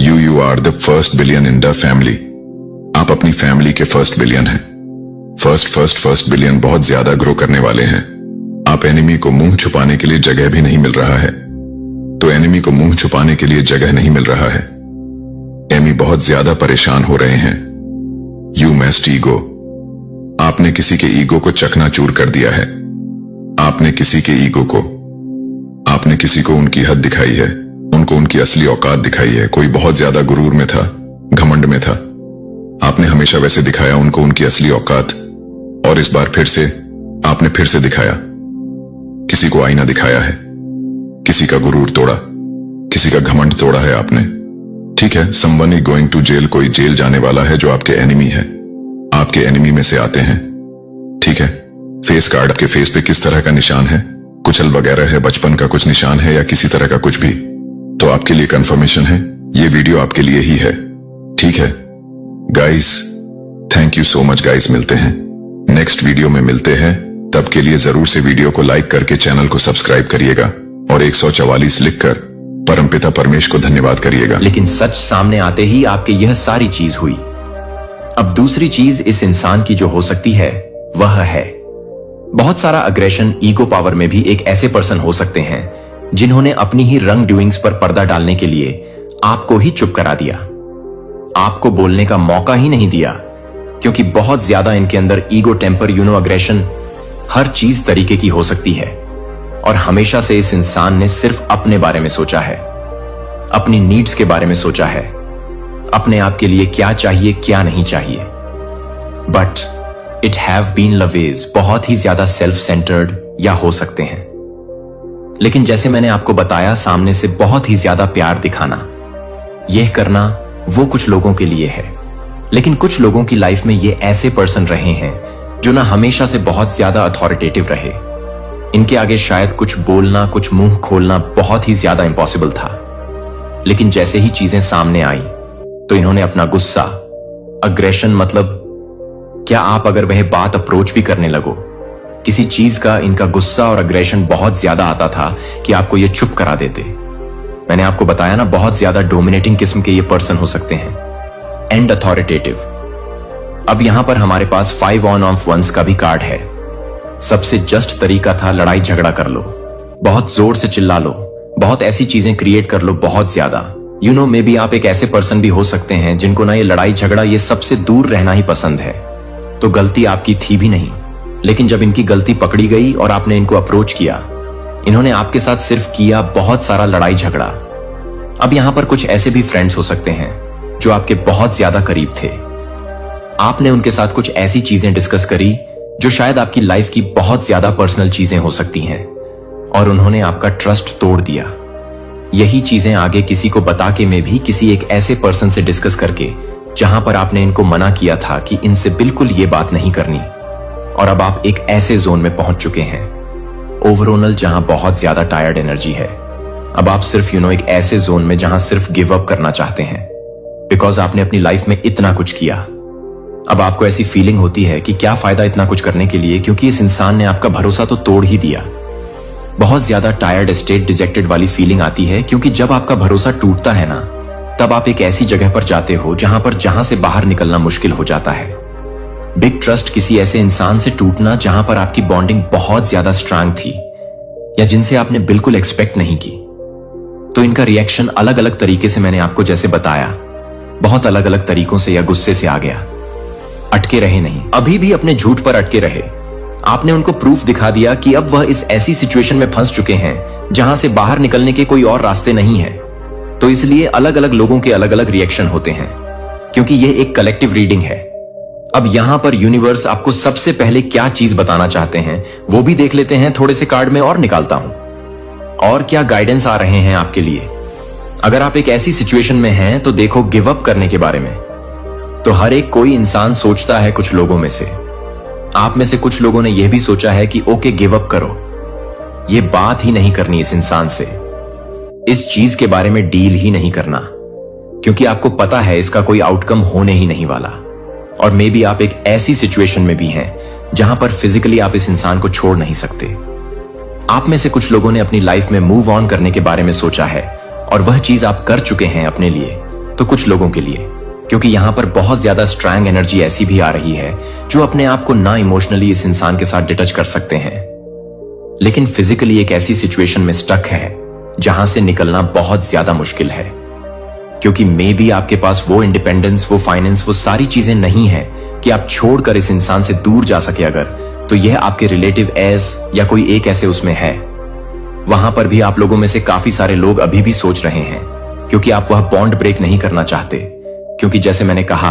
you are the first billion in the family. आप अपनी फैमिली के फर्स्ट बिलियन हैं। फर्स्ट बिलियन बहुत ज्यादा ग्रो करने वाले हैं। आप एनिमी को मुंह छुपाने के लिए जगह भी नहीं मिल रहा है, तो एनिमी को मुंह छुपाने के लिए जगह नहीं मिल रहा है। एमी बहुत ज्यादा परेशान हो रहे हैं। यू मेस्ट ईगो, आपने किसी के ईगो को चकनाचूर कर दिया है। आपने किसी के ईगो को, आपने किसी को उनकी हद दिखाई है, उनको उनकी असली औकात दिखाई है। कोई बहुत ज्यादा गुरूर में था, घमंड में था। आपने हमेशा वैसे दिखाया उनको उनकी असली औकात, और इस बार फिर से आपने फिर से दिखाया। किसी को आईना दिखाया है, किसी का गुरूर तोड़ा, किसी का घमंड तोड़ा है आपने। ठीक है, someone is going to jail, कोई जेल जाने वाला है जो आपके एनिमी है, आपके एनिमी में से आते हैं। ठीक है, फेस कार्ड, आपके फेस पे किस तरह का निशान है, कुचल वगैरह है, बचपन का कुछ निशान है या किसी तरह का कुछ भी, तो आपके लिए कंफर्मेशन है, ये वीडियो आपके लिए ही है। ठीक है guys, thank you so much guys. मिलते हैं नेक्स्ट वीडियो में, मिलते हैं। तब के लिए जरूर से वीडियो को लाइक करके चैनल को सब्सक्राइब करिएगा और 144 लिखकर परमपिता परमेश को धन्यवाद करिएगा। लेकिन सच सामने आते ही आपके यह सारी चीज हुई। अब दूसरी चीज इस इंसान की जो हो सकती है वह है बहुत सारा अग्रेशन, ईगो पावर में भी एक ऐसे पर्सन हो सकते हैं जिन्होंने अपनी ही रंग डूइंग्स पर पर्दा डालने के लिए आपको ही चुप करा दिया, आपको बोलने का मौका ही नहीं दिया, क्योंकि बहुत ज्यादा इनके अंदर ईगो, टेम्पर, अग्रेशन, हर चीज तरीके की हो सकती है। और हमेशा से इस इंसान ने सिर्फ अपने बारे में सोचा है, अपनी नीड्स के बारे में सोचा है, अपने आप के लिए क्या चाहिए क्या नहीं चाहिए। But it have been always बहुत ही ज्यादा सेल्फ सेंटर्ड या हो सकते हैं। लेकिन जैसे मैंने आपको बताया, सामने से बहुत ही ज्यादा प्यार दिखाना, यह करना वो कुछ लोगों के लिए है। लेकिन कुछ लोगों की लाइफ में ये ऐसे पर्सन रहे हैं जो ना हमेशा से बहुत ज्यादा अथॉरिटेटिव रहे। इनके आगे शायद कुछ बोलना, कुछ मुंह खोलना बहुत ही ज्यादा इंपॉसिबल था। लेकिन जैसे ही चीजें सामने आई तो इन्होंने अपना गुस्सा, अग्रेशन, मतलब क्या आप अगर वह बात अप्रोच भी करने लगो, किसी चीज का इनका गुस्सा और अग्रेशन बहुत ज्यादा आता था कि आपको ये चुप करा देते। मैंने आपको बताया ना, बहुत ज्यादा डोमिनेटिंग किस्म के ये पर्सन हो सकते हैं, एंड अथॉरिटेटिव। अब यहां पर हमारे पास 5 ऑन ऑफ वंस का भी कार्ड है। सबसे जस्ट तरीका था लड़ाई झगड़ा कर लो, बहुत जोर से चिल्ला लो, बहुत ऐसी चीजें क्रिएट कर लो बहुत ज्यादा। मे बी आप एक ऐसे पर्सन भी हो सकते हैं जिनको ना ये लड़ाई झगड़ा, ये सबसे दूर रहना ही पसंद है। तो गलती आपकी थी भी नहीं, लेकिन जब इनकी गलती पकड़ी गई और आपने इनको अप्रोच किया, इन्होंने आपके साथ सिर्फ किया बहुत सारा लड़ाई झगड़ा। अब यहां पर कुछ ऐसे भी फ्रेंड्स हो सकते हैं जो आपके बहुत ज्यादा करीब थे। आपने उनके साथ कुछ ऐसी चीजें डिस्कस करी जो शायद आपकी लाइफ की बहुत ज्यादा पर्सनल चीजें हो सकती हैं, और उन्होंने आपका ट्रस्ट तोड़ दिया। यही चीजें आगे किसी को बता के में भी किसी एक ऐसे पर्सन से डिस्कस करके, जहां पर आपने इनको मना किया था कि इनसे बिल्कुल ये बात नहीं करनी, और अब आप एक ऐसे जोन में पहुंच चुके हैं ओवरऑल जहां बहुत ज्यादा टायर्ड एनर्जी है। अब आप सिर्फ एक ऐसे जोन में जहां सिर्फ गिव अप करना चाहते हैं, बिकॉज आपने अपनी लाइफ में इतना कुछ किया। अब आपको ऐसी फीलिंग होती है कि क्या फायदा इतना कुछ करने के लिए, क्योंकि इस इंसान ने आपका भरोसा तो तोड़ ही दिया। बहुत ज्यादा टायर्ड स्टेट, डिजेक्टेड वाली फीलिंग आती है, क्योंकि जब आपका भरोसा टूटता है ना, तब आप एक ऐसी जगह पर जाते हो जहां से बाहर निकलना मुश्किल हो जाता है। बिग ट्रस्ट, किसी ऐसे इंसान से टूटना जहां पर आपकी बॉन्डिंग बहुत ज्यादा स्ट्रांग थी, या जिनसे आपने बिल्कुल एक्सपेक्ट नहीं की। तो इनका रिएक्शन अलग अलग तरीके से, मैंने आपको जैसे बताया, बहुत अलग अलग तरीकों से या गुस्से से आ गया। अटके रहे नहीं, अभी भी अपने झूठ पर अटके रहे। आपने उनको प्रूफ दिखा दिया कि अब वह इस ऐसी सिचुएशन में फंस चुके हैं जहां से बाहर निकलने के कोई और रास्ते नहीं है। तो इसलिए अलग अलग लोगों के अलग अलग रिएक्शन होते हैं, क्योंकि यह एक कलेक्टिव रीडिंग है। अब यहां पर यूनिवर्स आपको सबसे पहले क्या चीज बताना चाहते हैं वो भी देख लेते हैं। थोड़े से कार्ड में और निकालता हूं, और क्या गाइडेंस आ रहे हैं आपके लिए। अगर आप एक ऐसी सिचुएशन में हैं तो देखो गिव अप करने के बारे में। तो हर एक कोई इंसान सोचता है, कुछ लोगों में से, आप में से कुछ लोगों ने यह भी सोचा है कि ओके गिव अप करो, ये बात ही नहीं करनी इस इंसान से, इस चीज के बारे में डील ही नहीं करना, क्योंकि आपको पता है इसका कोई आउटकम होने ही नहीं वाला। और मे बी आप एक ऐसी सिचुएशन में भी हैं जहां पर फिजिकली आप इस इंसान को छोड़ नहीं सकते। आप में से कुछ लोगों ने अपनी लाइफ में मूव ऑन करने के बारे में सोचा है, और वह चीज आप कर चुके हैं अपने लिए, तो कुछ लोगों के लिए, क्योंकि यहां पर बहुत ज्यादा स्ट्रांग एनर्जी ऐसी भी आ रही है जो अपने आप को ना इमोशनली इस इंसान के साथ डिटच कर सकते हैं, लेकिन फिजिकली एक ऐसी सिचुएशन में स्टक है जहां से निकलना बहुत ज्यादा मुश्किल है। क्योंकि मे बी आपके पास वो इंडिपेंडेंस, वो फाइनेंस, वो सारी चीजें नहीं है कि आप छोड़कर इस इंसान से दूर जा सके। अगर तो यह आपके रिलेटिव एस या कोई एक ऐसे उसमें है, वहां पर भी आप लोगों में से काफी सारे लोग अभी भी सोच रहे हैं, क्योंकि आप वह बॉन्ड ब्रेक नहीं करना चाहते। क्योंकि जैसे मैंने कहा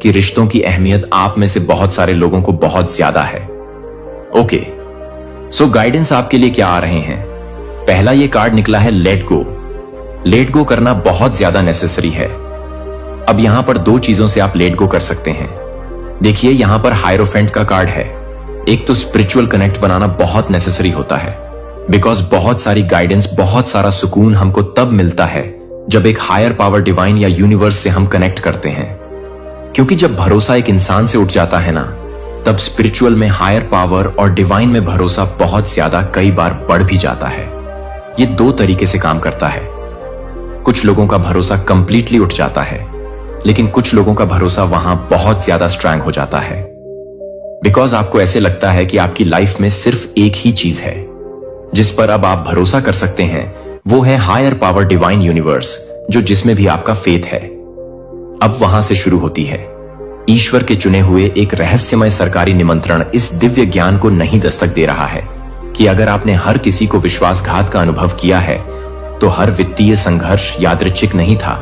कि रिश्तों की अहमियत आप में से बहुत सारे लोगों को बहुत ज्यादा है। ओके, सो गाइडेंस आपके लिए क्या आ रहे हैं। पहला ये कार्ड निकला है लेट गो। लेट गो करना बहुत ज्यादा नेसेसरी है। अब यहां पर दो चीजों से आप लेट गो कर सकते हैं। देखिए यहां पर हायरोफेंट का कार्ड है। एक तो स्पिरिचुअल कनेक्ट बनाना बहुत नेसेसरी होता है, बिकॉज बहुत सारी गाइडेंस, बहुत सारा सुकून हमको तब मिलता है जब एक हायर पावर, डिवाइन या यूनिवर्स से हम कनेक्ट करते हैं। क्योंकि जब भरोसा एक इंसान से उठ जाता है ना, तब स्पिरिचुअल में, हायर पावर और डिवाइन में भरोसा बहुत ज्यादा कई बार बढ़ भी जाता है। ये दो तरीके से काम करता है। कुछ लोगों का भरोसा कंप्लीटली उठ जाता है, लेकिन कुछ लोगों का भरोसा वहां बहुत ज्यादा स्ट्रांग हो जाता है, बिकॉज आपको ऐसे लगता है कि आपकी लाइफ में सिर्फ एक ही चीज है जिस पर अब आप भरोसा कर सकते हैं, वो है हायर पावर, डिवाइन यूनिवर्स, जो जिसमें भी आपका फेथ है। अब वहां से शुरू होती है ईश्वर के चुने हुए एक रहस्यमय सरकारी निमंत्रण। इस दिव्य ज्ञान को नहीं दस्तक दे रहा है, कि अगर आपने हर किसी को विश्वासघात का अनुभव किया है तो हर वित्तीय संघर्ष यादृच्छिक नहीं था।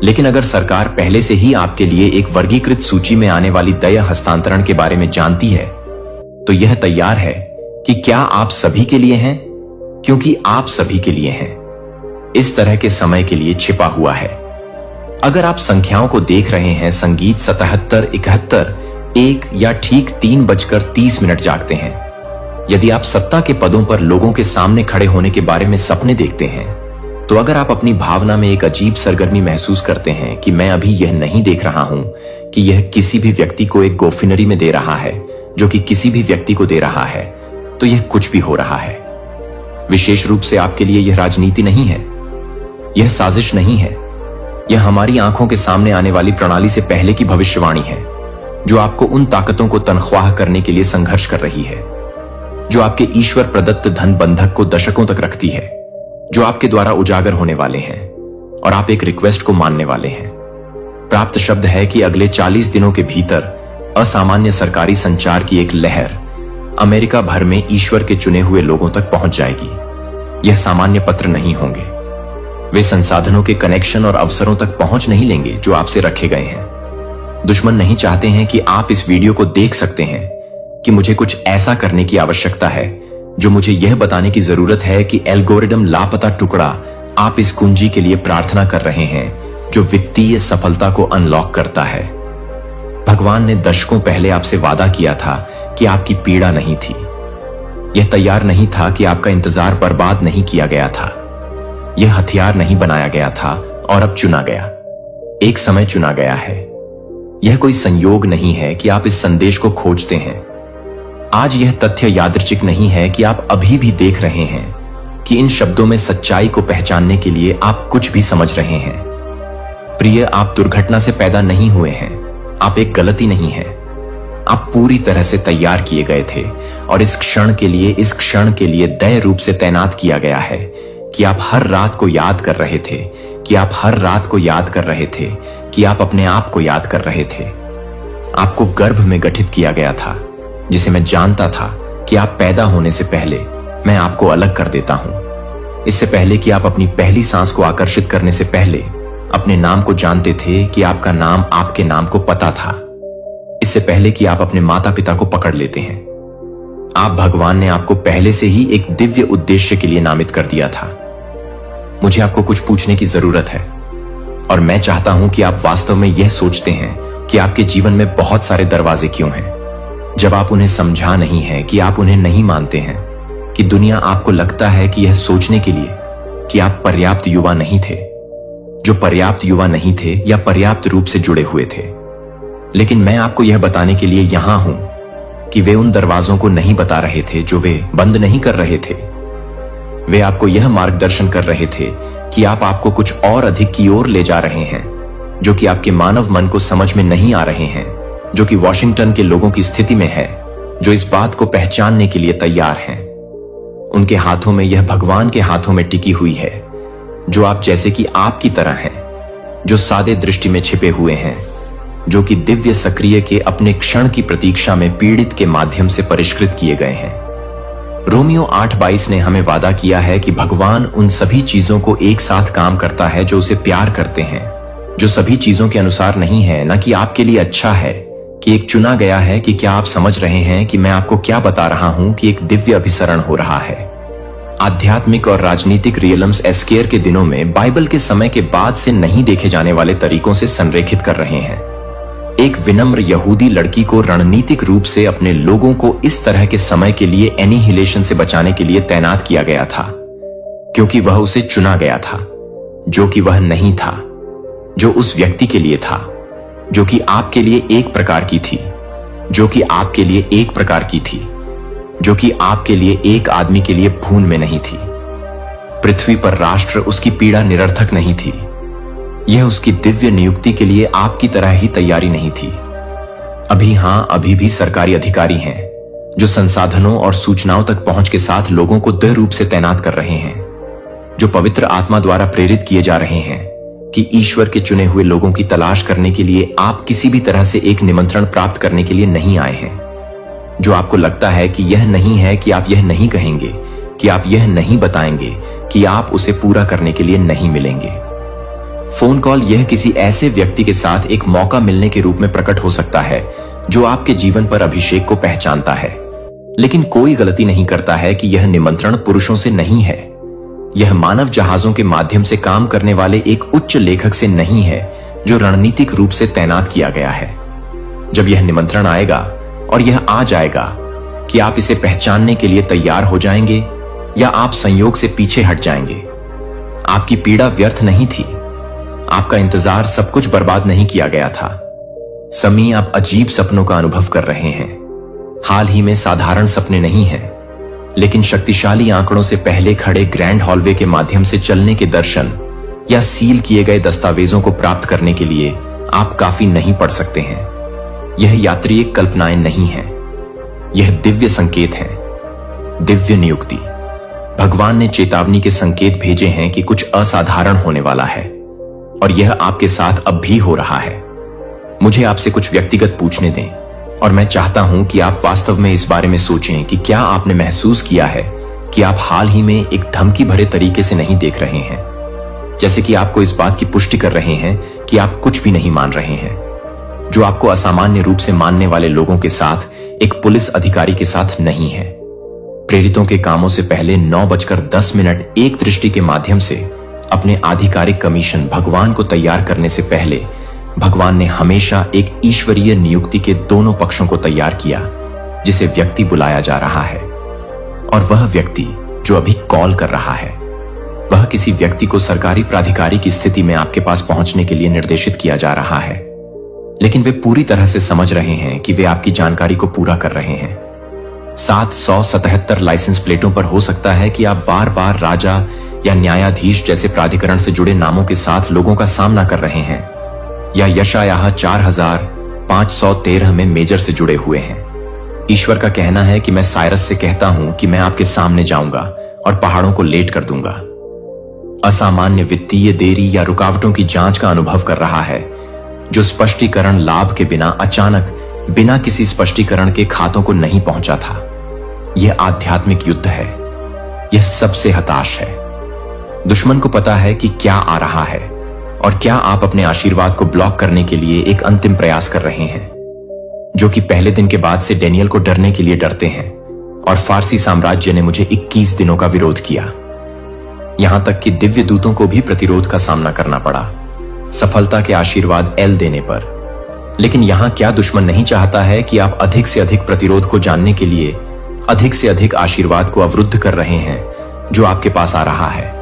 लेकिन अगर सरकार पहले से ही आपके लिए एक वर्गीकृत सूची में आने वाली देय हस्तांतरण के बारे में जानती है तो यह तैयार है कि क्या आप सभी के लिए हैं, क्योंकि आप सभी के लिए हैं, इस तरह के समय के लिए छिपा हुआ है। अगर आप संख्याओं को देख रहे हैं, संगीत 77, 71, 1 या ठीक 3:30 जागते हैं। यदि आप सत्ता के पदों पर लोगों के सामने खड़े होने के बारे में सपने देखते हैं, तो अगर आप अपनी भावना में एक अजीब सरगर्मी महसूस करते हैं कि मैं अभी यह नहीं देख रहा हूं कि यह किसी भी व्यक्ति को एक गोफिनरी में दे रहा है जो कि किसी भी व्यक्ति को दे रहा है, तो यह कुछ भी हो रहा है। विशेष रूप से आपके लिए यह राजनीति नहीं है, यह साजिश नहीं है, यह हमारी आंखों के सामने आने वाली प्रणाली से पहले की भविष्यवाणी है जो आपको उन ताकतों को तनख्वाह करने के लिए संघर्ष कर रही है जो आपके ईश्वर प्रदत्त धन बंधक को दशकों तक रखती है, जो आपके द्वारा उजागर होने वाले हैं और आप एक रिक्वेस्ट को मानने वाले हैं। प्राप्त शब्द है कि अगले 40 दिनों के भीतर असामान्य सरकारी संचार की एक लहर अमेरिका भर में ईश्वर के चुने हुए लोगों तक पहुंच जाएगी। यह सामान्य पत्र नहीं होंगे, वे संसाधनों के कनेक्शन और अवसरों तक पहुंच नहीं लेंगे जो आपसे रखे गए हैं। दुश्मन नहीं चाहते हैं कि आप इस वीडियो को देख सकते हैं कि मुझे कुछ ऐसा करने की आवश्यकता है जो मुझे यह बताने की जरूरत है कि एल्गोरिदम लापता टुकड़ा आप इस कुंजी के लिए प्रार्थना कर रहे हैं जो वित्तीय सफलता को अनलॉक करता है। भगवान ने दशकों पहले आपसे वादा किया था कि आपकी पीड़ा नहीं थी। यह तैयार नहीं था कि आपका इंतजार बर्बाद नहीं किया गया था। यह हथियार नहीं बनाया गया था और अब चुना गया, एक समय चुना गया है। यह कोई संयोग नहीं है कि आप इस संदेश को खोजते हैं। आज यह तथ्य यादृच्छिक नहीं है कि आप अभी भी देख रहे हैं कि इन शब्दों में सच्चाई को पहचानने के लिए आप कुछ भी समझ रहे हैं। प्रिय, आप दुर्घटना से पैदा नहीं हुए हैं, आप एक गलती नहीं है। आप पूरी तरह से तैयार किए गए थे और इस क्षण के लिए दय रूप से तैनात किया गया है कि आप हर रात को याद कर रहे थे, कि आप हर रात को याद कर रहे थे, कि आप अपने आप को याद कर रहे थे। आपको गर्भ में गठित किया गया था, जिसे मैं जानता था कि आप पैदा होने से पहले मैं आपको अलग कर देता हूं। इससे पहले कि आप अपनी पहली सांस को आकर्षित करने से पहले अपने नाम को जानते थे कि आपका नाम आपके नाम को पता था। इससे पहले कि आप अपने माता पिता को पकड़ लेते हैं, आप भगवान ने आपको पहले से ही एक दिव्य उद्देश्य के लिए नामित कर दिया था। मुझे आपको कुछ पूछने की जरूरत है और मैं चाहता हूं कि आप वास्तव में यह सोचते हैं कि आपके जीवन में बहुत सारे दरवाजे क्यों हैं, जब आप उन्हें समझा नहीं है, कि आप उन्हें नहीं मानते हैं, कि दुनिया आपको लगता है कि यह सोचने के लिए कि आप पर्याप्त युवा नहीं थे, जो पर्याप्त युवा नहीं थे या पर्याप्त रूप से जुड़े हुए थे। लेकिन मैं आपको यह बताने के लिए यहां हूं कि वे उन दरवाजों को नहीं बता रहे थे जो वे बंद नहीं कर रहे थे। वे आपको यह मार्गदर्शन कर रहे थे कि आप आपको कुछ और अधिक की ओर ले जा रहे हैं, जो कि आपके मानव मन को समझ में नहीं आ रहे हैं, जो कि वॉशिंगटन के लोगों की स्थिति में है, जो इस बात को पहचानने के लिए तैयार हैं। उनके हाथों में यह भगवान के हाथों में टिकी हुई है, जो आप जैसे कि आपकी तरह हैं, जो सादे दृष्टि में छिपे हुए हैं, जो कि दिव्य सक्रिय के अपने क्षण की प्रतीक्षा में पीड़ित के माध्यम से परिष्कृत किए गए हैं। रोमियो 8:22 ने हमें वादा किया है कि भगवान उन सभी चीजों को एक साथ काम करता है जो उसे प्यार करते हैं, जो सभी चीजों के अनुसार नहीं है, न कि आपके लिए अच्छा है, कि एक चुना गया है। कि क्या आप समझ रहे हैं कि मैं आपको क्या बता रहा हूं कि एक दिव्य अभिसरण हो रहा है। आध्यात्मिक और राजनीतिक रियलम्स एस्केयर के दिनों में बाइबल के समय के बाद से नहीं देखे जाने वाले तरीकों से संरेखित कर रहे हैं। एक विनम्र यहूदी लड़की को रणनीतिक रूप से अपने लोगों को इस तरह के समय के लिए एनिहिलेशन से बचाने के लिए तैनात किया गया था, क्योंकि वह उसे चुना गया था, जो कि वह नहीं था, जो उस व्यक्ति के लिए था, जो कि आपके लिए एक प्रकार की थी, जो कि आपके लिए एक प्रकार की थी, जो कि आपके लिए एक आदमी के लिए भून में नहीं थी। पृथ्वी पर राष्ट्र उसकी पीड़ा निरर्थक नहीं थी। यह उसकी दिव्य नियुक्ति के लिए आपकी तरह ही तैयारी नहीं थी। अभी भी सरकारी अधिकारी हैं जो संसाधनों और सूचनाओं तक पहुंच के साथ लोगों को दृढ़ रूप से तैनात कर रहे हैं, जो पवित्र आत्मा द्वारा प्रेरित किए जा रहे हैं कि ईश्वर के चुने हुए लोगों की तलाश करने के लिए आप किसी भी तरह से एक निमंत्रण प्राप्त करने के लिए नहीं आए हैं। जो आपको लगता है कि यह नहीं है कि आप यह नहीं कहेंगे, कि आप यह नहीं बताएंगे, कि आप उसे पूरा करने के लिए नहीं मिलेंगे। फोन कॉल यह किसी ऐसे व्यक्ति के साथ एक मौका मिलने के रूप में प्रकट हो सकता है जो आपके जीवन पर अभिषेक को पहचानता है, लेकिन कोई गलती नहीं करता है कि यह निमंत्रण पुरुषों से नहीं है। यह मानव जहाजों के माध्यम से काम करने वाले एक उच्च लेखक से नहीं है जो रणनीतिक रूप से तैनात किया गया है। जब यह निमंत्रण आएगा और यह आ जाएगा कि आप इसे पहचानने के लिए तैयार हो जाएंगे या आप संयोग से पीछे हट जाएंगे। आपकी पीड़ा व्यर्थ नहीं थी, आपका इंतजार सब कुछ बर्बाद नहीं किया गया था। समी, आप अजीब सपनों का अनुभव कर रहे हैं। हाल ही में साधारण सपने नहीं हैं, लेकिन शक्तिशाली आंकड़ों से पहले खड़े ग्रैंड हॉलवे के माध्यम से चलने के दर्शन या सील किए गए दस्तावेजों को प्राप्त करने के लिए आप काफी नहीं पढ़ सकते हैं। यह यात्री कल्पनाएं नहीं है, यह दिव्य संकेत है, दिव्य नियुक्ति। भगवान ने चेतावनी के संकेत भेजे हैं कि कुछ असाधारण होने वाला है, और यह आपके साथ अब भी हो रहा है। मुझे आपसे कुछ व्यक्तिगत पूछने दें, और मैं चाहता हूं कि आप वास्तव में इस बारे में सोचें कि क्या आपने महसूस किया है कि आप हाल ही में एक धमकी भरे तरीके से नहीं देख रहे हैं, जैसे कि आपको इस बात की पुष्टि कर रहे हैं कि आप कुछ भी नहीं मान रहे हैं, जो आपको असामान्य रूप से मानने वाले लोगों के साथ एक पुलिस अधिकारी के साथ नहीं है। प्रेरितों के कामों से पहले 9:10 एक दृष्टि के माध्यम से अपने आधिकारिक कमीशन भगवान को तैयार करने से पहले भगवान ने हमेशा एक ईश्वरीय नियुक्ति के दोनों पक्षों को तैयार किया, जिसे व्यक्ति बुलाया जा रहा है। और वह व्यक्ति जो अभी कॉल कर रहा है, वह किसी व्यक्ति को सरकारी प्राधिकारी की स्थिति में आपके पास पहुंचने के लिए निर्देशित किया जा रहा है, लेकिन वे पूरी तरह से समझ रहे हैं कि वे आपकी जानकारी को पूरा कर रहे हैं। 777 लाइसेंस प्लेटों पर हो सकता है कि आप बार बार राजा या न्यायाधीश जैसे प्राधिकरण से जुड़े नामों के साथ लोगों का सामना कर रहे हैं, या यशायाह 4513 में मेजर से जुड़े हुए हैं। ईश्वर का कहना है कि मैं साइरस से कहता हूं कि मैं आपके सामने जाऊंगा और पहाड़ों को लेट कर दूंगा। असामान्य वित्तीय देरी या रुकावटों की जांच का अनुभव कर रहा है, जो स्पष्टीकरण लाभ के बिना अचानक बिना किसी स्पष्टीकरण के खातों को नहीं पहुंचा था। यह आध्यात्मिक युद्ध है, यह सबसे हताश है। दुश्मन को पता है कि क्या आ रहा है, और क्या आप अपने आशीर्वाद को ब्लॉक करने के लिए एक अंतिम प्रयास कर रहे हैं, जो कि पहले दिन के बाद से डेनियल को डरने के लिए डरते हैं। और फारसी साम्राज्य ने मुझे 21 दिनों का विरोध किया, यहां तक कि दिव्य दूतों को भी प्रतिरोध का सामना करना पड़ा, सफलता के आशीर्वाद एल देने पर। लेकिन यहां क्या दुश्मन नहीं चाहता है कि आप अधिक से अधिक प्रतिरोध को जानने के लिए अधिक से अधिक आशीर्वाद को अवरुद्ध कर रहे हैं जो आपके पास आ रहा है।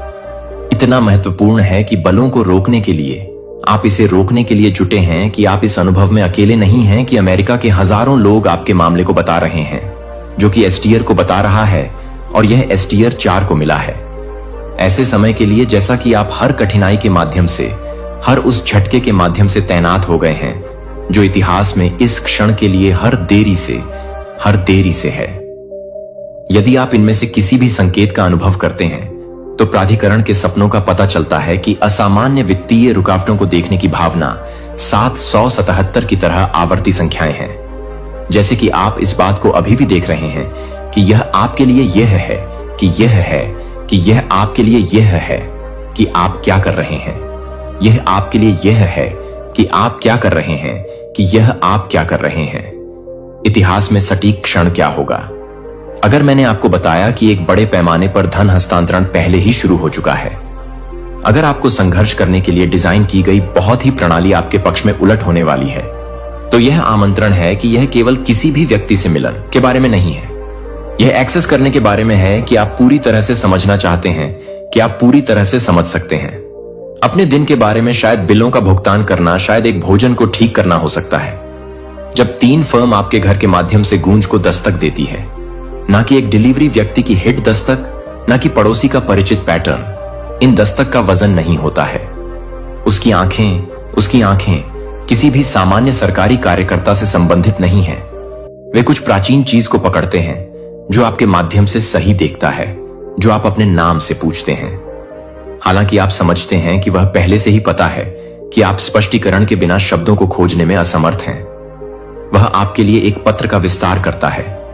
इतना महत्वपूर्ण है कि बलों को रोकने के लिए आप इसे रोकने के लिए जुटे हैं कि आप इस अनुभव में अकेले नहीं हैं कि अमेरिका के हजारों लोग आपके मामले को बता रहे हैं, जो कि एसटीआर को बता रहा है, और यह एसटीआर 4 को मिला है। ऐसे समय के लिए जैसा कि आप हर कठिनाई के माध्यम से, हर उस झटके के माध्यम से तैनात हो गए हैं जो इतिहास में इस क्षण के लिए हर देरी से है। यदि आप इनमें से किसी भी संकेत का अनुभव करते हैं, तो प्राधिकरण के सपनों का पता चलता है कि असामान्य वित्तीय रुकावटों को देखने की भावना 777 की तरह आवर्ती संख्याएं हैं। जैसे कि आप इस बात को अभी भी देख रहे हैं कि यह आपके लिए यह है, कि यह है, कि यह आपके लिए यह है कि आप क्या कर रहे हैं। यह आपके लिए यह है कि आप क्या कर रहे हैं, कि यह आप क्या कर रहे हैं। इतिहास में सटीक क्षण क्या होगा? अगर मैंने आपको बताया कि एक बड़े पैमाने पर धन हस्तांतरण पहले ही शुरू हो चुका है, अगर आपको संघर्ष करने के लिए डिजाइन की गई बहुत ही प्रणाली आपके पक्ष में उलट होने वाली है, तो यह आमंत्रण है कि यह केवल किसी भी व्यक्ति से मिलन के बारे में नहीं है। यह एक्सेस करने के बारे में है कि आप पूरी तरह से समझना चाहते हैं, कि आप पूरी तरह से समझ सकते हैं। अपने दिन के बारे में शायद बिलों का भुगतान करना, शायद एक भोजन को ठीक करना हो सकता है। जब 3 फर्म आपके घर के माध्यम से गूंज को दस्तक देती है, ना कि एक डिलीवरी व्यक्ति की हिट दस्तक, ना कि पड़ोसी का परिचित पैटर्न, इन दस्तक का वजन नहीं होता है। उसकी आंखें किसी भी सामान्य सरकारी कार्यकर्ता से संबंधित नहीं है। वे कुछ प्राचीन चीज को पकड़ते हैं जो आपके माध्यम से सही देखता है, जो आप अपने नाम से पूछते हैं। हालांकि आप समझते हैं कि वह पहले से ही पता है कि आप स्पष्टीकरण के बिना शब्दों को खोजने में असमर्थ हैं। वह आपके लिए एक पत्र का विस्तार करता है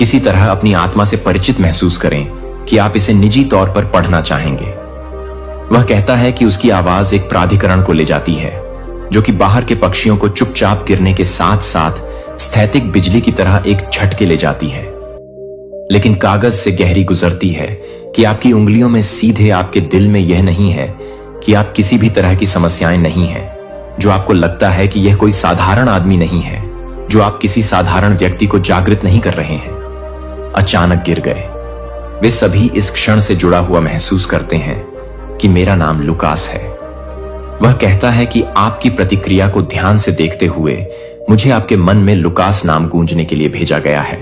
किसी तरह अपनी आत्मा से परिचित महसूस करें कि आप इसे निजी तौर पर पढ़ना चाहेंगे। वह कहता है कि उसकी आवाज एक प्राधिकरण को ले जाती है जो कि बाहर के पक्षियों को चुपचाप गिरने के साथ साथ स्थैतिक बिजली की तरह एक झटके ले जाती है, लेकिन कागज से गहरी गुजरती है कि आपकी उंगलियों में सीधे आपके दिल में यह नहीं है कि आप किसी भी तरह की समस्याएं नहीं हैं, जो आपको लगता है कि यह कोई साधारण आदमी नहीं है, जो आप किसी साधारण व्यक्ति को जागृत नहीं कर रहे हैं। अचानक गिर गए। वे सभी इस क्षण से जुड़ा हुआ महसूस करते हैं कि मेरा नाम लुकास है। वह कहता है कि आपकी प्रतिक्रिया को ध्यान से देखते हुए मुझे आपके मन में लुकास नाम गूंजने के लिए भेजा गया है।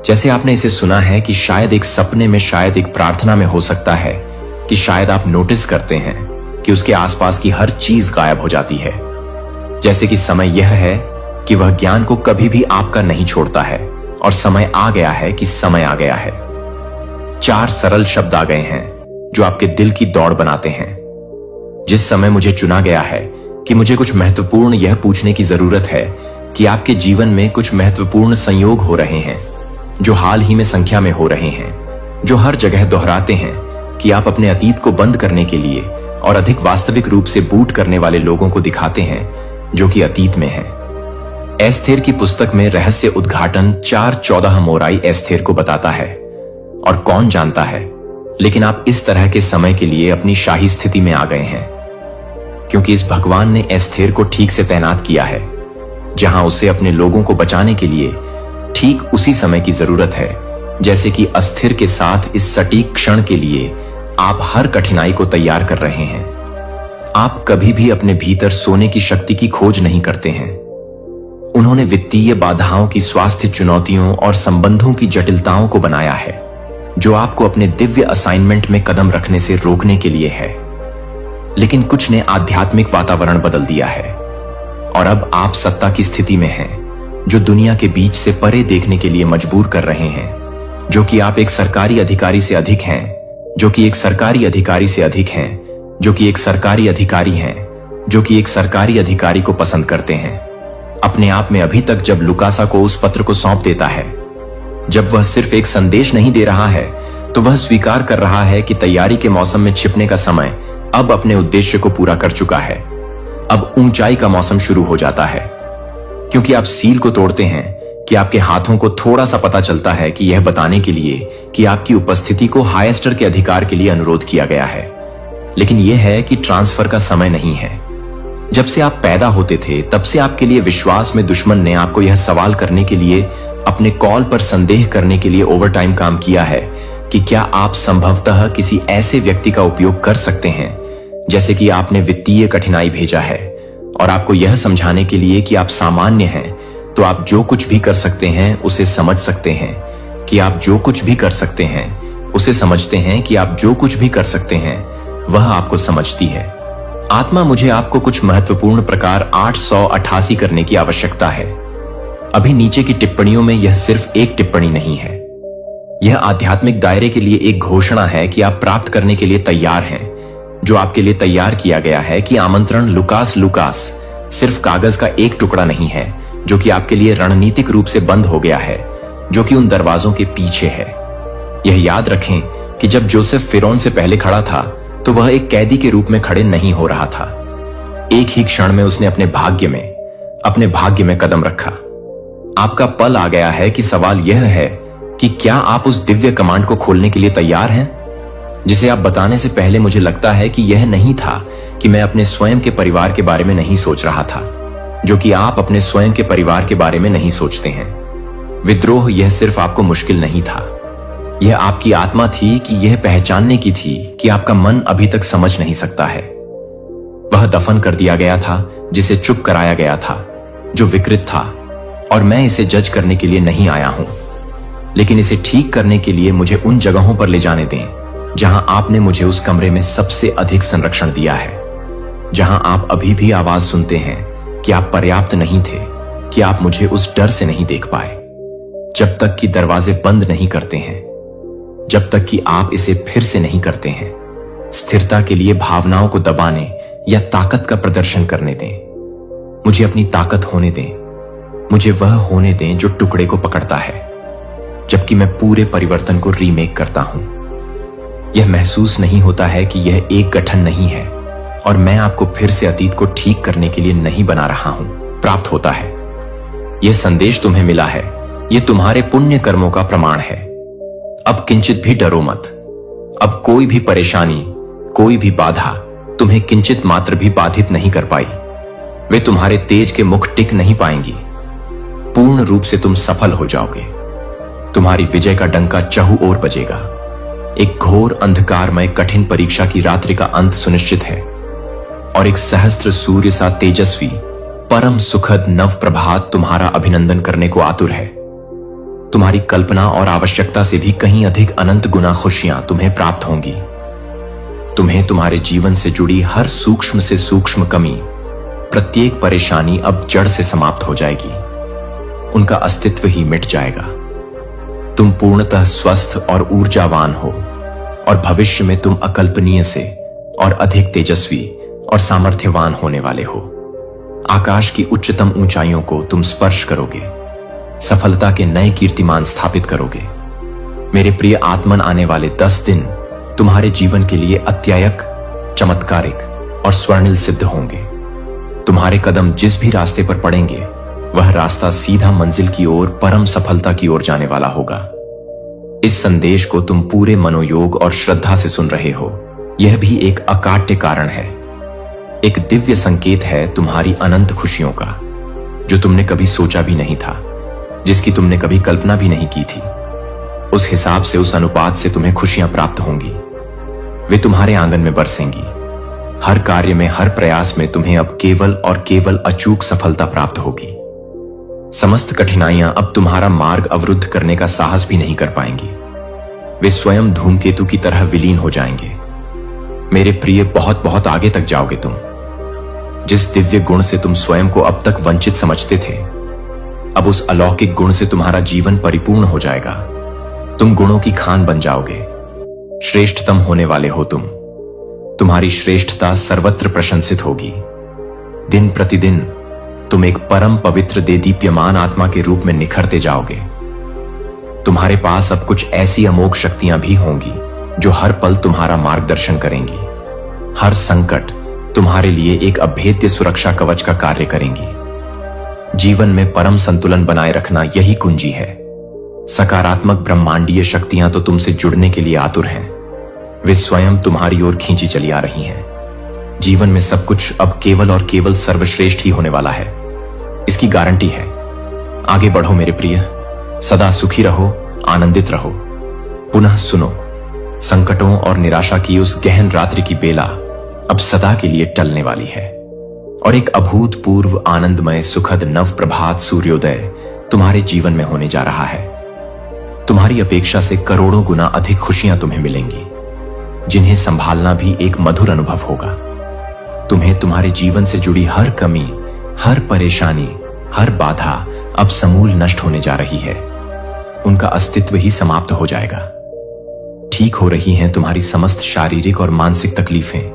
जैसे आपने इसे सुना है कि शायद एक सपने में, शायद एक प्रार्थना में हो सकता है कि शायद आप नोटिस करते हैं कि उसके आसपास की हर चीज गायब हो जाती है। जैसे कि समय यह है कि वह ज्ञान को कभी भी आपका नहीं छोड़ता है और समय आ गया है कि समय आ गया है। 4 सरल शब्द आ गए हैं जो आपके दिल की दौड़ बनाते हैं। जिस समय मुझे चुना गया है कि मुझे कुछ महत्वपूर्ण यह पूछने की जरूरत है कि आपके जीवन में कुछ महत्वपूर्ण संयोग हो रहे हैं जो हाल ही में संख्या में हो रहे हैं, जो हर जगह दोहराते हैं कि आप अपने अतीत को बंद करने के लिए और अधिक वास्तविक रूप से बूट करने वाले लोगों को दिखाते हैं जो कि अतीत में है। एस्थेर की पुस्तक में रहस्य उद्घाटन 4:14 मोराई एस्थेर को बताता है। और कौन जानता है, लेकिन आप इस तरह के समय के लिए अपनी शाही स्थिति में आ गए हैं, क्योंकि इस भगवान ने एस्थेर को ठीक से तैनात किया है जहां उसे अपने लोगों को बचाने के लिए ठीक उसी समय की जरूरत है जैसे कि अस्थिर के साथ इस सटीक क्षण के लिए आप हर कठिनाई को तैयार कर रहे हैं। आप कभी भी अपने भीतर सोने की शक्ति की खोज नहीं करते हैं। उन्होंने वित्तीय बाधाओं की, स्वास्थ्य चुनौतियों और संबंधों की जटिलताओं को बनाया है जो आपको अपने दिव्य असाइनमेंट में कदम रखने से रोकने के लिए है। लेकिन कुछ ने आध्यात्मिक वातावरण बदल दिया है और अब आप सत्ता की स्थिति में हैं जो दुनिया के बीच से परे देखने के लिए मजबूर कर रहे हैं, जो कि आप एक सरकारी अधिकारी से अधिक हैं, जो कि एक सरकारी अधिकारी से अधिक हैं, जो कि एक सरकारी अधिकारी हैं, जो कि एक सरकारी अधिकारी को पसंद करते हैं। अपने आप में अभी तक जब लुकासा को उस पत्र को सौंप देता है, जब वह सिर्फ एक संदेश नहीं दे रहा है, तो वह स्वीकार कर रहा है कि तैयारी के मौसम में छिपने का समय अब अपने उद्देश्य को पूरा कर चुका है। अब ऊंचाई का मौसम शुरू हो जाता है, क्योंकि आप सील को तोड़ते हैं कि आपके हाथों को थोड़ा सा पता चलता है कि यह बताने के लिए कि आपकी उपस्थिति को हाईएस्टर के अधिकार के लिए अनुरोध किया गया है। लेकिन यह है कि ट्रांसफर का समय नहीं है। जब से आप पैदा होते थे तब से आपके लिए विश्वास में दुश्मन ने आपको यह सवाल करने के लिए, अपने कॉल पर संदेह करने के लिए ओवरटाइम काम किया है कि क्या आप संभवतः किसी ऐसे व्यक्ति का उपयोग कर सकते हैं जैसे कि आपने वित्तीय कठिनाई भेजा है, और आपको यह समझाने के लिए कि आप सामान्य हैं, तो आप जो कुछ भी कर सकते हैं उसे समझ सकते हैं, कि आप जो कुछ भी कर सकते हैं उसे समझते हैं, कि आप जो कुछ भी कर सकते हैं वह आपको समझती है। आत्मा, मुझे आपको कुछ महत्वपूर्ण प्रकार 888 करने की आवश्यकता है। अभी नीचे की टिप्पणियों में यह सिर्फ एक टिप्पणी नहीं है, यह आध्यात्मिक दायरे के लिए एक घोषणा है कि आप प्राप्त करने के लिए तैयार हैं जो आपके लिए तैयार किया गया है। कि आमंत्रण लुकास सिर्फ कागज का एक टुकड़ा नहीं है जो कि आपके लिए रणनीतिक रूप से बंद हो गया है, जो कि उन दरवाजों के पीछे है। यह याद रखें कि जब जोसेफ फिरौन से पहले खड़ा था तो वह एक कैदी के रूप में खड़े नहीं हो रहा था। एक ही क्षण में उसने अपने भाग्य में कदम रखा। आपका पल आ गया है कि सवाल यह है कि क्या आप उस दिव्य कमांड को खोलने के लिए तैयार हैं, जिसे आप बताने से पहले मुझे लगता है कि यह नहीं था कि मैं अपने स्वयं के परिवार के बारे में नहीं सोच रहा था, जो कि आप अपने स्वयं के परिवार के बारे में नहीं सोचते हैं। विद्रोह यह सिर्फ आपको मुश्किल नहीं था, यह आपकी आत्मा थी कि यह पहचानने की थी कि आपका मन अभी तक समझ नहीं सकता है। वह दफन कर दिया गया था जिसे चुप कराया गया था, जो विकृत था, और मैं इसे जज करने के लिए नहीं आया हूं, लेकिन इसे ठीक करने के लिए मुझे उन जगहों पर ले जाने दें जहां आपने मुझे उस कमरे में सबसे अधिक संरक्षण दिया है, जहां आप अभी भी आवाज सुनते हैं कि आप पर्याप्त नहीं थे, कि आप मुझे उस डर से नहीं देख पाए, जब तक कि दरवाजे बंद नहीं करते हैं, जब तक कि आप इसे फिर से नहीं करते हैं। स्थिरता के लिए भावनाओं को दबाने या ताकत का प्रदर्शन करने दें। मुझे अपनी ताकत होने दें, मुझे वह होने दें जो टुकड़े को पकड़ता है। जबकि मैं पूरे परिवर्तन को रीमेक करता हूं। यह महसूस नहीं होता है कि यह एक गठन नहीं है और मैं आपको फिर से अतीत को ठीक करने के लिए नहीं बना रहा हूं। प्राप्त होता है। यह संदेश तुम्हें मिला है, यह तुम्हारे पुण्य कर्मों का प्रमाण है। अब किंचित भी डरो मत। अब कोई भी परेशानी, कोई भी बाधा तुम्हें किंचित मात्र भी बाधित नहीं कर पाई। वे तुम्हारे तेज के मुख टिक नहीं पाएंगी। पूर्ण रूप से तुम सफल हो जाओगे। तुम्हारी विजय का डंका चहु ओर बजेगा। एक घोर अंधकारमय कठिन परीक्षा की रात्रि का अंत सुनिश्चित है और एक सहस्त्र सूर्य सा तेजस्वी परम सुखद नव प्रभात तुम्हारा अभिनंदन करने को आतुर है। तुम्हारी कल्पना और आवश्यकता से भी कहीं अधिक अनंत गुना खुशियां तुम्हें प्राप्त होंगी। तुम्हें तुम्हारे जीवन से जुड़ी हर सूक्ष्म से सूक्ष्म कमी, प्रत्येक परेशानी अब जड़ से समाप्त हो जाएगी। उनका अस्तित्व ही मिट जाएगा। तुम पूर्णतः स्वस्थ और ऊर्जावान हो और भविष्य में तुम अकल्पनीय से और अधिक तेजस्वी और सामर्थ्यवान होने वाले हो। आकाश की उच्चतम ऊंचाइयों को तुम स्पर्श करोगे। सफलता के नए कीर्तिमान स्थापित करोगे। मेरे प्रिय आत्मन, आने वाले 10 दिन तुम्हारे जीवन के लिए अत्यायक, चमत्कारिक और स्वर्णिल सिद्ध होंगे। तुम्हारे कदम जिस भी रास्ते पर पड़ेंगे वह रास्ता सीधा मंजिल की ओर, परम सफलता की ओर जाने वाला होगा। इस संदेश को तुम पूरे मनोयोग और श्रद्धा से सुन रहे हो। यह भी एक अकाट्य कारण है, एक दिव्य संकेत है तुम्हारी अनंत खुशियों का, जो तुमने कभी सोचा भी नहीं था, जिसकी तुमने कभी कल्पना भी नहीं की थी। उस हिसाब से, उस अनुपात से तुम्हें खुशियां प्राप्त होंगी। वे तुम्हारे आंगन में बरसेंगी। हर कार्य में, हर प्रयास में तुम्हें अब केवल और केवल अचूक सफलता प्राप्त होगी। समस्त कठिनाइयां अब तुम्हारा मार्ग अवरुद्ध करने का साहस भी नहीं कर पाएंगी। वे स्वयं धूमकेतु की तरह विलीन हो जाएंगे। मेरे प्रिय, बहुत बहुत आगे तक जाओगे तुम। जिस दिव्य गुण से तुम स्वयं को अब तक वंचित समझते थे, अब उस अलौकिक गुण से तुम्हारा जीवन परिपूर्ण हो जाएगा। तुम गुणों की खान बन जाओगे। श्रेष्ठतम होने वाले हो तुम। तुम्हारी श्रेष्ठता सर्वत्र प्रशंसित होगी। दिन प्रतिदिन तुम एक परम पवित्र देदीप्यमान आत्मा के रूप में निखरते जाओगे। तुम्हारे पास अब कुछ ऐसी अमोघ शक्तियां भी होंगी जो हर पल तुम्हारा मार्गदर्शन करेंगी। हर संकट तुम्हारे लिए एक अभेद्य सुरक्षा कवच का कार्य करेंगी। जीवन में परम संतुलन बनाए रखना यही कुंजी है। सकारात्मक ब्रह्मांडीय शक्तियां तो तुमसे जुड़ने के लिए आतुर हैं। वे स्वयं तुम्हारी ओर खींची चली आ रही हैं। जीवन में सब कुछ अब केवल और केवल सर्वश्रेष्ठ ही होने वाला है, इसकी गारंटी है। आगे बढ़ो मेरे प्रिय, सदा सुखी रहो, आनंदित रहो। पुनः सुनो, संकटों और निराशा की उस गहन रात्रि की बेला अब सदा के लिए टलने वाली है और एक अभूतपूर्व आनंदमय सुखद नव प्रभात सूर्योदय तुम्हारे जीवन में होने जा रहा है। तुम्हारी अपेक्षा से करोड़ों गुना अधिक खुशियां तुम्हें मिलेंगी, जिन्हें संभालना भी एक मधुर अनुभव होगा। तुम्हें तुम्हारे जीवन से जुड़ी हर कमी, हर परेशानी, हर बाधा अब समूल नष्ट होने जा रही है। उनका अस्तित्व ही समाप्त हो जाएगा। ठीक हो रही हैं तुम्हारी समस्त शारीरिक और मानसिक तकलीफें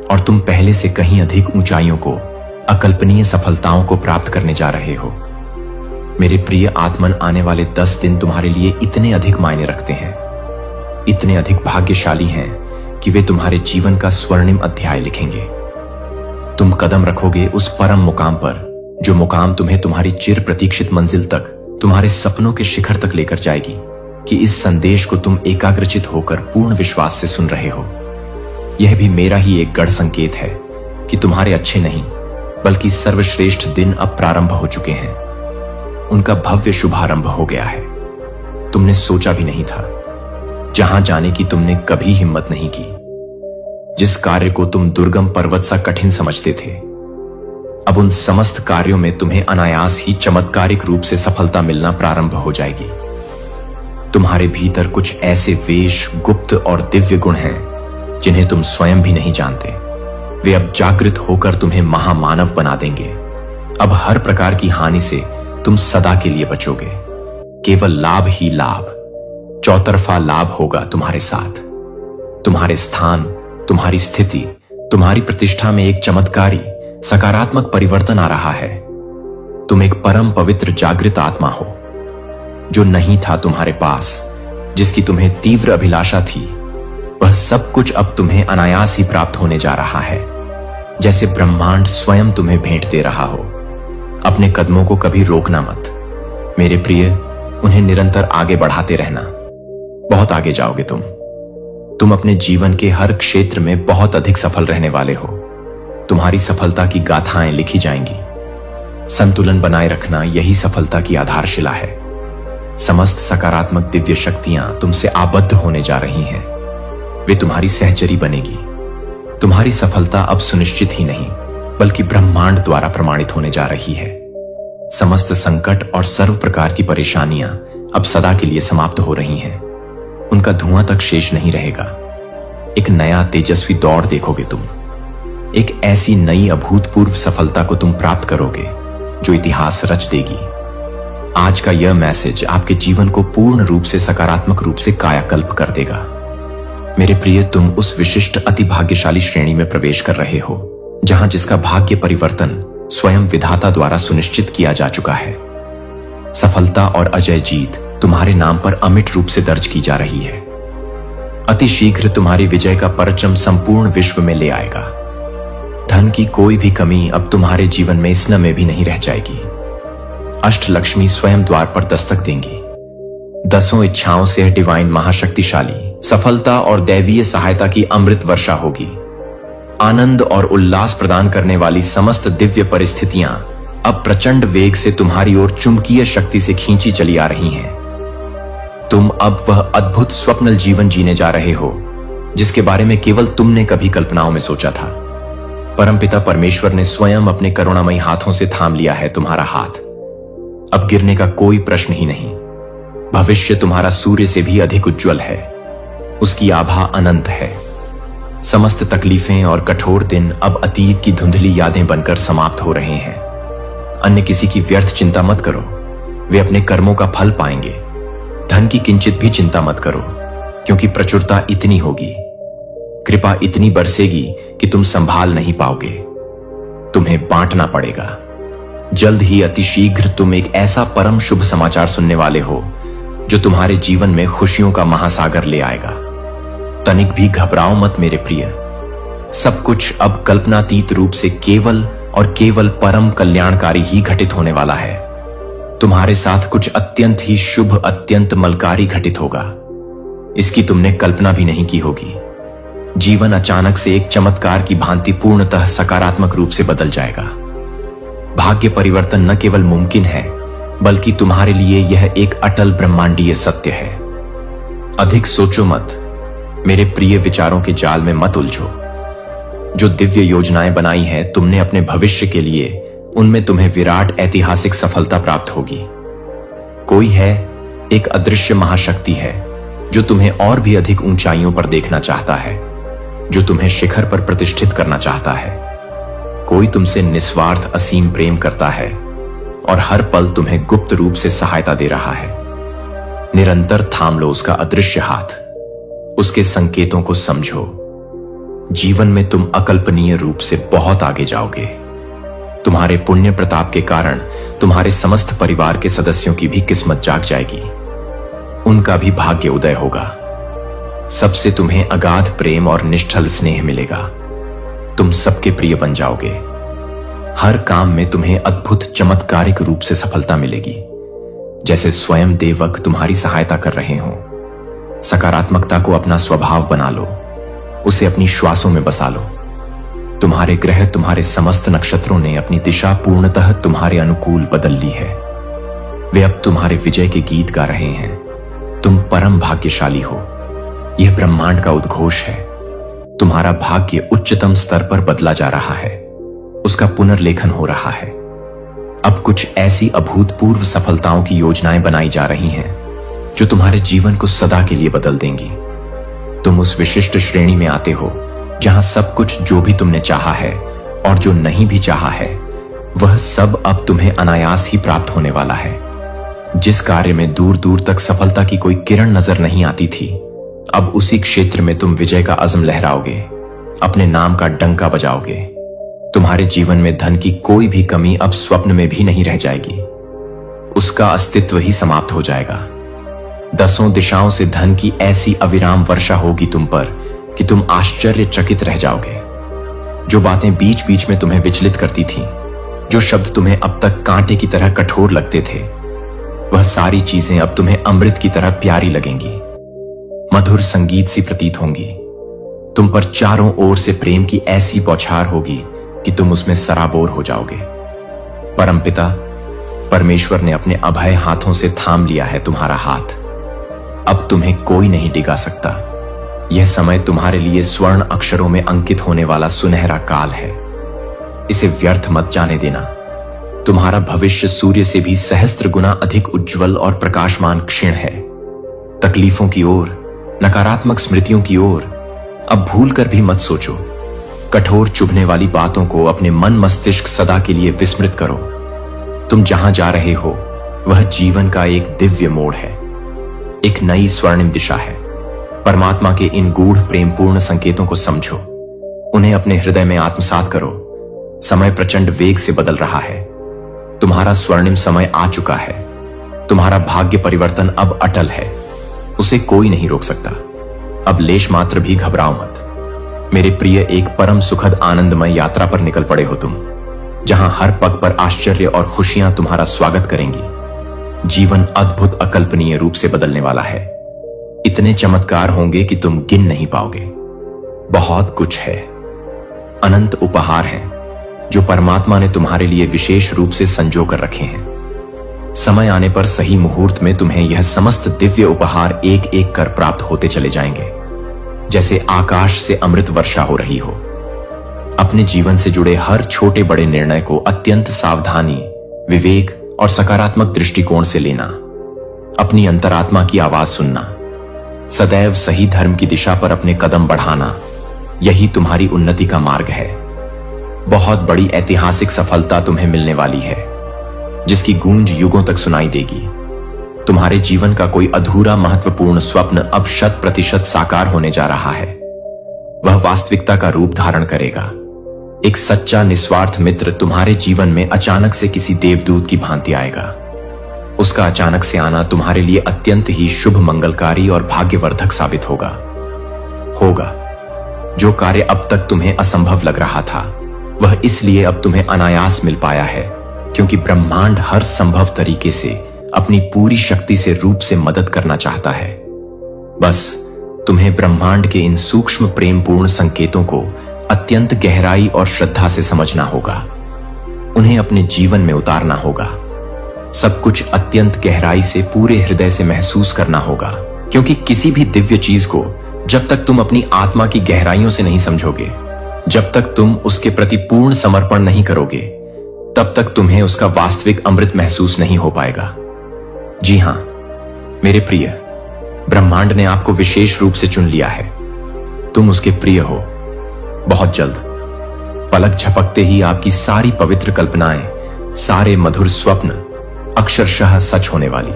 और तुम पहले से कहीं अधिक ऊंचाइयों को, अकल्पनीय सफलताओं को प्राप्त करने जा रहे हो। मेरे प्रिय आत्मन, आने वाले 10 दिन तुम्हारे लिए इतने अधिक मायने रखते हैं, इतने अधिक भाग्यशाली हैं कि वे तुम्हारे जीवन का स्वर्णिम अध्याय लिखेंगे। तुम कदम रखोगे उस परम मुकाम पर, जो मुकाम तुम्हें तुम्हारी चिर प्रतीक्षित मंजिल तक, तुम्हारे सपनों के शिखर तक लेकर जाएगी कि इस संदेश को तुम एकाग्रचित होकर पूर्ण विश्वास से सुन रहे हो। यह भी मेरा ही एक गढ़ संकेत है कि तुम्हारे अच्छे नहीं बल्कि सर्वश्रेष्ठ दिन अब प्रारंभ हो चुके हैं। उनका भव्य शुभारंभ हो गया है। तुमने सोचा भी नहीं था, जहां जाने की तुमने कभी हिम्मत नहीं की, जिस कार्य को तुम दुर्गम पर्वत सा कठिन समझते थे, अब उन समस्त कार्यों में तुम्हें अनायास ही चमत्कारिक रूप से सफलता मिलना प्रारंभ हो जाएगी। तुम्हारे भीतर कुछ ऐसे वेश, गुप्त और दिव्य गुण हैं जिन्हें तुम स्वयं भी नहीं जानते। वे अब जागृत होकर तुम्हें महामानव बना देंगे। अब हर प्रकार की हानि से तुम सदा के लिए बचोगे। केवल लाभ ही लाभ, चौतरफा लाभ होगा तुम्हारे साथ। तुम्हारे स्थान, तुम्हारी स्थिति, तुम्हारी प्रतिष्ठा में एक चमत्कारी सकारात्मक परिवर्तन आ रहा है। तुम एक परम पवित्र जागृत आत्मा हो। जो नहीं था तुम्हारे पास, जिसकी तुम्हें तीव्र अभिलाषा थी, वह सब कुछ अब तुम्हें अनायास ही प्राप्त होने जा रहा है, जैसे ब्रह्मांड स्वयं तुम्हें भेंट दे रहा हो। अपने कदमों को कभी रोकना मत मेरे प्रिय, उन्हें निरंतर आगे बढ़ाते रहना। बहुत आगे जाओगे तुम अपने जीवन के हर क्षेत्र में बहुत अधिक सफल रहने वाले हो। तुम्हारी सफलता की गाथाएं लिखी जाएंगी। संतुलन बनाए रखना यही सफलता की आधारशिला है। समस्त सकारात्मक दिव्य शक्तियां तुमसे आबद्ध होने जा रही हैं। वे तुम्हारी सहचरी बनेगी। तुम्हारी सफलता अब सुनिश्चित ही नहीं, बल्कि ब्रह्मांड द्वारा प्रमाणित होने जा रही है। समस्त संकट और सर्व प्रकार की परेशानियां अब सदा के लिए समाप्त हो रही हैं। उनका धुआं तक शेष नहीं रहेगा। एक नया तेजस्वी दौर देखोगे तुम। एक ऐसी नई अभूतपूर्व सफलता को तुम प्राप्त करोगे जो इतिहास रच देगी। आज का यह मैसेज आपके जीवन को पूर्ण रूप से सकारात्मक रूप से कायाकल्प कर देगा। मेरे प्रिय, तुम उस विशिष्ट अति भाग्यशाली श्रेणी में प्रवेश कर रहे हो जहां जिसका भाग्य परिवर्तन स्वयं विधाता द्वारा सुनिश्चित किया जा चुका है। सफलता और अजय जीत तुम्हारे नाम पर अमिट रूप से दर्ज की जा रही है। अति शीघ्र तुम्हारी विजय का परचम संपूर्ण विश्व में ले आएगा। धन की कोई भी कमी अब तुम्हारे जीवन में स्न में भी नहीं रह जाएगी। अष्टलक्ष्मी स्वयं द्वार पर दस्तक देंगी। 10 इच्छाओं से डिवाइन महाशक्तिशाली सफलता और दैवीय सहायता की अमृत वर्षा होगी। आनंद और उल्लास प्रदान करने वाली समस्त दिव्य परिस्थितियां अब प्रचंड वेग से तुम्हारी ओर चुंबकीय शक्ति से खींची चली आ रही हैं। तुम अब वह अद्भुत स्वप्नल जीवन जीने जा रहे हो जिसके बारे में केवल तुमने कभी कल्पनाओं में सोचा था। परमपिता परमेश्वर ने स्वयं अपने करुणामयी हाथों से थाम लिया है तुम्हारा हाथ। अब गिरने का कोई प्रश्न ही नहीं। भविष्य तुम्हारा सूर्य से भी अधिक उज्जवल है। उसकी आभा अनंत है। समस्त तकलीफें और कठोर दिन अब अतीत की धुंधली यादें बनकर समाप्त हो रहे हैं। अन्य किसी की व्यर्थ चिंता मत करो, वे अपने कर्मों का फल पाएंगे। धन की किंचित भी चिंता मत करो, क्योंकि प्रचुरता इतनी होगी, कृपा इतनी बरसेगी कि तुम संभाल नहीं पाओगे। तुम्हें बांटना पड़ेगा। जल्द ही अति शीघ्र तुम एक ऐसा परम शुभ समाचार सुनने वाले हो जो तुम्हारे जीवन में खुशियों का महासागर ले आएगा। तनिक भी घबराओ मत मेरे प्रिय। सब कुछ अब कल्पनातीत रूप से केवल और केवल परम कल्याणकारी ही घटित होने वाला है। तुम्हारे साथ कुछ अत्यंत ही शुभ, अत्यंत मलकारी घटित होगा। इसकी तुमने कल्पना भी नहीं की होगी। जीवन अचानक से एक चमत्कार की भांति पूर्णतः सकारात्मक रूप से बदल जाएगा। भाग्य परिवर्तन न केवल मुमकिन है, बल्कि तुम्हारे लिए यह एक अटल ब्रह्मांडीय सत्य है। अधिक सोचो मत, मेरे प्रिय विचारों के जाल में मत उलझो। जो दिव्य योजनाएं बनाई हैं तुमने अपने भविष्य के लिए, उनमें तुम्हें विराट ऐतिहासिक सफलता प्राप्त होगी। कोई है, एक अदृश्य महाशक्ति है जो तुम्हें और भी अधिक ऊंचाइयों पर देखना चाहता है, जो तुम्हें शिखर पर प्रतिष्ठित करना चाहता है। कोई तुमसे निस्वार्थ असीम प्रेम करता है और हर पल तुम्हें गुप्त रूप से सहायता दे रहा है। निरंतर थाम लो उसका अदृश्य हाथ, उसके संकेतों को समझो। जीवन में तुम अकल्पनीय रूप से बहुत आगे जाओगे। तुम्हारे पुण्य प्रताप के कारण तुम्हारे समस्त परिवार के सदस्यों की भी किस्मत जाग जाएगी। उनका भी भाग्य उदय होगा। सबसे तुम्हें अगाध प्रेम और निष्ठल स्नेह मिलेगा। तुम सबके प्रिय बन जाओगे। हर काम में तुम्हें अद्भुत चमत्कारिक रूप से सफलता मिलेगी, जैसे स्वयं देवक तुम्हारी सहायता कर रहे हों। सकारात्मकता को अपना स्वभाव बना लो, उसे अपनी श्वासों में बसा लो। तुम्हारे ग्रह, तुम्हारे समस्त नक्षत्रों ने अपनी दिशा पूर्णतः तुम्हारे अनुकूल बदल ली है। वे अब तुम्हारे विजय के गीत गा रहे हैं। तुम परम भाग्यशाली हो। यह ब्रह्मांड का उद्घोष है। तुम्हारा भाग्य उच्चतम स्तर पर बदला जा रहा है। उसका पुनर्लेखन हो रहा है। अब कुछ ऐसी अभूतपूर्व सफलताओं की योजनाएं बनाई जा रही हैं जो तुम्हारे जीवन को सदा के लिए बदल देंगी। तुम उस विशिष्ट श्रेणी में आते हो जहां सब कुछ जो भी तुमने चाहा है और जो नहीं भी चाहा है, वह सब अब तुम्हें अनायास ही प्राप्त होने वाला है। जिस कार्य में दूर दूर तक सफलता की कोई किरण नजर नहीं आती थी, अब उसी क्षेत्र में तुम विजय का अज़्म लहराओगे, अपने नाम का डंका बजाओगे। तुम्हारे जीवन में धन की कोई भी कमी अब स्वप्न में भी नहीं रह जाएगी। उसका अस्तित्व ही समाप्त हो जाएगा। 10 दिशाओं से धन की ऐसी अविराम वर्षा होगी तुम पर कि तुम आश्चर्यचकित रह जाओगे। जो बातें बीच बीच में तुम्हें विचलित करती थीं, जो शब्द तुम्हें अब तक कांटे की तरह कठोर लगते थे, वह सारी चीजें अब तुम्हें अमृत की तरह प्यारी लगेंगी, मधुर संगीत सी प्रतीत होंगी। तुम पर चारों ओर से प्रेम की ऐसी बौछार होगी कि तुम उसमें सराबोर हो जाओगे। परमपिता परमेश्वर ने अपने अभय हाथों से थाम लिया है तुम्हारा हाथ। अब तुम्हें कोई नहीं डिगा सकता। यह समय तुम्हारे लिए स्वर्ण अक्षरों में अंकित होने वाला सुनहरा काल है। इसे व्यर्थ मत जाने देना। तुम्हारा भविष्य सूर्य से भी सहस्त्र गुना अधिक उज्जवल और प्रकाशमान क्षीण है। तकलीफों की ओर, नकारात्मक स्मृतियों की ओर अब भूल कर भी मत सोचो। कठोर चुभने वाली बातों को अपने मन मस्तिष्क सदा के लिए विस्मृत करो। तुम जहां जा रहे हो वह जीवन का एक दिव्य मोड़ है, एक नई स्वर्णिम दिशा है। परमात्मा के इन गूढ़ प्रेमपूर्ण संकेतों को समझो, उन्हें अपने हृदय में आत्मसात करो। समय प्रचंड वेग से बदल रहा है। तुम्हारा स्वर्णिम समय आ चुका है। तुम्हारा भाग्य परिवर्तन अब अटल है, उसे कोई नहीं रोक सकता। अब लेश मात्र भी घबराओ मत। मेरे प्रिय, एक परम सुखद आनंदमय यात्रा पर निकल पड़े हो तुम, जहां हर पग पर आश्चर्य और खुशियां तुम्हारा स्वागत करेंगी। जीवन अद्भुत अकल्पनीय रूप से बदलने वाला है। इतने चमत्कार होंगे कि तुम गिन नहीं पाओगे। बहुत कुछ है, अनंत उपहार हैं जो परमात्मा ने तुम्हारे लिए विशेष रूप से संजो कर रखे हैं। समय आने पर सही मुहूर्त में तुम्हें यह समस्त दिव्य उपहार एक एक कर प्राप्त होते चले जाएंगे, जैसे आकाश से अमृत वर्षा हो रही हो। अपने जीवन से जुड़े हर छोटे बड़े निर्णय को अत्यंत सावधानी, विवेक और सकारात्मक दृष्टिकोण से लेना। अपनी अंतरात्मा की आवाज सुनना, सदैव सही धर्म की दिशा पर अपने कदम बढ़ाना, यही तुम्हारी उन्नति का मार्ग है। बहुत बड़ी ऐतिहासिक सफलता तुम्हें मिलने वाली है, जिसकी गूंज युगों तक सुनाई देगी। तुम्हारे जीवन का कोई अधूरा महत्वपूर्ण स्वप्न अब 100% साकार होने जा रहा है। वह वास्तविकता का रूप धारण करेगा। एक सच्चा निस्वार्थ मित्र तुम्हारे जीवन में अचानक से किसी देवदूत की भांति आएगा। उसका अचानक से आना तुम्हारे लिए अत्यंत ही शुभ, मंगलकारी और भाग्यवर्धक साबित होगा। जो कार्य अब तक तुम्हें असंभव लग रहा था, वह इसलिए अब तुम्हें अनायास मिल पाया है क्योंकि ब्रह्मांड हर संभव तरीके से अपनी पूरी शक्ति से रूप से मदद करना चाहता है। बस तुम्हें ब्रह्मांड के इन सूक्ष्म प्रेमपूर्ण संकेतों को अत्यंत गहराई और श्रद्धा से समझना होगा। उन्हें अपने जीवन में उतारना होगा। सब कुछ अत्यंत गहराई से, पूरे हृदय से महसूस करना होगा, क्योंकि किसी भी दिव्य चीज को जब तक तुम अपनी आत्मा की गहराइयों से नहीं समझोगे, जब तक तुम उसके प्रति पूर्ण समर्पण नहीं करोगे, तब तक तुम्हें उसका वास्तविक अमृत महसूस नहीं हो पाएगा। जी हां मेरे प्रिय, ब्रह्मांड ने आपको विशेष रूप से चुन लिया है। तुम उसके प्रिय हो। बहुत जल्द, पलक झपकते ही आपकी सारी पवित्र कल्पनाएं, सारे मधुर स्वप्न अक्षरशः सच होने वाली।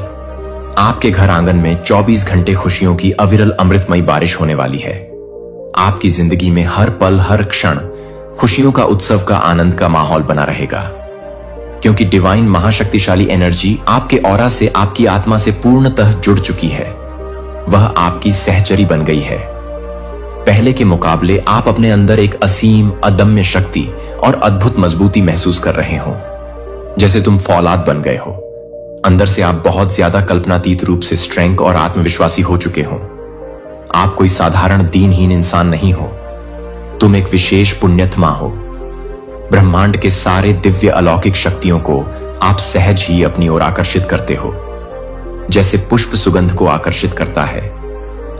आपके घर आंगन में 24 घंटे खुशियों की अविरल अमृतमयी बारिश होने वाली है। आपकी जिंदगी में हर पल, हर क्षण खुशियों का, उत्सव का, आनंद का माहौल बना रहेगा, क्योंकि डिवाइन महाशक्तिशाली एनर्जी आपके ऑरा से, आपकी आत्मा से पूर्णतः जुड़ चुकी है। वह आपकी सहचरी बन गई है। पहले के मुकाबले आप अपने अंदर एक असीम, अदम्य शक्ति और अद्भुत मजबूती महसूस कर रहे हो, जैसे तुम फौलाद बन गए हो। अंदर से आप बहुत ज्यादा कल्पनातीत रूप से स्ट्रेंग और आत्मविश्वासी हो चुके हो। आप कोई साधारण दीनहीन इंसान नहीं हो। तुम एक विशेष पुण्यात्मा हो। ब्रह्मांड के सारे दिव्य अलौकिक शक्तियों को आप सहज ही अपनी ओर आकर्षित करते हो, जैसे पुष्प सुगंध को आकर्षित करता है।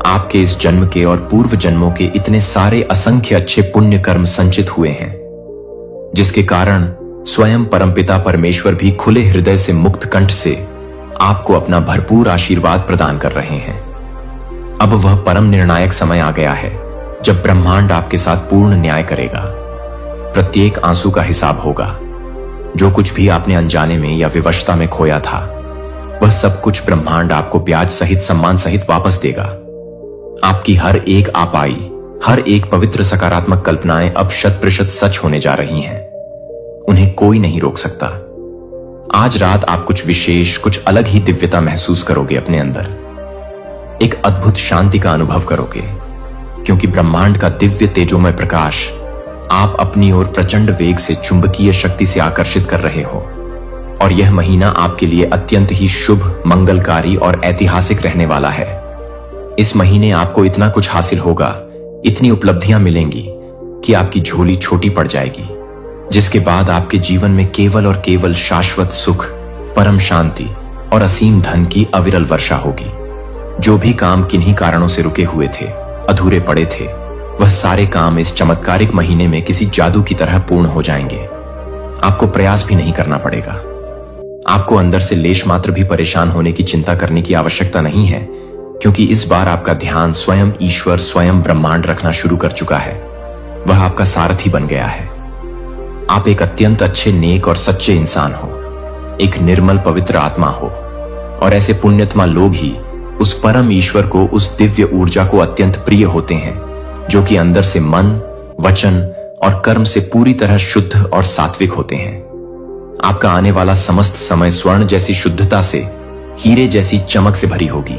आपके इस जन्म के और पूर्व जन्मों के इतने सारे असंख्य अच्छे पुण्य कर्म संचित हुए हैं, जिसके कारण स्वयं परमपिता परमेश्वर भी खुले हृदय से, मुक्त कंठ से आपको अपना भरपूर आशीर्वाद प्रदान कर रहे हैं। अब वह परम निर्णायक समय आ गया है जब ब्रह्मांड आपके साथ पूर्ण न्याय करेगा। प्रत्येक आंसू का हिसाब होगा। जो कुछ भी आपने अनजाने में या विवशता में खोया था, वह सब कुछ ब्रह्मांड आपको ब्याज सहित, सम्मान सहित वापस देगा। आपकी हर एक आपाई, हर एक पवित्र सकारात्मक कल्पनाएं अब 100% सच होने जा रही हैं। उन्हें कोई नहीं रोक सकता। आज रात आप कुछ विशेष, कुछ अलग ही दिव्यता महसूस करोगे अपने अंदर। एक अद्भुत शांति का अनुभव करोगे, क्योंकि ब्रह्मांड का दिव्य तेजोमय प्रकाश आप अपनी ओर प्रचंड वेग से चुंबकीय शक्ति से आकर्षित कर रहे हो। और यह महीना आपके लिए अत्यंत ही शुभ, मंगलकारी और ऐतिहासिक रहने वाला है। इस महीने आपको इतना कुछ हासिल होगा, इतनी उपलब्धियां मिलेंगी कि आपकी झोली छोटी पड़ जाएगी, जिसके बाद आपके जीवन में केवल और केवल शाश्वत सुख, परम शांति और असीम धन की अविरल वर्षा होगी। जो भी काम किन्हीं कारणों से रुके हुए थे, अधूरे पड़े थे, वह सारे काम इस चमत्कारिक महीने में किसी जादू की तरह पूर्ण हो जाएंगे। आपको प्रयास भी नहीं करना पड़ेगा। आपको अंदर से लेश मात्र भी परेशान होने की चिंता करने की आवश्यकता नहीं है, क्योंकि इस बार आपका ध्यान स्वयं ईश्वर, स्वयं ब्रह्मांड रखना शुरू कर चुका है। वह आपका सारथी बन गया है। आप एक अत्यंत अच्छे, नेक और सच्चे इंसान हो, एक निर्मल पवित्र आत्मा हो, और ऐसे पुण्यत्मा लोग ही उस परम ईश्वर को, उस दिव्य ऊर्जा को अत्यंत प्रिय होते हैं, जो कि अंदर से मन, वचन और कर्म से पूरी तरह शुद्ध और सात्विक होते हैं। आपका आने वाला समस्त समय स्वर्ण जैसी शुद्धता से, हीरे जैसी चमक से भरी होगी।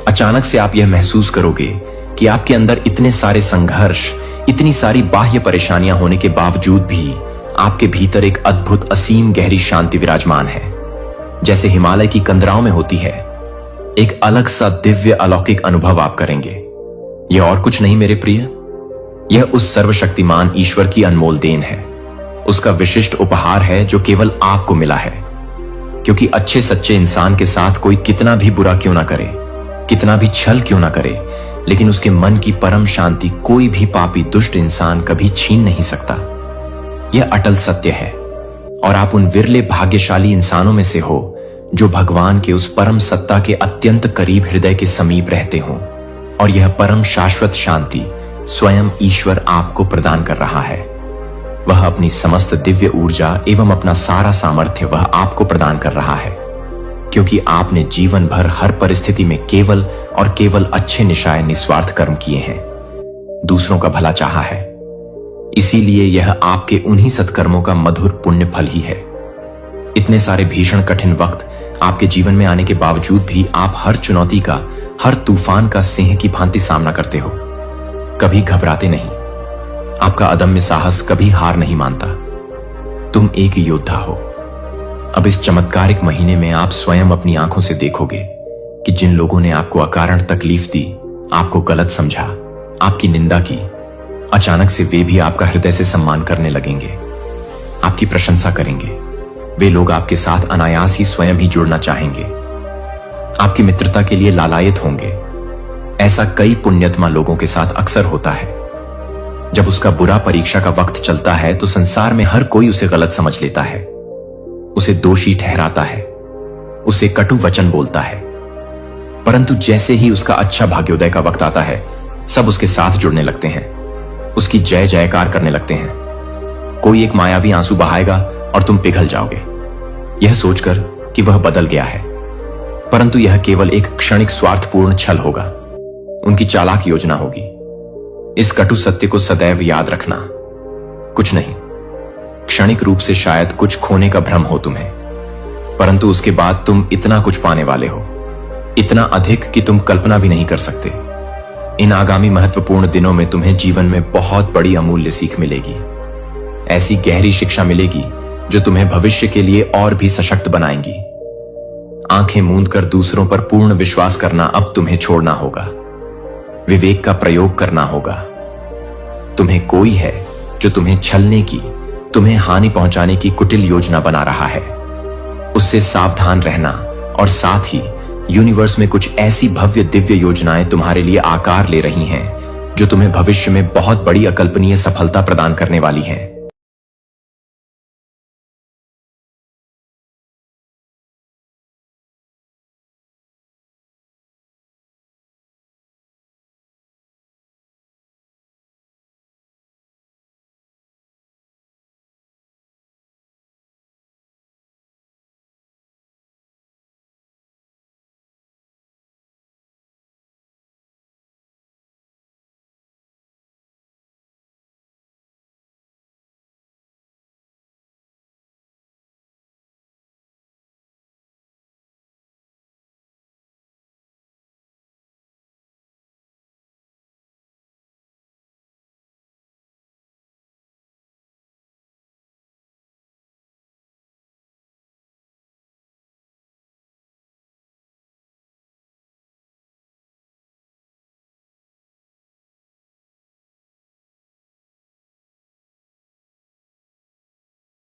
अचानक से आप यह महसूस करोगे कि आपके अंदर इतने सारे संघर्ष, इतनी सारी बाह्य परेशानियां होने के बावजूद भी आपके भीतर एक अद्भुत, असीम गहरी शांति विराजमान है, जैसे हिमालय की कंदराओं में होती है। एक अलग सा दिव्य अलौकिक अनुभव आप करेंगे। यह और कुछ नहीं मेरे प्रिय, यह उस सर्वशक्तिमान ईश्वर की अनमोल देन है। उसका विशिष्ट उपहार है जो केवल आपको मिला है। क्योंकि अच्छे सच्चे इंसान के साथ कोई कितना भी बुरा क्यों ना करे, कितना भी छल क्यों ना करे, लेकिन उसके मन की परम शांति कोई भी पापी दुष्ट इंसान कभी छीन नहीं सकता। यह अटल सत्य है, और आप उन विरले भाग्यशाली इंसानों में से हो जो भगवान के उस परम सत्ता के अत्यंत करीब, हृदय के समीप रहते हो। और यह परम शाश्वत शांति स्वयं ईश्वर आपको प्रदान कर रहा है। वह अपनी समस्त दिव्य ऊर्जा एवं अपना सारा सामर्थ्य वह आपको प्रदान कर रहा है, क्योंकि आपने जीवन भर हर परिस्थिति में केवल और केवल अच्छे निशाय निस्वार्थ कर्म किए हैं, दूसरों का भला चाहा है। इसीलिए यह आपके उन्हीं सत्कर्मों का मधुर पुण्य फल ही है। इतने सारे भीषण कठिन वक्त आपके जीवन में आने के बावजूद भी आप हर चुनौती का, हर तूफान का सिंह की भांति सामना करते हो। कभी घबराते नहीं। आपका अदम्य साहस कभी हार नहीं मानता। तुम एक योद्धा हो। अब इस चमत्कारिक महीने में आप स्वयं अपनी आंखों से देखोगे कि जिन लोगों ने आपको अकारण तकलीफ दी, आपको गलत समझा, आपकी निंदा की, अचानक से वे भी आपका हृदय से सम्मान करने लगेंगे, आपकी प्रशंसा करेंगे। वे लोग आपके साथ अनायास ही स्वयं ही जुड़ना चाहेंगे, आपकी मित्रता के लिए लालायित होंगे। ऐसा कई पुण्यत्मा लोगों के साथ अक्सर होता है। जब उसका बुरा परीक्षा का वक्त चलता है तो संसार में हर कोई उसे गलत समझ लेता है, उसे दोषी ठहराता है, उसे कटु वचन बोलता है। परंतु जैसे ही उसका अच्छा भाग्योदय का वक्त आता है, सब उसके साथ जुड़ने लगते हैं, उसकी जय जयकार करने लगते हैं। कोई एक मायावी आंसू बहाएगा और तुम पिघल जाओगे, यह सोचकर कि वह बदल गया है। परंतु यह केवल एक क्षणिक स्वार्थपूर्ण छल होगा, उनकी चालाक योजना होगी। इस कटु सत्य को सदैव याद रखना। कुछ नहीं, क्षणिक रूप से शायद कुछ खोने का भ्रम हो तुम्हें, परंतु उसके बाद तुम इतना कुछ पाने वाले हो, इतना अधिक कि तुम कल्पना भी नहीं कर सकते। इन आगामी महत्वपूर्ण दिनों में तुम्हें जीवन में बहुत बड़ी अमूल्य सीख मिलेगी। ऐसी गहरी शिक्षा मिलेगी जो तुम्हें भविष्य के लिए और भी सशक्त बनाएंगी। आंखें मूंद कर दूसरों पर पूर्ण विश्वास करना अब तुम्हें छोड़ना होगा। विवेक का प्रयोग करना होगा। तुम्हें कोई है जो तुम्हें छलने की, तुम्हें हानि पहुंचाने की कुटिल योजना बना रहा है। उससे सावधान रहना, और साथ ही यूनिवर्स में कुछ ऐसी भव्य दिव्य योजनाएं तुम्हारे लिए आकार ले रही हैं जो तुम्हें भविष्य में बहुत बड़ी अकल्पनीय सफलता प्रदान करने वाली हैं।